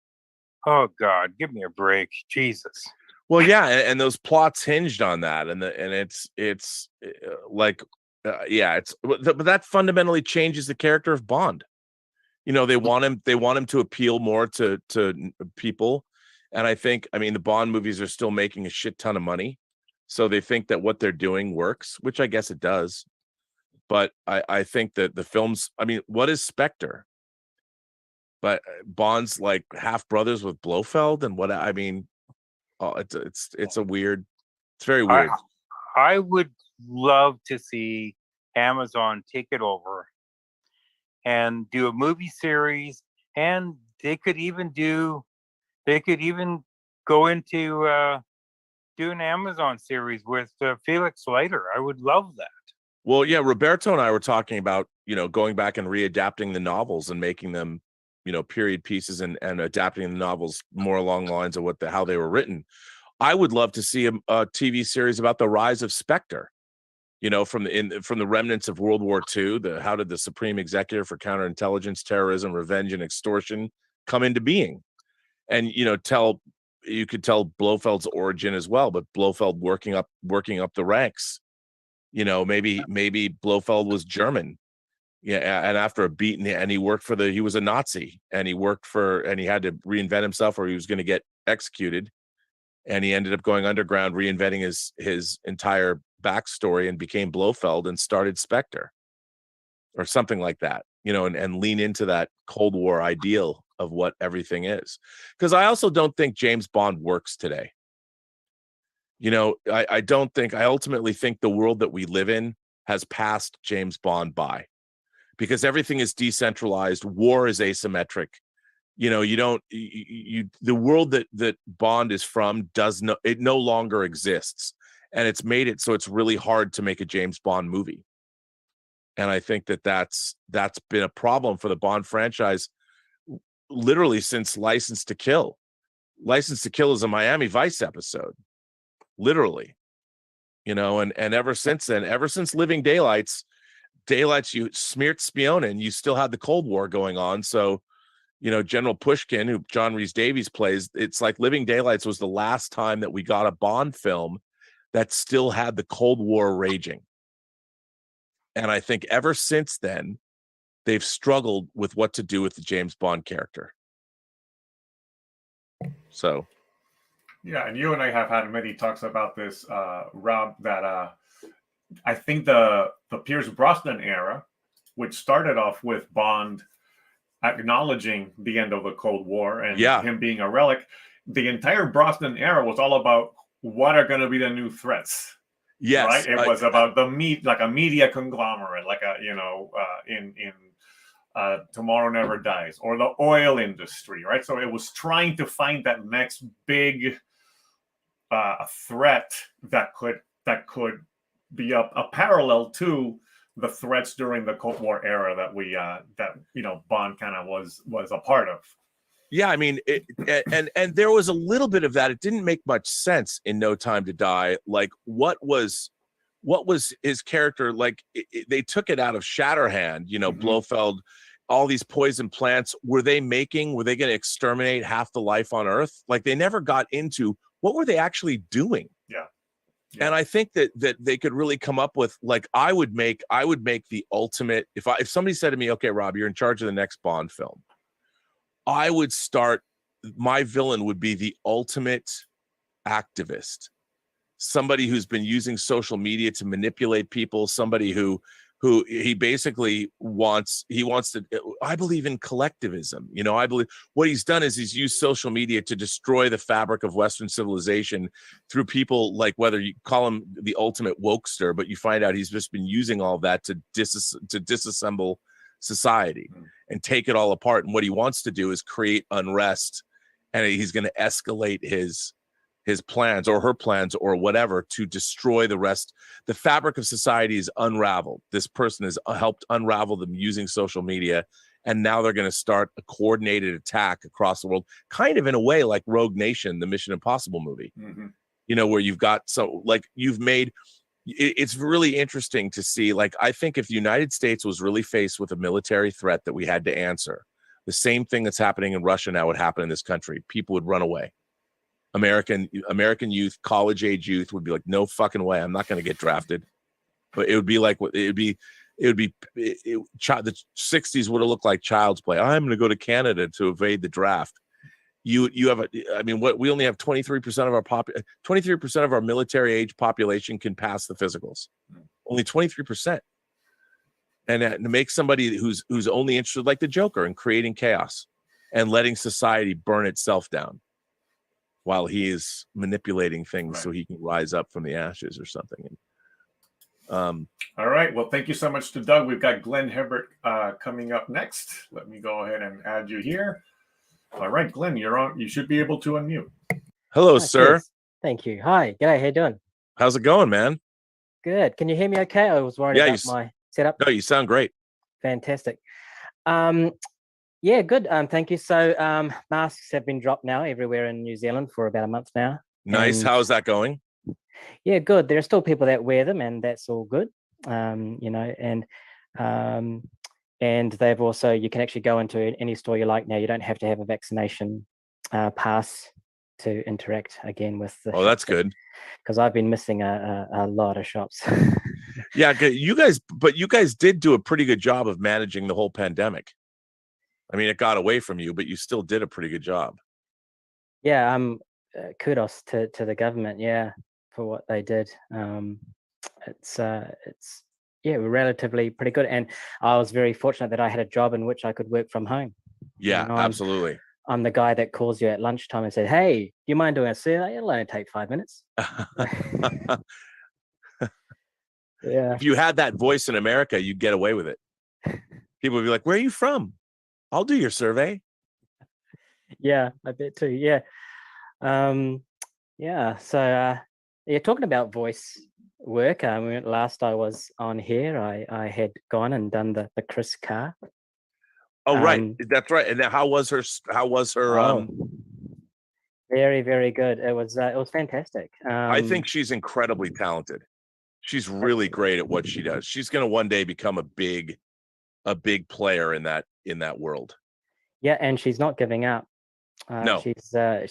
oh God, give me a break, Jesus. Well, yeah, and those plots hinged on that, but that fundamentally changes the character of Bond. They want him to appeal more to people, and the Bond movies are still making a shit ton of money, so they think that what they're doing works, which I guess it does. But I think that the films, what is Spectre? But Bond's like half brothers with Blofeld, and it's very weird. I would love to see Amazon take it over and do a movie series, and they could even go into do an Amazon series with Felix Leiter. I would love that. Well, yeah, Roberto and I were talking about, going back and readapting the novels and making them, period pieces and adapting the novels more along the lines of how they were written. I would love to see a TV series about the rise of Spectre, from the remnants of World War II. How did the Supreme Executive for Counterintelligence, Terrorism, Revenge, and Extortion come into being? And you could tell Blofeld's origin as well, but Blofeld working up the ranks. Maybe Blofeld was German. Yeah, and after a beating, and he was a Nazi, and he had to reinvent himself, or he was going to get executed, and he ended up going underground, reinventing his entire backstory, and became Blofeld and started Spectre, or something like that, and lean into that Cold War ideal of what everything is. Because I also don't think James Bond works today. I ultimately think the world that we live in has passed James Bond by. because everything is decentralized. War is asymmetric. You know, the world that Bond is from it no longer exists, and it's made it so it's really hard to make a James Bond movie. And I think that's been a problem for the Bond franchise literally since License to Kill. License to Kill is a Miami Vice episode, literally. You know, and ever since then, ever since Living Daylights, you smeared spioning, you still had the Cold War going on. So, you know, General Pushkin, who John Rhys Davies plays, it's like Living Daylights was the last time that we got a Bond film that still had the Cold War raging. And I think ever since then, they've struggled with what to do with the James Bond character. So. Yeah, and you and I have had many talks about this, Rob, that I think the Pierce Brosnan era, which started off with Bond acknowledging the end of the Cold War and him being a relic, the entire Brosnan era was all about what are going to be the new threats. Yes, right. It was about like a media conglomerate, like in Tomorrow Never Dies, or the oil industry, right? So it was trying to find that next big threat that could be a parallel to the threats during the Cold War era that Bond kind of was a part of. Yeah, I mean, and there was a little bit of that. It didn't make much sense in No Time to Die. Like, what was his character like? They took it out of Shatterhand, you know, Blofeld, all these poison plants. Were they going to exterminate half the life on Earth? Like, they never got into what were they actually doing. Yeah. And I think that they could really come up with, like, I would make the ultimate, if somebody said to me, okay, Rob, you're in charge of the next Bond film, I would start, my villain would be the ultimate activist, somebody who's been using social media to manipulate people, somebody who he basically wants to, I believe in collectivism. You know, I believe what he's done is he's used social media to destroy the fabric of Western civilization through people, like, whether you call him the ultimate wokester, but you find out he's just been using all of that to disassemble society and take it all apart. And what he wants to do is create unrest, and he's going to escalate his plans or her plans or whatever to destroy the rest. The fabric of society is unraveled. This person has helped unravel them using social media, and now they're going to start a coordinated attack across the world, kind of in a way like Rogue Nation, the Mission Impossible movie. You know, where you've got it's really interesting to see. Like, I think if the United States was really faced with a military threat that we had to answer, the same thing that's happening in Russia now would happen in this country. People would run away. American youth, college age youth would be like, no fucking way, I'm not going to get drafted. But it would be like, the 60s would have looked like child's play. I'm going to go to Canada to evade the draft. You have we only have 23% of our 23% of our military age population can pass the physicals. Only 23%. And to make somebody who's only interested, like the Joker, in creating chaos and letting society burn itself down while he is manipulating things so he can rise up from the ashes or something. All right. Well, thank you so much to Doug. We've got Glenn Hibbert coming up next. Let me go ahead and add you here. All right, Glenn, you're on. You should be able to unmute. Hello, sir. Yes. Thank you. Hi. G'day. How you doing? How's it going, man? Good. Can you hear me okay? I was worried about my setup. No, you sound great. Fantastic. Yeah, good. Thank you. So masks have been dropped now everywhere in New Zealand for about a month now. Nice. How's that going? Yeah, good. There are still people that wear them, and that's all good. You know, and they've also, you can actually go into any store you like now. You don't have to have a vaccination pass to interact again with the. Oh, that's good. Because I've been missing a lot of shops. Yeah, you guys did do a pretty good job of managing the whole pandemic. I mean, it got away from you, but you still did a pretty good job. Yeah, kudos to the government, for what they did. It's relatively pretty good, and I was very fortunate that I had a job in which I could work from home. Yeah, absolutely. I'm the guy that calls you at lunchtime and said, "Hey, do you mind doing a survey? It'll only take 5 minutes." Yeah. If you had that voice in America, you'd get away with it. People would be like, "Where are you from? I'll do your survey." Yeah, I bet too. Yeah. Yeah. So yeah, talking about voice work. Last I was on here, I had gone and done the Chris Carr. Oh, right. That's right. And then how was her? Very, very good. It was fantastic. I think she's incredibly talented. She's really great at what she does. She's going to one day become a big player in that world. Yeah, and she's not giving up. No, she's gonna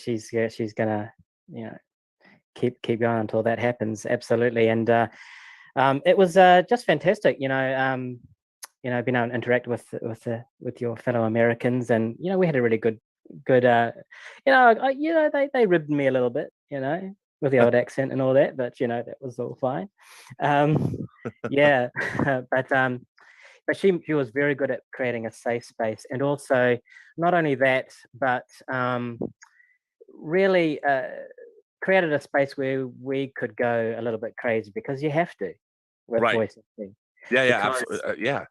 keep going until that happens. Absolutely. And it was just fantastic. Being able to interact with your fellow Americans, and we had a really good. They ribbed me a little bit, with the old accent and all that, but that was all fine. Yeah, but she was very good at creating a safe space, and also not only that, but really created a space where we could go a little bit crazy, because you have to with voice acting. Yeah, absolutely. Yeah.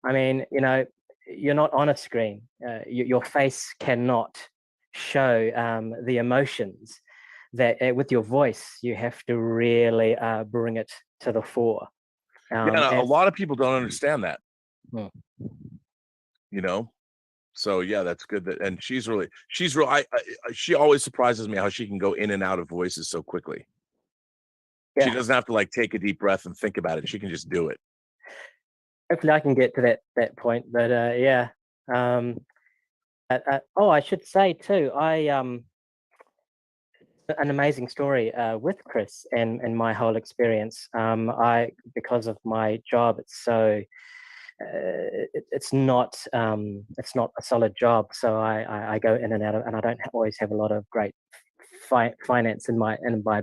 I mean, you're not on a screen. Your face cannot show the emotions that with your voice you have to really bring it to the fore. A lot of people don't understand that. So yeah, that's good. And she always surprises me how she can go in and out of voices so quickly. Yeah. She doesn't have to take a deep breath and think about it. She can just do it. Hopefully I can get to that point, but yeah. I should say too, an amazing story with Chris and my whole experience. Because of my job, it's so it's not a solid job, so I go in and out of, and I don't always have a lot of great finance in my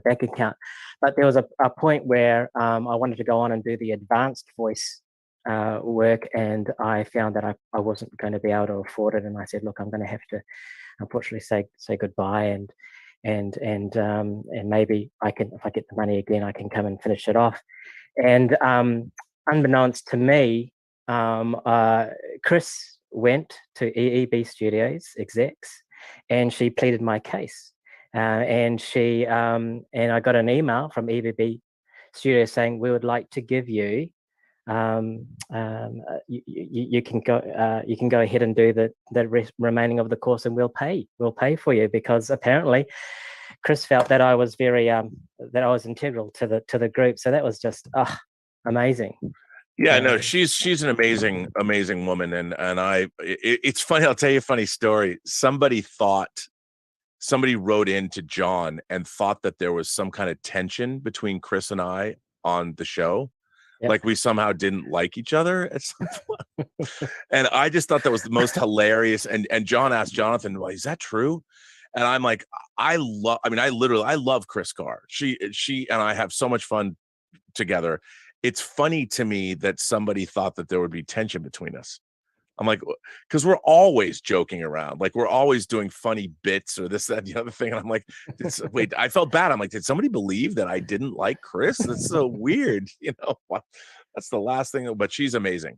bank account. But there was a point where I wanted to go on and do the advanced voice work, and I found that I wasn't going to be able to afford it, and I said, look, I'm going to have to unfortunately say goodbye, and maybe I can, if I get the money again, I can come and finish it off. And unbeknownst to me, Chris went to EEB Studios execs, and she pleaded my case, and I got an email from EEB Studios saying, we would like to give you you can go ahead and do the remaining of the course, and we'll pay for you, because apparently Chris felt that I was very that I was integral to the group. So that was just amazing. Yeah, no, she's an amazing woman, and it's funny. I'll tell you a funny story. Somebody wrote in to John and thought that there was some kind of tension between Chris and I on the show. Yep. Like we somehow didn't like each other at some point. And I just thought that was the most hilarious. And John asked Jonathan, well, is that true? And I'm like, I love Chris Carr. She and I have so much fun together. It's funny to me that somebody thought that there would be tension between us. I'm like, because we're always joking around, like we're always doing funny bits or this, that, the other thing. And I'm like, wait, I felt bad. I'm like, did somebody believe that I didn't like Chris? That's so weird. That's the last thing. But she's amazing.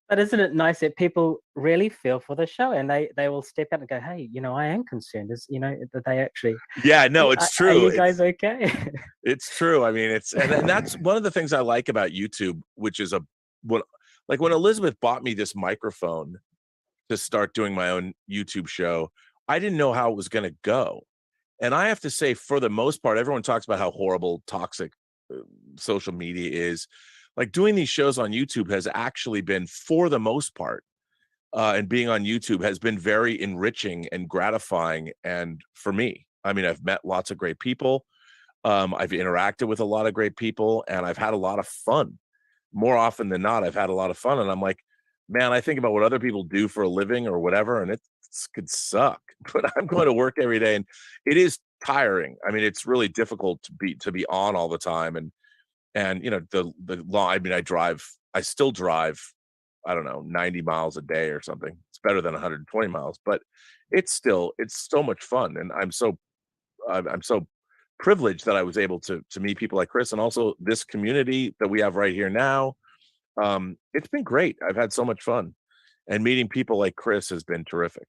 But isn't it nice that people really feel for the show, and they will step out and go, hey, I am concerned. That they actually. Yeah, no, it's true. Are you guys okay? It's true. I mean, and that's one of the things I like about YouTube, which is like when Elizabeth bought me this microphone to start doing my own YouTube show, I didn't know how it was going to go. And I have to say, for the most part, everyone talks about how horrible, toxic social media is. Like doing these shows on YouTube has actually been, for the most part, and being on YouTube has been very enriching and gratifying. And for me, I mean, I've met lots of great people. I've interacted with a lot of great people, and I've had a lot of fun. More often than not, I've had a lot of fun, and I'm like, man, I think about what other people do for a living or whatever, and it could suck, but I'm going to work every day, and it is tiring. I mean, it's really difficult to be on all the time, and the law. I mean, I still drive, I don't know, 90 miles a day or something. It's better than 120 miles, but it's so much fun, and I'm so privileged that I was able to meet people like Chris, and also this community that we have right here now. It's been great. I've had so much fun, and meeting people like Chris has been terrific.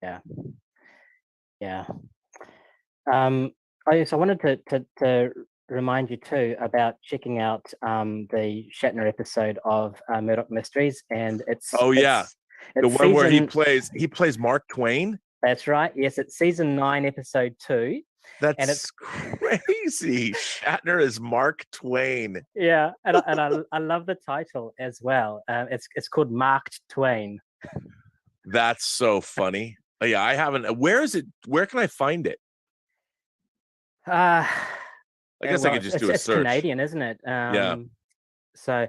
Yeah. So I wanted to remind you too about checking out the Shatner episode of Murdoch Mysteries, and it's the one season, where he plays Mark Twain. That's right. Yes, it's season 9, episode 2. That's and it's crazy. Shatner is Mark Twain. Yeah, and I love the title as well. It's called Marked Twain. That's so funny. Yeah, I haven't. Where is it? Where can I find it? I guess I could just do a it's search. Canadian, isn't it? Yeah. So,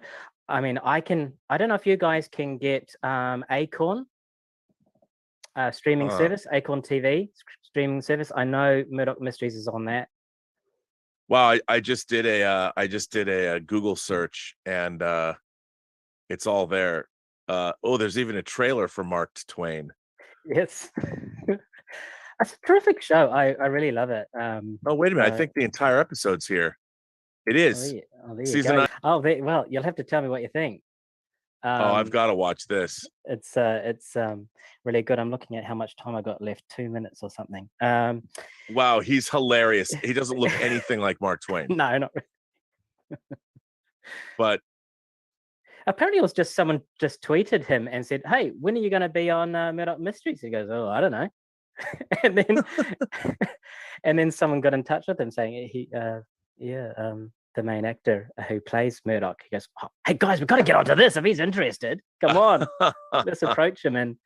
I mean, I don't know if you guys can get Acorn streaming service, Acorn TV streaming service. I know Murdoch Mysteries is on that. Wow, I just did a Google search, and it's all there. There's even a trailer for Mark Twain. Yes. It's a terrific show. I really love it. Wait a minute. I think the entire episode's here. It is. Season 9. Well, you'll have to tell me what you think. I've got to watch this. It's really good. I'm looking at how much time I got left, 2 minutes or something. Wow, he's hilarious. He doesn't look anything like Mark Twain. No, not really. But apparently it was just someone just tweeted him and said, "Hey, when are you going to be on Murdoch Mysteries?" He goes, "Oh, I don't know." and then someone got in touch with him saying the main actor who plays Murdoch. He goes, "Oh, hey guys, we've got to get onto this if he's interested. Come on, let's approach him." And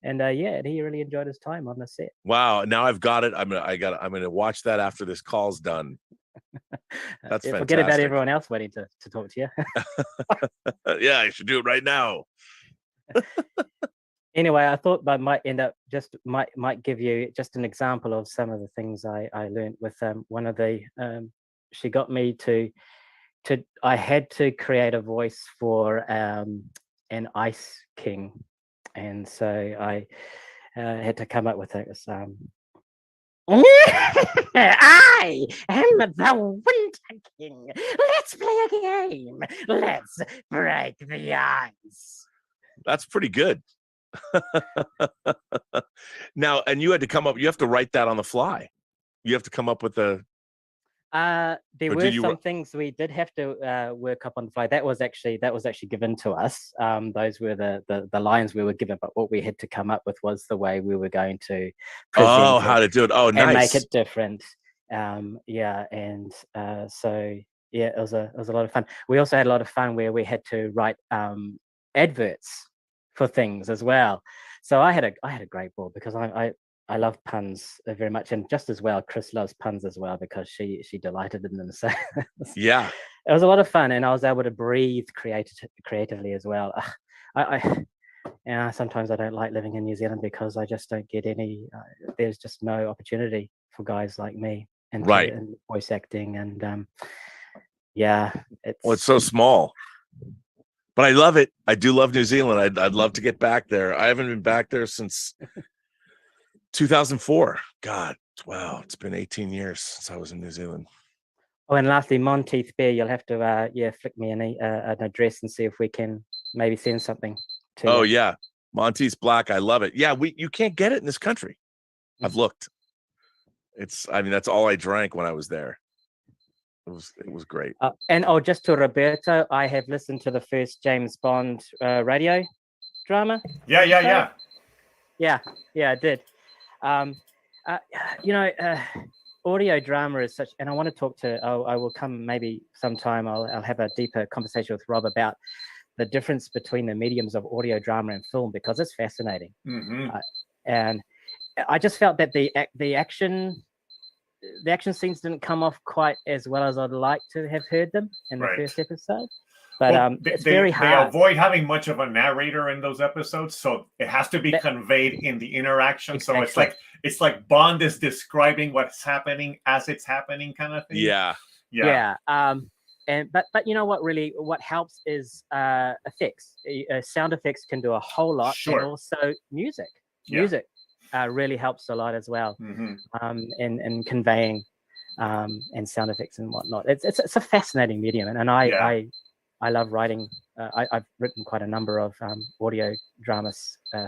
he really enjoyed his time on the set. Wow, now I've got it. I'm gonna watch that after this call's done. That's fantastic. Forget about everyone else waiting to talk to you. Yeah, I should do it right now. Anyway, I thought I might end up might give you just an example of some of the things I learned with one of the. She got me to I had to create a voice for an Ice King, and so I had to come up with it. I am the Winter King. Let's play a game. Let's break the ice. That's pretty good. Now, and you had to come up. You have to write that on the fly. You have to come up with the. There were some things we did have to work up on the fly. That was actually given to us. Those were the lines we were given, but what we had to come up with was the way we were going to present how to do it. Oh, nice. And make it different. So it was a lot of fun. We also had a lot of fun where we had to write adverts for things as well. So I had a great ball because I love puns very much, and just as well, Chris loves puns as well because she delighted in them. So yeah, it was a lot of fun, and I was able to breathe creatively as well. Sometimes I don't like living in New Zealand because I just don't get any. There's just no opportunity for guys like me, and voice acting, and it's so small. But I love it. I do love New Zealand. I'd love to get back there. I haven't been back there since 2004. God, wow, it's been 18 years since I was in New Zealand. Oh, and lastly, Monteith Bear, you'll have to flick me an address and see if we can maybe send something to you. Yeah, Monteith's Black. I love it. Yeah, you can't get it in this country. I've looked. That's all I drank when I was there. It was great. And just to Roberto, I have listened to the first James Bond radio drama. Yeah, I did. Audio drama is such, and I want to talk to. I will come maybe sometime. I'll have a deeper conversation with Rob about the difference between the mediums of audio drama and film because it's fascinating. Mm-hmm. And I just felt that the action scenes didn't come off quite as well as I'd like to have heard them in the first episode. But it's very hard. They avoid having much of a narrator in those episodes, so it has to be conveyed in the interaction. Exactly. So it's like Bond is describing what's happening as it's happening, kind of thing. Yeah. But you know what helps is effects. Sound effects can do a whole lot, and also music. Music really helps a lot as well. In conveying and sound effects and whatnot. It's a fascinating medium, and I I love writing. I've written quite a number of audio drama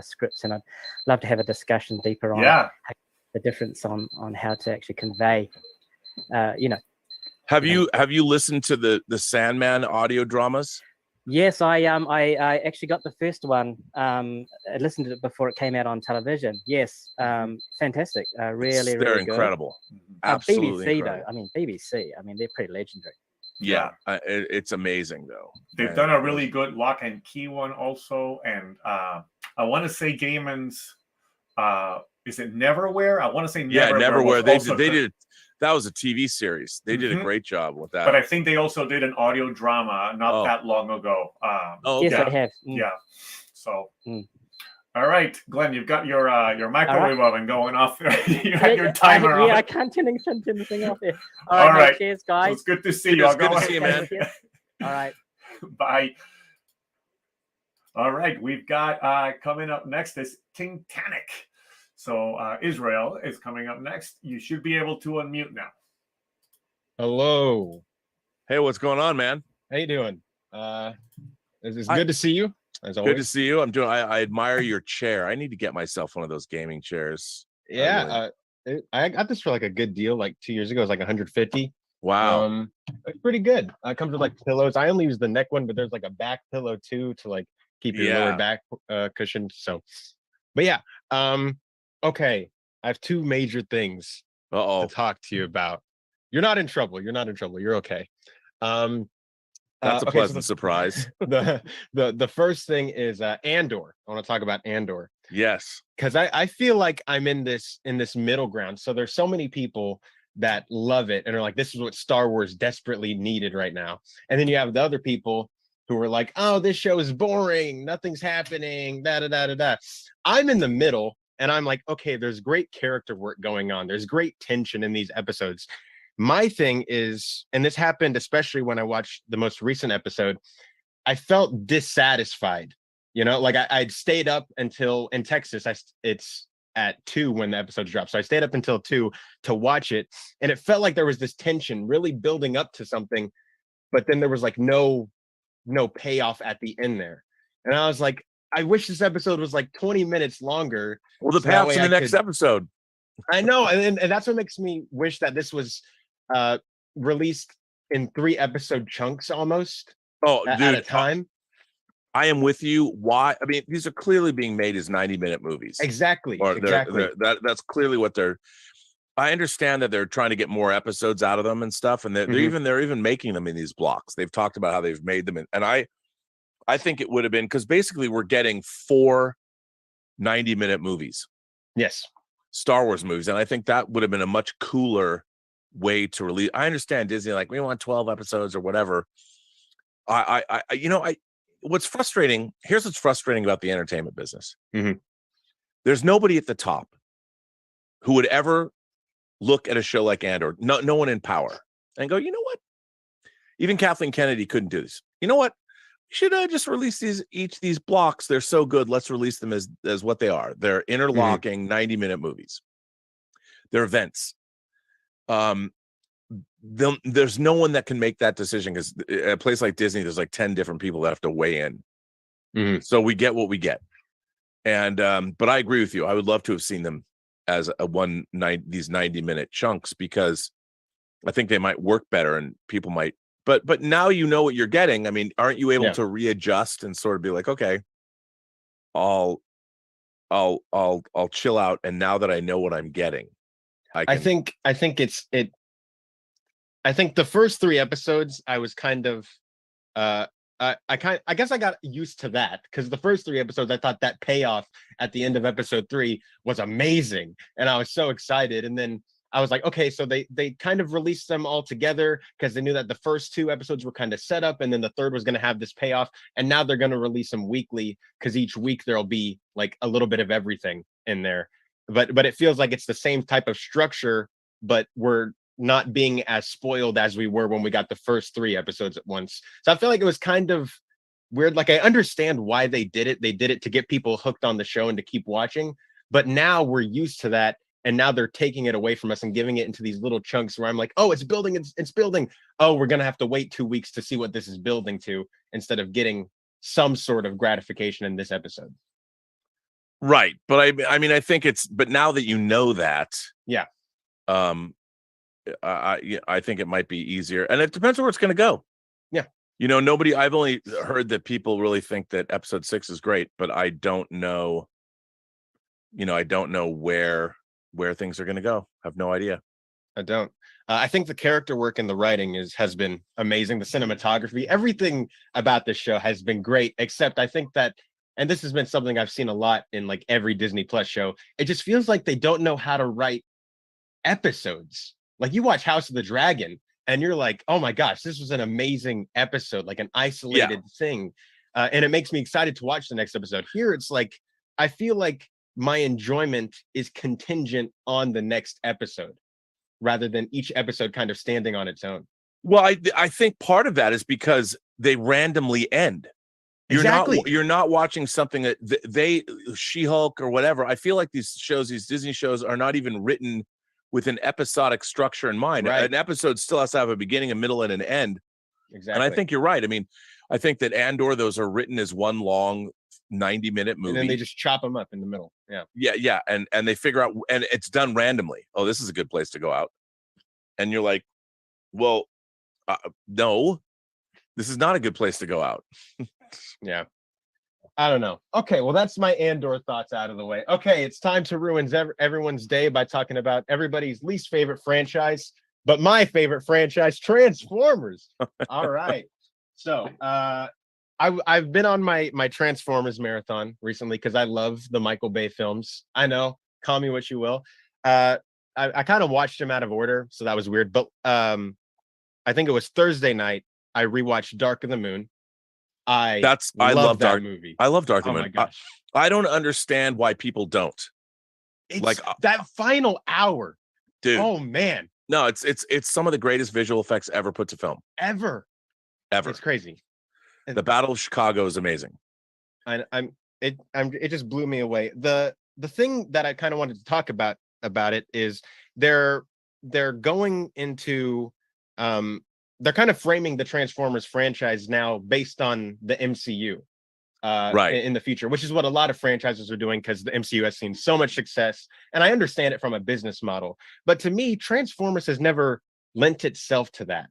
scripts, and I'd love to have a discussion deeper on the difference on how to actually convey, Have you listened to the Sandman audio dramas? Yes, I actually got the first one. I listened to it before it came out on television. Yes, fantastic. Really, They're really incredible. Good. Absolutely BBC incredible. though. I mean, BBC. I mean, they're pretty legendary. Yeah, it's amazing though. They've done a really good Lock and Key one also, and I want to say Gaiman's. Is it Neverwhere? I want to say Neverwhere. Yeah, Neverwhere. They also did. That was a TV series. They did a great job with that. But I think they also did an audio drama not that long ago. Yes, I have. Yeah. So, all right, Glenn, you've got your microwave oven going off. You had your timer on. Yeah, I can't turn the thing off here. All right. Cheers, guys. Well, it's good to see you. It's good to see you, man. All right. Bye. All right, we've got coming up next is King Tannic. So Israel is coming up next. You should be able to unmute now. Hello. Hey, what's going on, man? How you doing? It's good to see you. As always. Good to see you. I admire your chair. I need to get myself one of those gaming chairs. Yeah, I got this for like a good deal like 2 years ago. It was like 150. Wow. It's pretty good. It comes with like pillows. I only use the neck one, but there's like a back pillow too to like keep your lower back cushioned. So, but yeah. Okay, I have two major things to talk to you about. You're not in trouble. You're okay. That's a pleasant surprise. The first thing is Andor. I want to talk about Andor. Yes, because I feel like I'm in this middle ground. So there's so many people that love it and are like, this is what Star Wars desperately needed right now. And then you have the other people who are like, oh, this show is boring. Nothing's happening. I'm in the middle. And I'm like, okay, there's great character work going on. There's great tension in these episodes. My thing is, and this happened especially when I watched the most recent episode, I felt dissatisfied. Like I'd stayed up until, in Texas, it's at 2 when the episodes drop. So I stayed up until 2 to watch it. And it felt like there was this tension really building up to something. But then there was like no payoff at the end there. And I was like, I wish this episode was like 20 minutes longer. Well, the payoff's in the next episode. I know. And that's what makes me wish that this was released in 3 episode chunks almost. At a time. I am with you. Why? I mean, these are clearly being made as 90-minute movies. Exactly. That's clearly what they're. I understand that they're trying to get more episodes out of them and stuff. And they're even making them in these blocks. They've talked about how they've made them. And I think it would have been, because basically we're getting 4 90-minute movies. Yes. Star Wars movies. And I think that would have been a much cooler way to release. I understand Disney, like, we want 12 episodes or whatever. What's frustrating, here's what's frustrating about the entertainment business. There's nobody at the top who would ever look at a show like Andor, no one in power, and go, you know what? Even Kathleen Kennedy couldn't do this. You know what? Should I just release these blocks? They're so good. Let's release them as what they are. They're interlocking 90-minute movies. They're events. There's no one that can make that decision, because at a place like Disney, there's like 10 different people that have to weigh in. So we get what we get. And but I agree with you. I would love to have seen them as these 90-minute chunks, because I think they might work better and people might. But now you know what you're getting. I mean, aren't you able to readjust and sort of be like, okay, I'll chill out, and now that I know what I'm getting, I think the first 3 episodes I was kind of I guess I got used to that, because the first 3 episodes I thought that payoff at the end of episode 3 was amazing, and I was so excited. And then I was like, okay, so they kind of released them all together because they knew that the first 2 episodes were kind of set up, and then the third was going to have this payoff. And now they're going to release them weekly, because each week there'll be like a little bit of everything in there. But it feels like it's the same type of structure, but we're not being as spoiled as we were when we got the first 3 episodes at once. So I feel like it was kind of weird. Like, I understand why they did it. They did it to get people hooked on the show and to keep watching. But now we're used to that. and now they're taking it away from us and giving it into these little chunks where I'm like, oh, it's building, it's building. Oh, we're gonna have to wait 2 weeks to see what this is building to, instead of getting some sort of gratification in this episode. Right, but I mean, I think but now that you know that, yeah, I think it might be easier, and it depends where it's going to go. Yeah, I've only heard that people really think that episode 6 is great, but I don't know. I don't know where things are going to go. I have no idea. I don't. I think the character work and the writing has been amazing. The cinematography, everything about this show has been great, except I think that, and this has been something I've seen a lot in like every Disney Plus show, it just feels like they don't know how to write episodes. Like you watch House of the Dragon and you're like, oh my gosh, this was an amazing episode, like an isolated thing. And it makes me excited to watch the next episode. Here, it's like, I feel like my enjoyment is contingent on the next episode rather than each episode kind of standing on its own. Well, I think part of that is because they randomly end. You're not watching something that they She-Hulk or whatever. I feel like these Disney shows are not even written with an episodic structure in mind. Right. An episode still has to have a beginning, a middle, and an end. Exactly. And I think you're right. I mean, I think that Andor, those are written as one long 90-minute movie. And then they just chop them up in the middle. Yeah. Yeah. And they figure out, and it's done randomly. Oh, this is a good place to go out. And you're like, well, no, this is not a good place to go out. Yeah. I don't know. Okay, well, that's my Andor thoughts out of the way. Okay, it's time to ruin everyone's day by talking about everybody's least favorite franchise, but my favorite franchise, Transformers. All right. So I've been on my Transformers marathon recently because I love the Michael Bay films. I know, call me what you will. I kind of watched them out of order, so that was weird. But I think it was Thursday night, I rewatched Dark of the Moon. I love that Dark movie. I love Darth. Oh my gosh. I don't understand why people don't. It's like that final hour, dude. Oh man. No, it's some of the greatest visual effects ever put to film. Ever. It's crazy. The Battle of Chicago is amazing. It just blew me away. The thing that I kind of wanted to talk about it is they're going into they're kind of framing the Transformers franchise now based on the MCU in the future, which is what a lot of franchises are doing because the MCU has seen so much success. And I understand it from a business model. But to me, Transformers has never lent itself to that.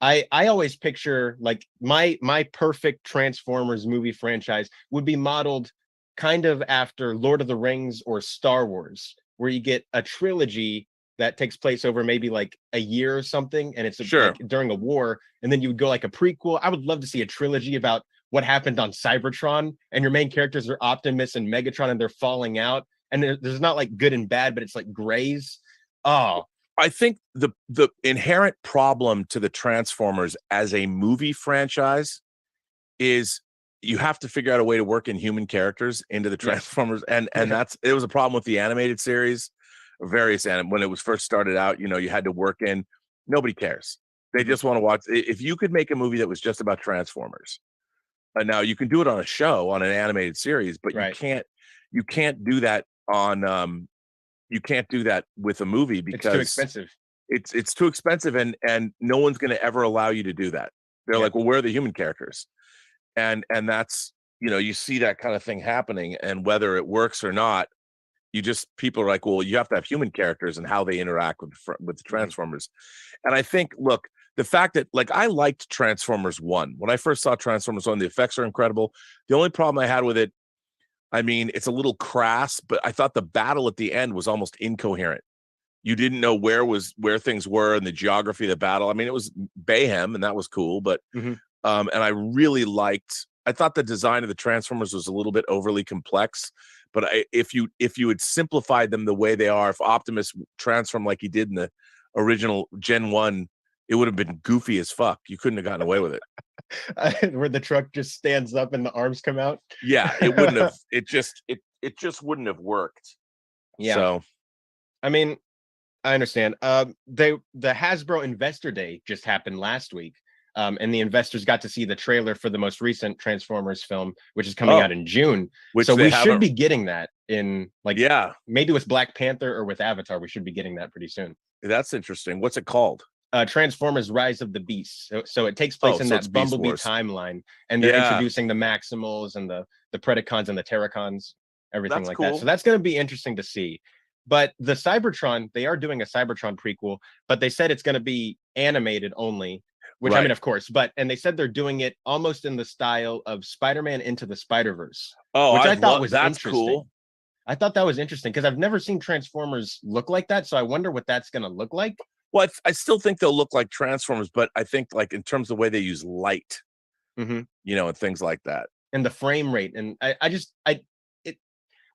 I always picture like my perfect Transformers movie franchise would be modeled kind of after Lord of the Rings or Star Wars, where you get a trilogy that takes place over maybe like a year or something, and it's like during a war, and then you would go like a prequel. I would love to see a trilogy about what happened on Cybertron, and your main characters are Optimus and Megatron, and they're falling out, and there's not like good and bad, but it's like grays. Oh, I think the inherent problem to the Transformers as a movie franchise is you have to figure out a way to work in human characters into the Transformers, and it was a problem with the animated series. When it was first started out, you had to work in. Nobody cares. They just want to watch. If you could make a movie that was just about Transformers, now you can do it on a show, on an animated series, but you can't do that on you can't do that with a movie because it's too expensive. It's too expensive, and no one's going to ever allow you to do that. They're like, well, where are the human characters? And that's you see that kind of thing happening, and whether it works or not, people are like, well, you have to have human characters and how they interact with the Transformers. And I think, look, the fact that like I liked Transformers 1. When I first saw Transformers 1, the effects are incredible. The only problem I had with it, I mean, it's a little crass, but I thought the battle at the end was almost incoherent. You didn't know where things were and the geography of the battle. I mean, it was Bayhem, and that was cool, but and I really I thought the design of the Transformers was a little bit overly complex. But if you had simplified them the way they are, if Optimus transformed like he did in the original Gen 1, it would have been goofy as fuck. You couldn't have gotten away with it. Where the truck just stands up and the arms come out. Yeah, it wouldn't have. It just wouldn't have worked. Yeah. So, I mean, I understand. The Hasbro Investor Day just happened last week. and the investors got to see the trailer for the most recent Transformers film, which is coming out in June. Which so they we should haven't- be getting that in like, Yeah, maybe with Black Panther or with Avatar. We should be getting that pretty soon. that's interesting. What's it called? Transformers: Rise of the Beasts. So it takes place in so it's that Beast Bumblebee Wars. timeline, and they're Yeah. introducing the Maximals and the Predacons and the Terracons, everything That's like cool. that. So that's going to be interesting to see. But the Cybertron, they are doing a Cybertron prequel, but they said it's going to be animated only, which I Right. mean, of course, and they said they're doing it almost in the style of Spider-Man Into the Spider-Verse, Oh, which I I've thought lo- was that's interesting. cool. I thought that was interesting because I've never seen Transformers look like that. So I wonder what that's going to look like. Well, I still think they'll look like Transformers, but I think like in terms of the way they use light, Mm-hmm. you know, and things like that. And the frame rate. And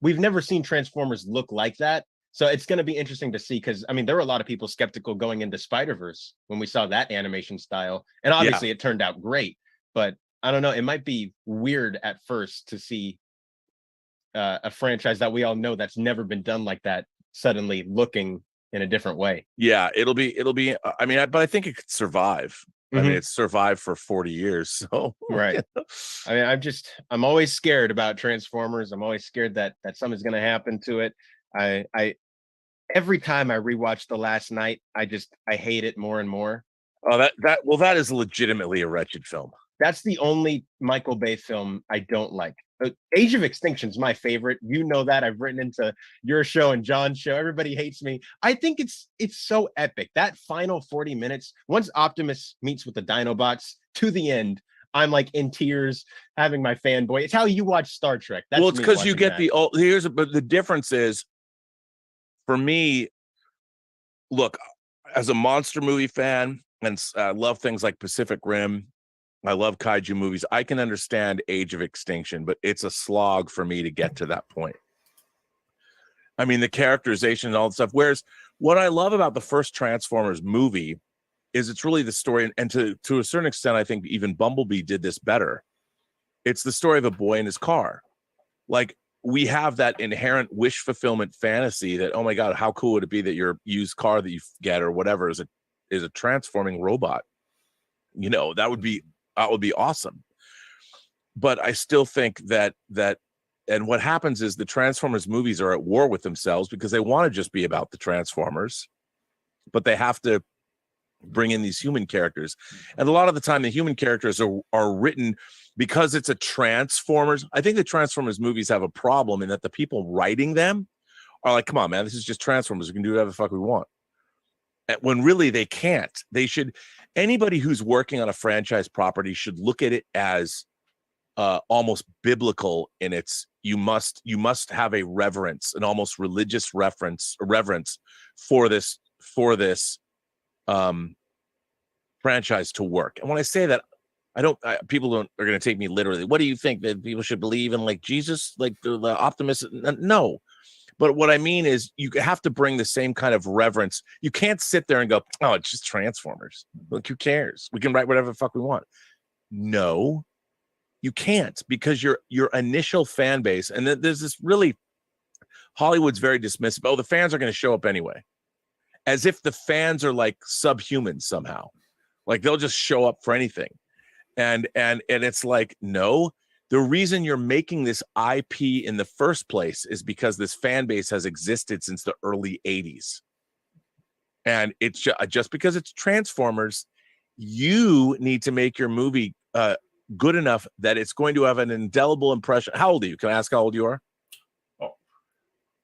we've never seen Transformers look like that. So it's going to be interesting to see, because I mean, there were a lot of people skeptical going into Spider-Verse when we saw that animation style. And obviously it turned out great, but I don't know, it might be weird at first to see a franchise that we all know that's never been done like that suddenly looking in a different way. Yeah, it'll be. I mean, but I think it could survive. I mean, it's survived for 40 years. So Right. I mean, I'm always scared about Transformers. I'm always scared that something's going to happen to it. I every time I rewatch The Last Night, I hate it more and more. Oh, that is legitimately a wretched film. That's the only Michael Bay film I don't like. Age of Extinction is my favorite. You know that. I've written into your show and John's show. Everybody hates me. I think it's so epic. That final 40 minutes, once Optimus meets with the Dinobots to the end, I'm like in tears, having my fanboy. It's how you watch Star Trek. That's Well, it's me because you watching get that. but the difference is, for me, look, as a monster movie fan, and I love things like Pacific Rim, I love kaiju movies, I can understand Age of Extinction, but it's a slog for me to get to that point. I mean, the characterization and all the stuff. Whereas what I love about the first Transformers movie is it's really the story, and to a certain extent, I think even Bumblebee did this better. It's the story of a boy in his car. Like, we have that inherent wish fulfillment fantasy that, oh my God, how cool would it be that your used car that you get or whatever is a transforming robot? You know, that would be awesome. But I still think that and what happens is the Transformers movies are at war with themselves because they want to just be about the Transformers, but they have to bring in these human characters. And a lot of the time the human characters are written because it's a Transformers. I think the Transformers movies have a problem in that the people writing them are like, come on, man, this is just Transformers. We can do whatever the fuck we want. And when really they can't. They should, anybody who's working on a franchise property should look at it as almost biblical in its, you must have a reverence, an almost religious reverence for this franchise to work. And when I say that, people are going to take me literally. What do you think, that people should believe in, like Jesus, like the Optimus? No. But what I mean is you have to bring the same kind of reverence. You can't sit there and go, oh, it's just Transformers. Like, who cares? We can write whatever the fuck we want. No, you can't, because your initial fan base, and there's this really, Hollywood's very dismissive. Oh, the fans are going to show up anyway. As if the fans are like subhuman somehow. Like, they'll just show up for anything. And it's like, no. The reason you're making this IP in the first place is because this fan base has existed since the early 80s. And it's just because it's Transformers, you need to make your movie good enough that it's going to have an indelible impression. How old are you? Can I ask how old you are? Oh,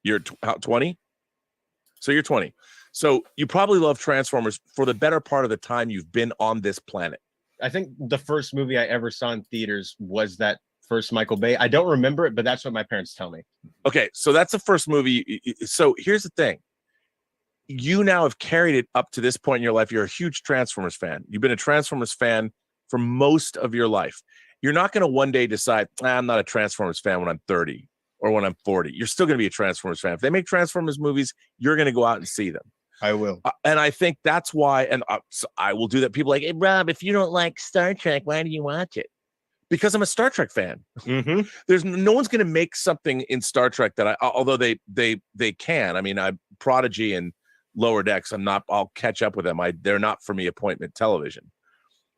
you're 20? So you're 20. So you probably love Transformers for the better part of the time you've been on this planet. I think the first movie I ever saw in theaters was that first Michael Bay. I don't remember it, but that's what my parents tell me. Okay, so that's the first movie. So here's the thing. You now have carried it up to this point in your life. You're a huge Transformers fan. You've been a Transformers fan for most of your life. You're not going to one day decide, I'm not a Transformers fan when I'm 30 or when I'm 40. You're still going to be a Transformers fan. If they make Transformers movies, you're going to go out and see them. I will. And I think that's why, and so I will do that. People are like, hey, Rob, if you don't like Star Trek, why do you watch it? Because I'm a Star Trek fan. Mm-hmm. There's no one's going to make something in Star Trek that although they can. I mean, Prodigy and Lower Decks, I'll catch up with them. They're not for me appointment television.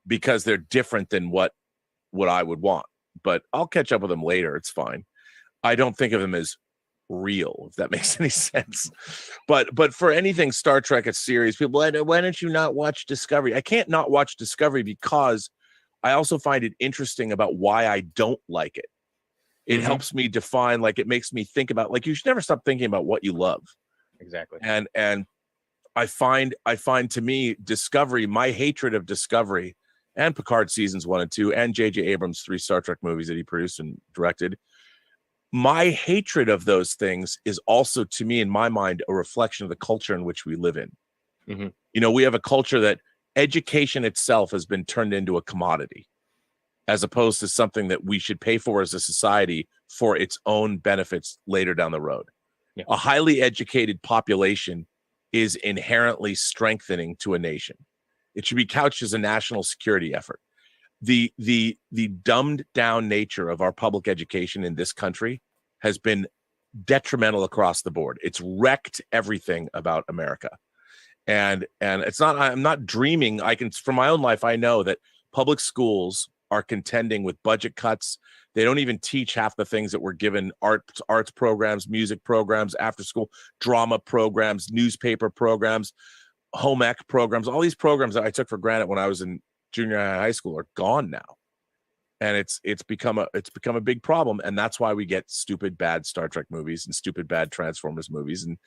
because they're different than what I would want. But I'll catch up with them later. It's fine. I don't think of them as real, if that makes any sense. But for anything Star Trek, a series, people, why don't you not watch Discovery? I can't not watch Discovery because I also find it interesting about why I don't like it. It helps me define, like, it makes me think about, like, you should never stop thinking about what you love. Exactly. And I find to me, Discovery, my hatred of Discovery and Picard seasons 1 and 2 and J.J. Abrams' 3 Star Trek movies that he produced and directed, my hatred of those things is also, to me, in my mind, a reflection of the culture in which we live in. You know, we have a culture that education itself has been turned into a commodity, as opposed to something that we should pay for as a society for its own benefits later down the road. Yeah. A highly educated population is inherently strengthening to a nation. It should be couched as a national security effort. The dumbed down nature of our public education in this country has been detrimental across the board. It's wrecked everything about America. And it's not, I'm not dreaming. From my own life, I know that public schools are contending with budget cuts. They don't even teach half the things that we're given: arts programs, music programs, after school drama programs, newspaper programs, home ec programs. All these programs that I took for granted when I was in junior high school are gone now. And it's become a big problem. And that's why we get stupid bad Star Trek movies and stupid bad Transformers movies, and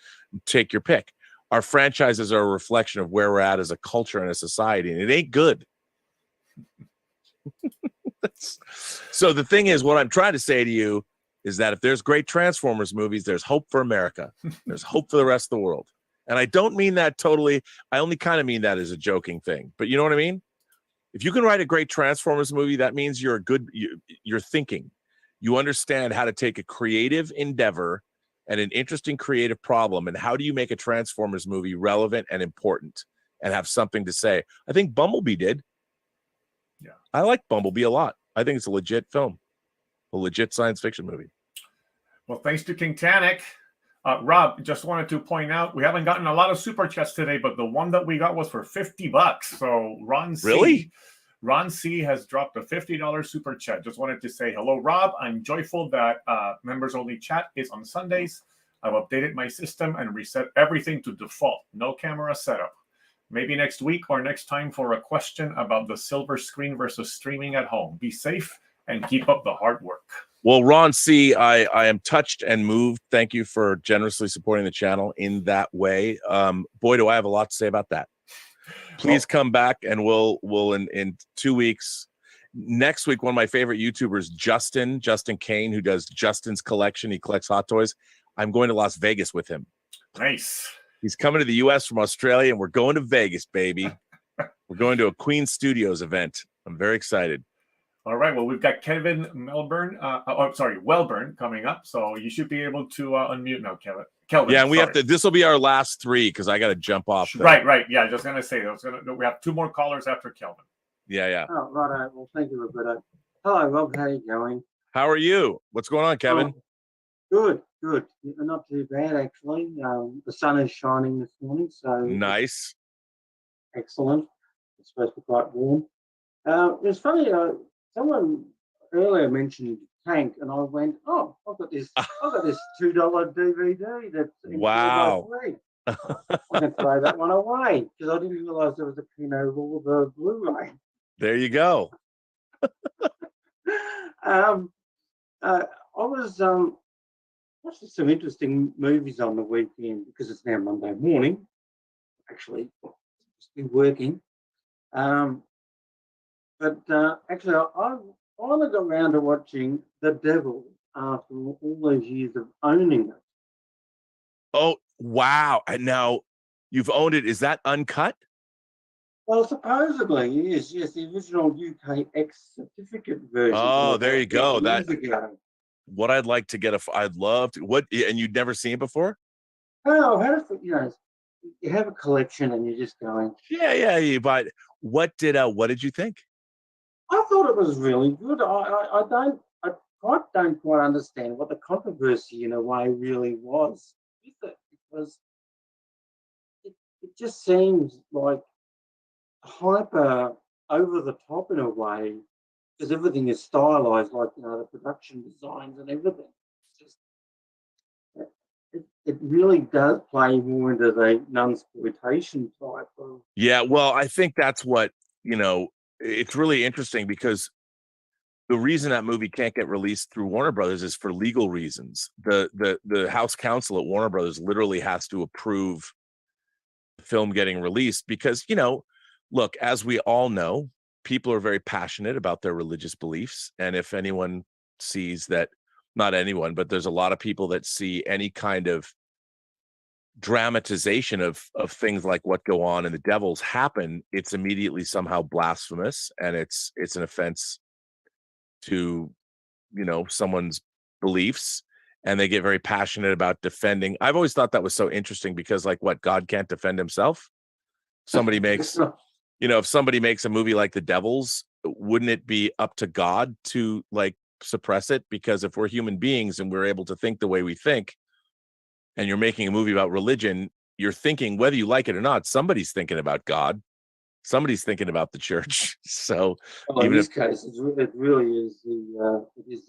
take your pick. Our franchises are a reflection of where we're at as a culture and a society, and it ain't good. So the thing is, what I'm trying to say to you is that if there's great Transformers movies, there's hope for America. There's hope for the rest of the world. And I don't mean that totally. I only kind of mean that as a joking thing. But you know what I mean? If you can write a great Transformers movie, that means you're thinking. You understand how to take a creative endeavor and an interesting creative problem, and how do you make a Transformers movie relevant and important and have something to say. I think Bumblebee did. Yeah, I like Bumblebee a lot. I think it's a legit film, a legit science fiction movie. Well, thanks to King Tannic. Rob, just wanted to point out, we haven't gotten a lot of super chats today, but the one that we got was for $50. So Ron C has dropped a $50 super chat. Just wanted to say hello, Rob. I'm joyful that members-only chat is on Sundays. I've updated my system and reset everything to default. No camera setup. Maybe next week or next time for a question about the silver screen versus streaming at home. Be safe and keep up the hard work. Well, Ron C., I am touched and moved. Thank you for generously supporting the channel in that way. Boy, do I have a lot to say about that. Please come back, and we'll in 2 weeks. Next week, one of my favorite YouTubers, Justin Kane, who does Justin's Collection. He collects hot toys. I'm going to Las Vegas with him. Nice. He's coming to the U.S. from Australia, and we're going to Vegas, baby. We're going to a Queen Studios event. I'm very excited. All right. Well, we've got Kevin Welburn coming up, so you should be able to unmute now, Kelvin. Yeah, and we have to. This will be our last 3 because I got to jump off. Right. Yeah, just gonna say we have 2 more callers after Kelvin. Yeah. Oh, right. Well, thank you, Roberto. Hello, Rob. How are you going? How are you? What's going on, Kevin? Good. Not too bad, actually. The sun is shining this morning, so nice. Excellent. It's supposed to be quite warm. It's funny. Someone earlier mentioned Tank, and I went, "Oh, I've got this $2 DVD that's wow. I can throw that one away because I didn't realise there was a pin over all the Blu-ray." There you go. I was watching some interesting movies on the weekend because it's now Monday morning. Actually, just been working. But actually, I finally got around to watching The Devil after all those years of owning it. Oh, wow. And now you've owned it. Is that uncut? Well, supposedly, yes. The original UK X certificate version. Oh, there you go. What I'd like to get I'd love to. What? And you'd never seen it before? Oh, how does you have a collection and you're just going. Yeah. You buy it. What did you think? I thought it was really good. I don't quite understand what the controversy in a way really was with it, because it just seems like hyper over the top in a way, because everything is stylized, like, you know, the production designs and everything. It's just, it really does play more into the nunsploitation type of. Yeah, well, I think that's what, you know, it's really interesting because the reason that movie can't get released through Warner Brothers is for legal reasons. The House Counsel at Warner Brothers literally has to approve the film getting released because, you know, look, as we all know, people are very passionate about their religious beliefs. And if anyone sees that, not anyone, but there's a lot of people that see any kind of dramatization of things like what go on in the devils happen, it's immediately somehow blasphemous, and it's an offense to, you know, someone's beliefs, and they get very passionate about defending. I've always thought that was so interesting because, like, what, God can't defend himself? Somebody makes, you know, if somebody makes a movie like The Devils, wouldn't it be up to God to, like, suppress it? Because if we're human beings and we're able to think the way we think, and you're making a movie about religion, you're thinking, whether you like it or not, somebody's thinking about God, somebody's thinking about the church. So well, in this case, it really is the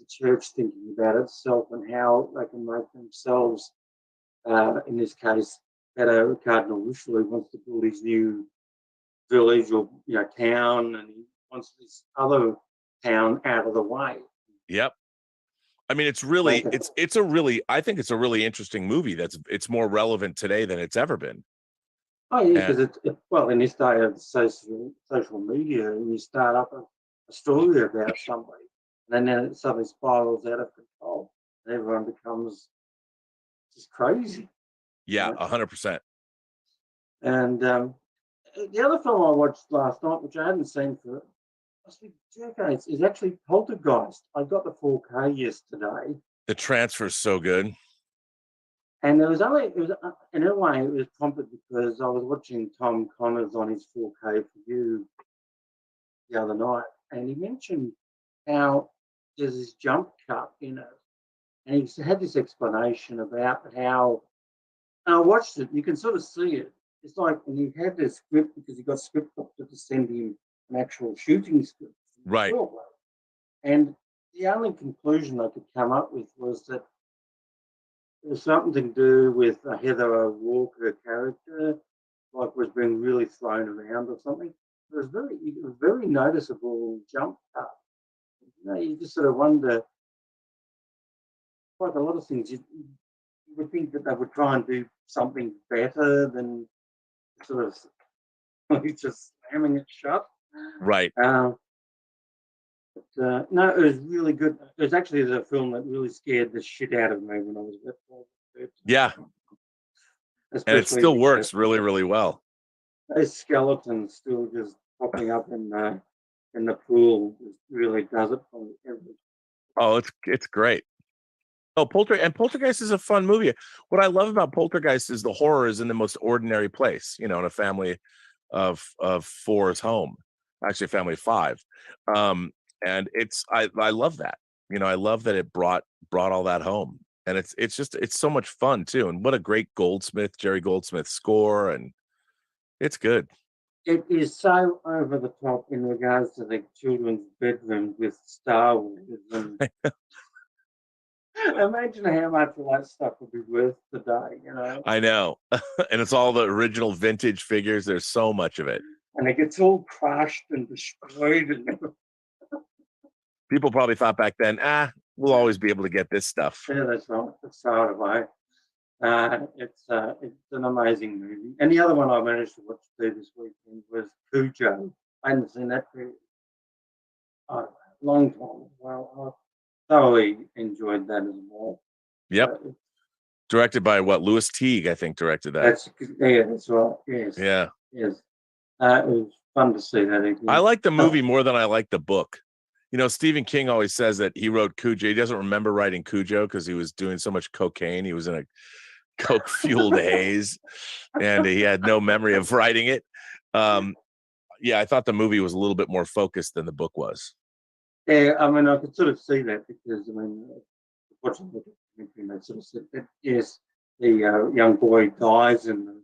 church thinking about itself and how they can make themselves. In this case, Plato, Cardinal Richelieu wants to build his new village or, you know, town, and he wants this other town out of the way. Yep. I mean, it's really, it's a really, I think it's a really interesting movie. It's more relevant today than it's ever been. Oh yeah, because well, in this day of social media, and you start up a story about somebody, and then it suddenly spirals out of control, and everyone becomes just crazy. Yeah, 100%. And the other film I watched last night, which I hadn't seen for decades, is actually Poltergeist. I got the 4K yesterday. The transfer is so good. And in a way, it was prompted because I was watching Tom Connors on his 4K for you the other night, and he mentioned how there's this jump cut in it. And he had this explanation about how, and I watched it, you can sort of see it. It's like when he had the script, because he got script doctor to send him an actual shooting script. Right. And the only conclusion I could come up with was that it was something to do with a Heather O'Rourke character, like was being really thrown around or something. It was very noticeable jump cut. You know, you just sort of wonder, like a lot of things, you would think that they would try and do something better than sort of just slamming it shut. Right. No, it was really good. It was actually the film that really scared the shit out of me when I was about 12. Yeah. And it still works really, really well. Those skeletons still just popping up in the pool just really does it for me. Oh, it's great. Oh, Poltergeist is a fun movie. What I love about Poltergeist is the horror is in the most ordinary place, you know, in a family of four's home, actually a family of five. And I love that. You know, I love that it brought all that home. And it's so much fun too. And what a great Jerry Goldsmith score, and it's good. It is so over the top in regards to the children's bedroom with Star Wars. And imagine how much of that stuff would be worth today, you know. I know. And it's all the original vintage figures. There's so much of it. And it gets all crushed and destroyed. And people probably thought back then, we'll always be able to get this stuff. Yeah, that's right. That's far away. It's an amazing movie. And the other one I managed to watch this weekend was Cujo. I hadn't seen that for a long time. Well, I thoroughly enjoyed that as well. Yep. Directed by Louis Teague, I think, directed that. That's right. Yes. Yeah. Yes. It was fun to see that again. I like the movie more than I like the book. You know, Stephen King always says that he wrote Cujo. He doesn't remember writing Cujo because he was doing so much cocaine. He was in a coke-fueled haze, and he had no memory of writing it. Yeah, I thought the movie was a little bit more focused than the book was. Yeah, I mean, I could sort of see that because, I mean, watching the documentary, they sort of said that, yes, the young boy dies in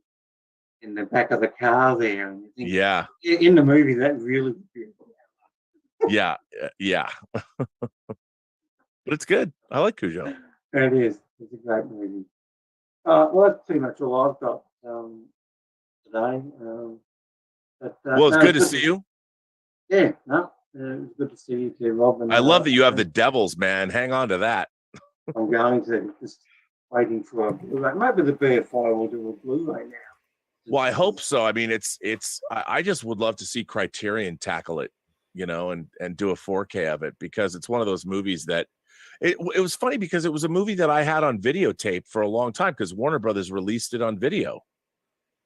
in the back of the car there. And you think, Yeah. in the movie, that really would be. Yeah. Yeah. But it's good. I like Cujo. It is. It's a great movie. Well, that's pretty much all I've got today. Well, it's good to see you. Yeah, no, it was good to see you too, Rob. And, I love that you have the Devils, man. Hang on to that. I'm going to just waiting for a Blu-ray. Maybe the BFI will do a Blu-ray now. Well, I hope so. I mean, I just would love to see Criterion tackle it, you know, and do a 4K of it, because it's one of those movies that it was funny because it was a movie that I had on videotape for a long time because Warner Brothers released it on video,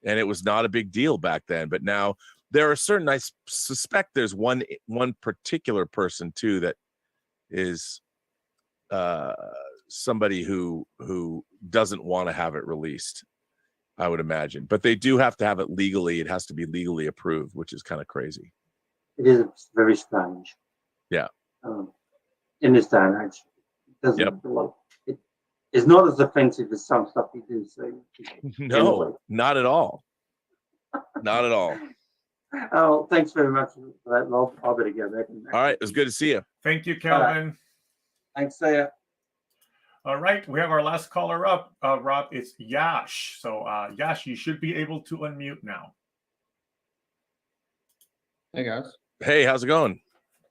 and it was not a big deal back then. But now there are certain, I suspect there's one particular person too that is somebody who doesn't want to have it released, I would imagine. But they do have to have it legally. It has to be legally approved, which is kind of crazy. It is very strange. Yeah. In this day and age, it doesn't. It is not as offensive as some stuff you do see. No, not at all. Not at all. Oh, thanks very much for that, Rob. I better go back. All right, it was good to see you. Thank you, Calvin. Thanks, see ya. All right, we have our last caller up, Rob. It's Yash. So, Yash, you should be able to unmute now. Hey, guys. Hey, how's it going?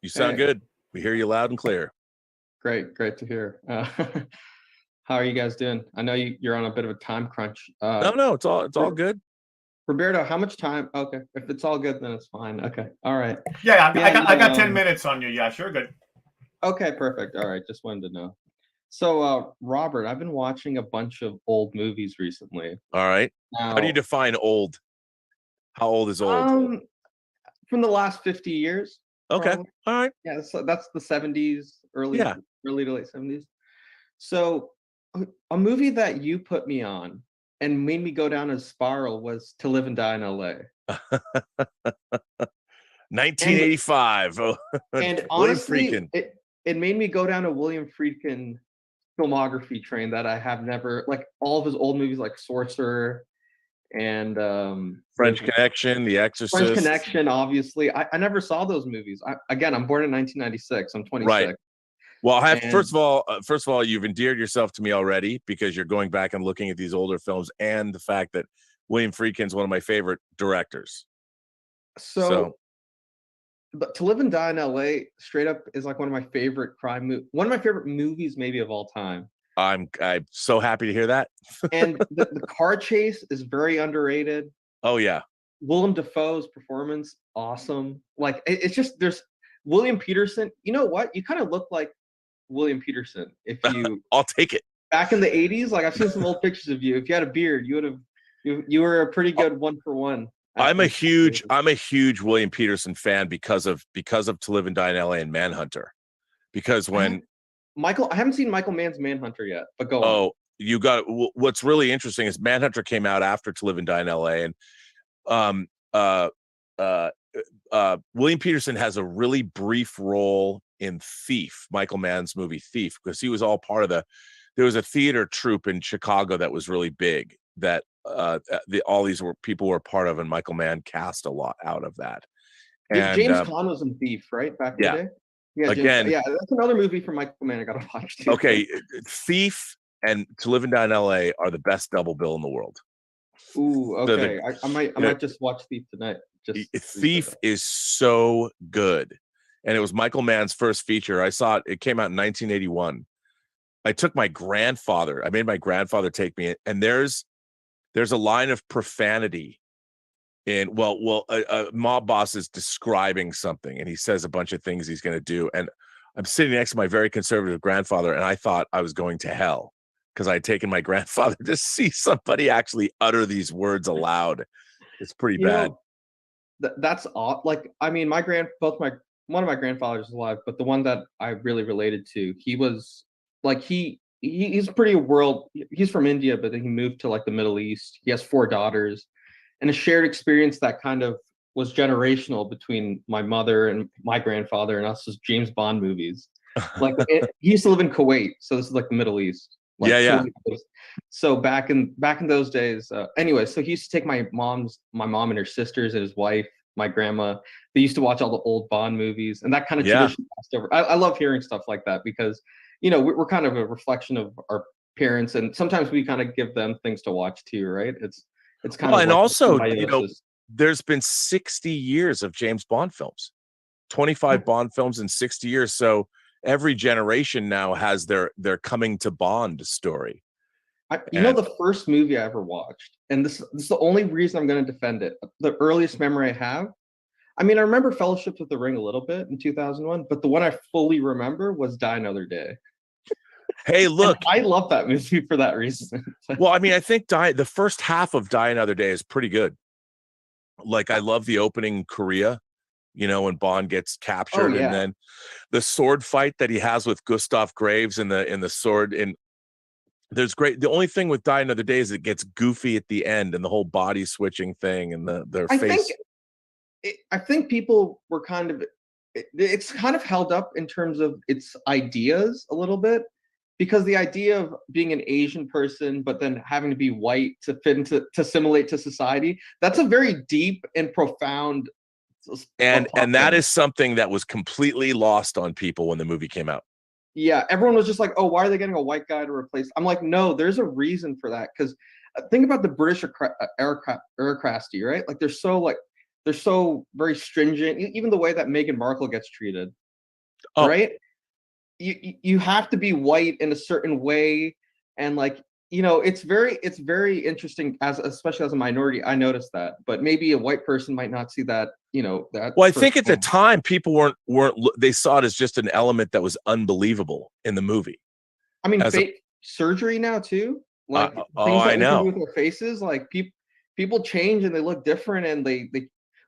You sound Hey. good. We hear you loud and clear. Great to hear. How are you guys doing? I know you're on a bit of a time crunch. No, it's all good. Roberto, how much time? Okay, if it's all good, then it's fine. Okay, all right. Yeah, I got 10 minutes on you. Yash, you're good. Okay, perfect. All right, just wanted to know. So, Robert, I've been watching a bunch of old movies recently. All right. How do you Now- define old? How old is old? From the last 50 years. Okay. probably. All right. Yeah, so that's the 70s, early to late 70s. So, a movie that you put me on and made me go down a spiral was To Live and Die in LA. 1985. And William honestly, Friedkin. it made me go down a William Friedkin filmography train that I have never, like all of his old movies like Sorcerer and French Connection, The Exorcist. French Connection, obviously. I never saw those movies. I'm born in 1996. I'm 26. Right. Well, And- first of all, you've endeared yourself to me already because you're going back and looking at these older films, and the fact that William Friedkin's one of my favorite directors. But To Live and Die in LA straight up is like one of my favorite one of my favorite movies maybe of all time. I'm so happy to hear that. And the car chase is very underrated. Oh yeah. Willem Dafoe's performance, awesome. Like it's just there's William Peterson. You know what? You kind of look like William Peterson if you. I'll take it. Back in the 80s, like I've seen some old pictures of you. If you had a beard, you were a pretty good 1-for-1. I'm a huge William Peterson fan because of To Live and Die in LA and Manhunter. Because when I haven't seen Michael Mann's Manhunter yet, but go on. Oh, you got what's really interesting is Manhunter came out after To Live and Die in LA, and William Peterson has a really brief role in Thief, Michael Mann's movie Thief, because he was all part of there was a theater troupe in Chicago that was really big that all these people were part of, and Michael Mann cast a lot out of that. And James Caan was in Thief, right? Back in the day? Yeah, Again, that's another movie from Michael Mann I gotta watch too. Okay, Thief and To Live and Die in LA are the best double bill in the world. Ooh, okay. I might just watch Thief tonight. Thief is so good, and it was Michael Mann's first feature. I saw it. It came out in 1981. I took my grandfather. I made my grandfather take me, and there's a line of profanity in a mob boss is describing something, and he says a bunch of things he's going to do, and I'm sitting next to my very conservative grandfather, and I thought I was going to hell because I had taken my grandfather to see somebody actually utter these words aloud. It's pretty bad. That's odd. Like, I mean, one of my grandfathers is alive, but the one that I really related to, he was like he's he's from India, but then he moved to like the Middle East. He has 4 daughters, and a shared experience that kind of was generational between my mother and my grandfather and us is James Bond movies. Like he used to live in Kuwait, so this is like the Middle East. Like, Yeah. So back in those days, anyway, so he used to take my mom and her sisters and his wife, my grandma. They used to watch all the old Bond movies, and that kind of tradition passed over. I love hearing stuff like that because, you know, we're kind of a reflection of our parents, and sometimes we kind of give them things to watch too, right? It's kind of and like also, you know, symbiosis. there's been 60 years of James Bond films, 25 Bond films in 60 years. So every generation now has their coming to Bond story. You know, the first movie I ever watched, and this is the only reason I'm going to defend it. The earliest memory I have, I mean, I remember Fellowship with the Ring a little bit in 2001, but the one I fully remember was Die Another Day. Hey, look, and I love that movie for that reason. Well, I mean, I think the first half of Die Another Day is pretty good. Like, I love the opening Korea, you know, when Bond gets captured, and then the sword fight that he has with Gustav Graves in the sword. And there's great. The only thing with Die Another Day is it gets goofy at the end, and the whole body switching thing, and their face. I think people were kind of, it's kind of held up in terms of its ideas a little bit, because the idea of being an Asian person, but then having to be white to fit into, to assimilate to society, that's a very deep and profound. And that is something that was completely lost on people when the movie came out. Yeah, everyone was just like, oh, why are they getting a white guy to replace? I'm like, no, there's a reason for that. Because think about the British aristocracy, right? Like they're so very stringent. Even the way that Meghan Markle gets treated, right? You have to be white in a certain way, and like, you know, it's very interesting especially as a minority. I noticed that, but maybe a white person might not see that. You know that. Well, I think at the time people weren't they saw it as just an element that was unbelievable in the movie. I mean, fake surgery now too. Like things that I know we can do with their faces. Like people change and they look different, and they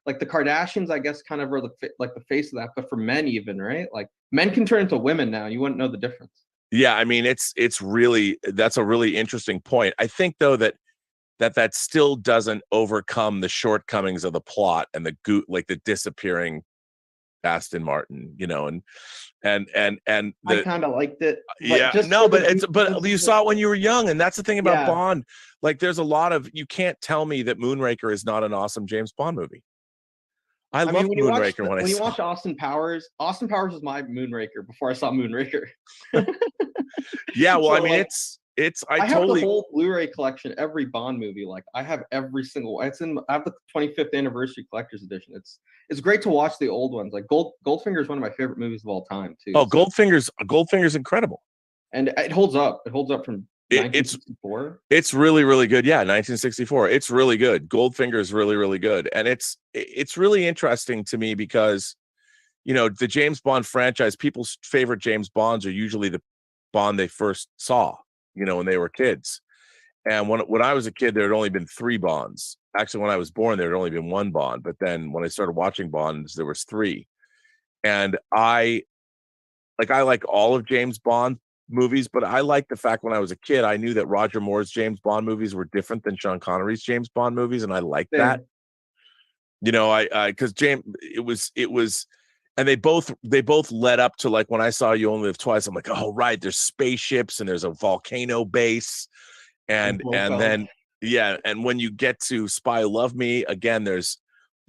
like the Kardashians, I guess, kind of are the face of that. But for men, even, right? Like men can turn into women now. You wouldn't know the difference. Yeah, I mean, it's really, that's a really interesting point. I think though that still doesn't overcome the shortcomings of the plot and like the disappearing Aston Martin, you know, and I kind of liked it. Yeah, but you saw it when you were young, and that's the thing about Bond. Like, there's a lot of, you can't tell me that Moonraker is not an awesome James Bond movie. I love Moonraker when you watch Austin Powers was my Moonraker before I saw Moonraker. Yeah, well, So, I mean, like, I have totally the whole Blu-ray collection, every Bond movie. Like I have every single. I have the 25th anniversary collector's edition. It's great to watch the old ones. Like Goldfinger is one of my favorite movies of all time too. Oh, Goldfinger's incredible, and it holds up. It holds up from 1964. It's really, really good. Yeah, 1964. It's really good. Goldfinger is really, really good, and it's really interesting to me because, you know, the James Bond franchise, people's favorite James Bonds are usually the Bond they first saw, you know, when they were kids. And when I was a kid, there had only been 3 Bonds. Actually, when I was born, there had only been 1 Bond. But then when I started watching Bonds, there was 3. And I like all of James Bond movies, but I like the fact when I was a kid, I knew that Roger Moore's James Bond movies were different than Sean Connery's James Bond movies, and I liked that. You know, because it was, and they both led up to, like, when I saw You Only Live Twice, I'm like, oh right, there's spaceships and there's a volcano base, and then and when you get to Spy Who Loved Me, again, there's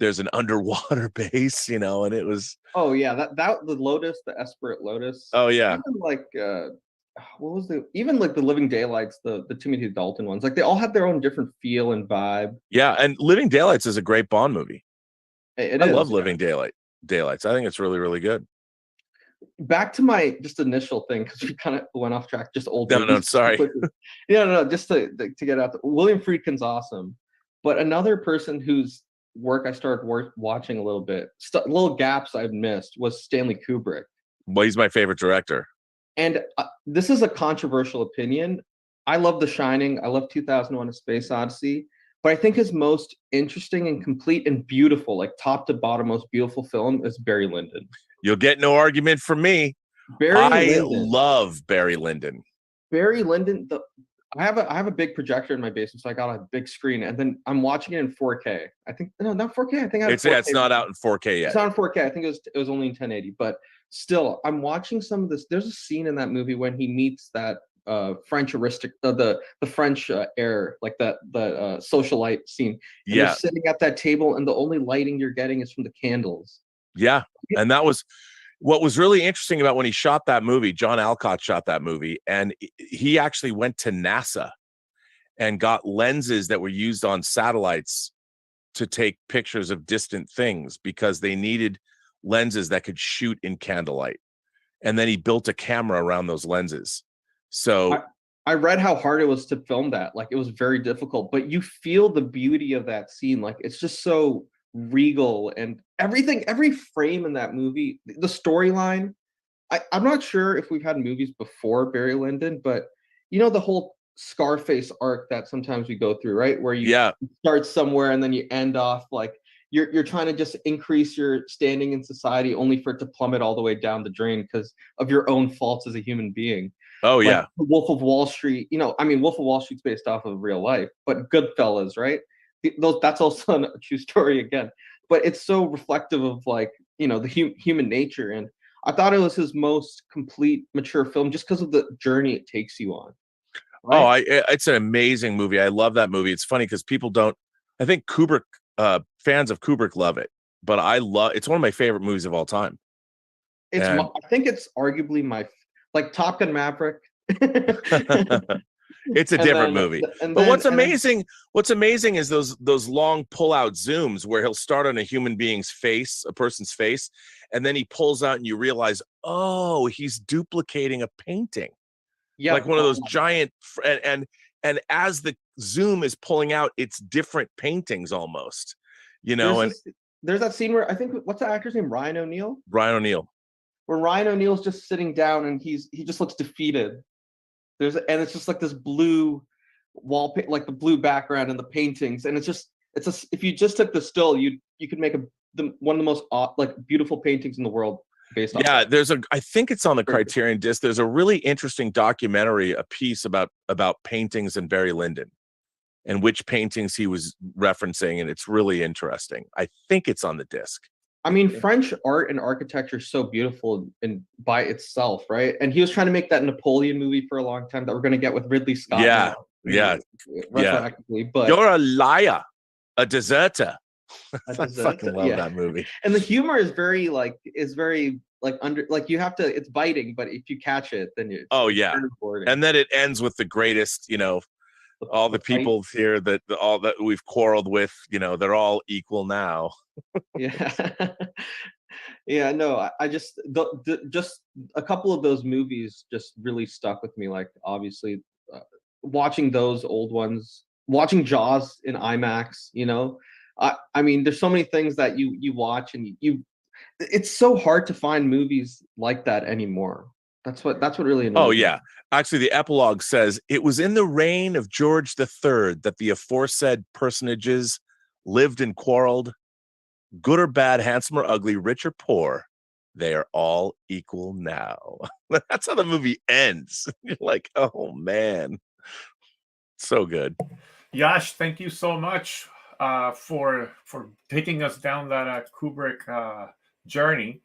an underwater base, you know, and it was the Lotus, the Esperate Lotus. Oh yeah, even like what was the Living Daylights, the Timothy Dalton ones, like they all have their own different feel and vibe. Yeah, and Living Daylights is a great Bond movie. I love Living Daylights. I think it's really, really good. Back to my just initial thing, because we kind of went off track. Just old. No, sorry. No. Just to get out. William Friedkin's awesome, but another person whose work I started watching a little bit, little gaps I've missed, was Stanley Kubrick. Well, he's my favorite director. And this is a controversial opinion. I love The Shining. I love 2001: A Space Odyssey. But I think his most interesting and complete and beautiful, like top to bottom, most beautiful film is Barry Lyndon. You'll get no argument from me. I love Barry Lyndon. Barry Lyndon. I have a big projector in my basement, so I got a big screen, and then I'm watching it in 4K. I think not 4K. I think it's not out in 4K yet. It's not in 4K. I think it was only in 1080. But still, I'm watching some of this. There's a scene in that movie when he meets that French the French air, like that socialite scene. And Yeah. they're sitting at that table, and the only lighting you're getting is from the candles. Yeah, and that was what was really interesting about when he shot that movie. John Alcott shot that movie, and he actually went to NASA and got lenses that were used on satellites to take pictures of distant things because they needed lenses that could shoot in candlelight. And then he built a camera around those lenses. So I read how hard it was to film that. Like, it was very difficult, but you feel the beauty of that scene. Like, it's just so regal, and everything, every frame in that movie, the storyline. I'm not sure if we've had movies before Barry Lyndon, but the whole Scarface arc that sometimes we go through, right? Where you start somewhere and then you end off like you're trying to just increase your standing in society, only for it to plummet all the way down the drain because of your own faults as a human being. Oh, like yeah. Wolf of Wall Street, Wolf of Wall Street's based off of real life, but Goodfellas, right? That's also a true story again. But it's so reflective of the human nature. And I thought it was his most complete, mature film just because of the journey it takes you on. Right? It's an amazing movie. I love that movie. It's funny because people don't, I think Kubrick, fans of Kubrick love it, but it's one of my favorite movies of all time. I think it's arguably like Top Gun Maverick. It's a different movie. But what's amazing is those long pull-out zooms where he'll start on a human being's face, a person's face, and then he pulls out and you realize, oh, he's duplicating a painting. Yeah, like one of those giant, and as the zoom is pulling out, it's different paintings almost, there's that scene where I think, what's the actor's name? Ryan O'Neal. Where Ryan O'Neal's just sitting down and he just looks defeated. And it's just like this blue wall, like the blue background and the paintings, and if you just took the still, you could make one of the most beautiful paintings in the world. Based on I think it's on the Criterion disc. There's a really interesting documentary, a piece about paintings and Barry Lyndon and which paintings he was referencing, and it's really interesting. I think it's on the disc. I mean, French art and architecture is so beautiful and by itself, right? And he was trying to make that Napoleon movie for a long time that we're going to get with Ridley Scott. Retroactively, but you're a liar, a deserter. I fucking love that movie. And the humor is very you have to, it's biting, but if you catch it, then it's and then it ends with the greatest, all the people here that we've quarreled with, they're all equal now. I just a couple of those movies just really stuck with me. Like, obviously, watching those old ones, watching Jaws in IMAX, I mean, there's so many things that you watch and it's so hard to find movies like that anymore. That's what really annoys me. Oh yeah. Actually, the epilogue says it was in the reign of George III that the aforesaid personages lived and quarreled. Good or bad, handsome or ugly, rich or poor, they are all equal now. That's how the movie ends. You're like, oh man. So good. Yash, thank you so much for taking us down that Kubrick journey.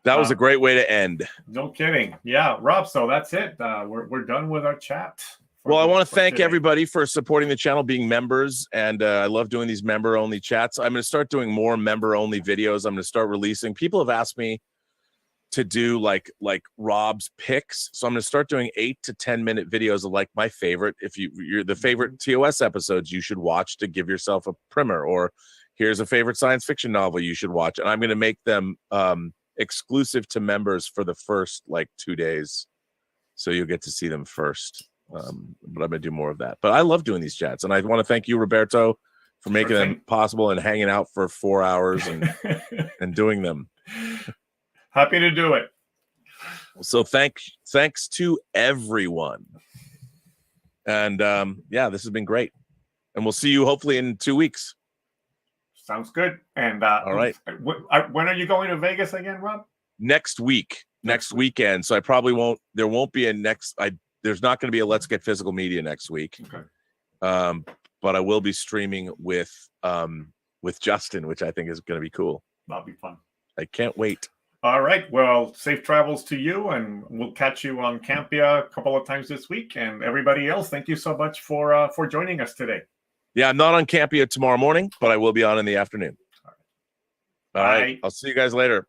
That was a great way to end. No kidding. Yeah, Rob, so that's it. We're done with our chat. Well, I want to thank everybody for supporting the channel, being members, and I love doing these member-only chats. I'm going to start doing more member-only videos. I'm going to start releasing. People have asked me to do like Rob's picks, so I'm going to start doing 8 to 10 minute videos of like my favorite. If you're the favorite TOS episodes you should watch to give yourself a primer, or here's a favorite science fiction novel you should watch, and I'm going to make them exclusive to members for the first 2 days, so you'll get to see them first. But I'm gonna do more of that. But I love doing these chats, and I want to thank you, Roberto, for making them possible and hanging out for 4 hours and doing them. Happy to do it. So thanks to everyone, and this has been great, and we'll see you hopefully in 2 weeks. Sounds good. And all right, when are you going to Vegas again, Rob? Next weekend. So I probably won't. There won't be a next. There's not going to be a Let's Get Physical Media next week. Okay. But I will be streaming with Justin, which I think is going to be cool. That'll be fun. I can't wait. All right. Well, safe travels to you, and we'll catch you on Campia a couple of times this week. And everybody else, thank you so much for joining us today. Yeah, I'm not on Campia tomorrow morning, but I will be on in the afternoon. All right. Bye. I'll see you guys later.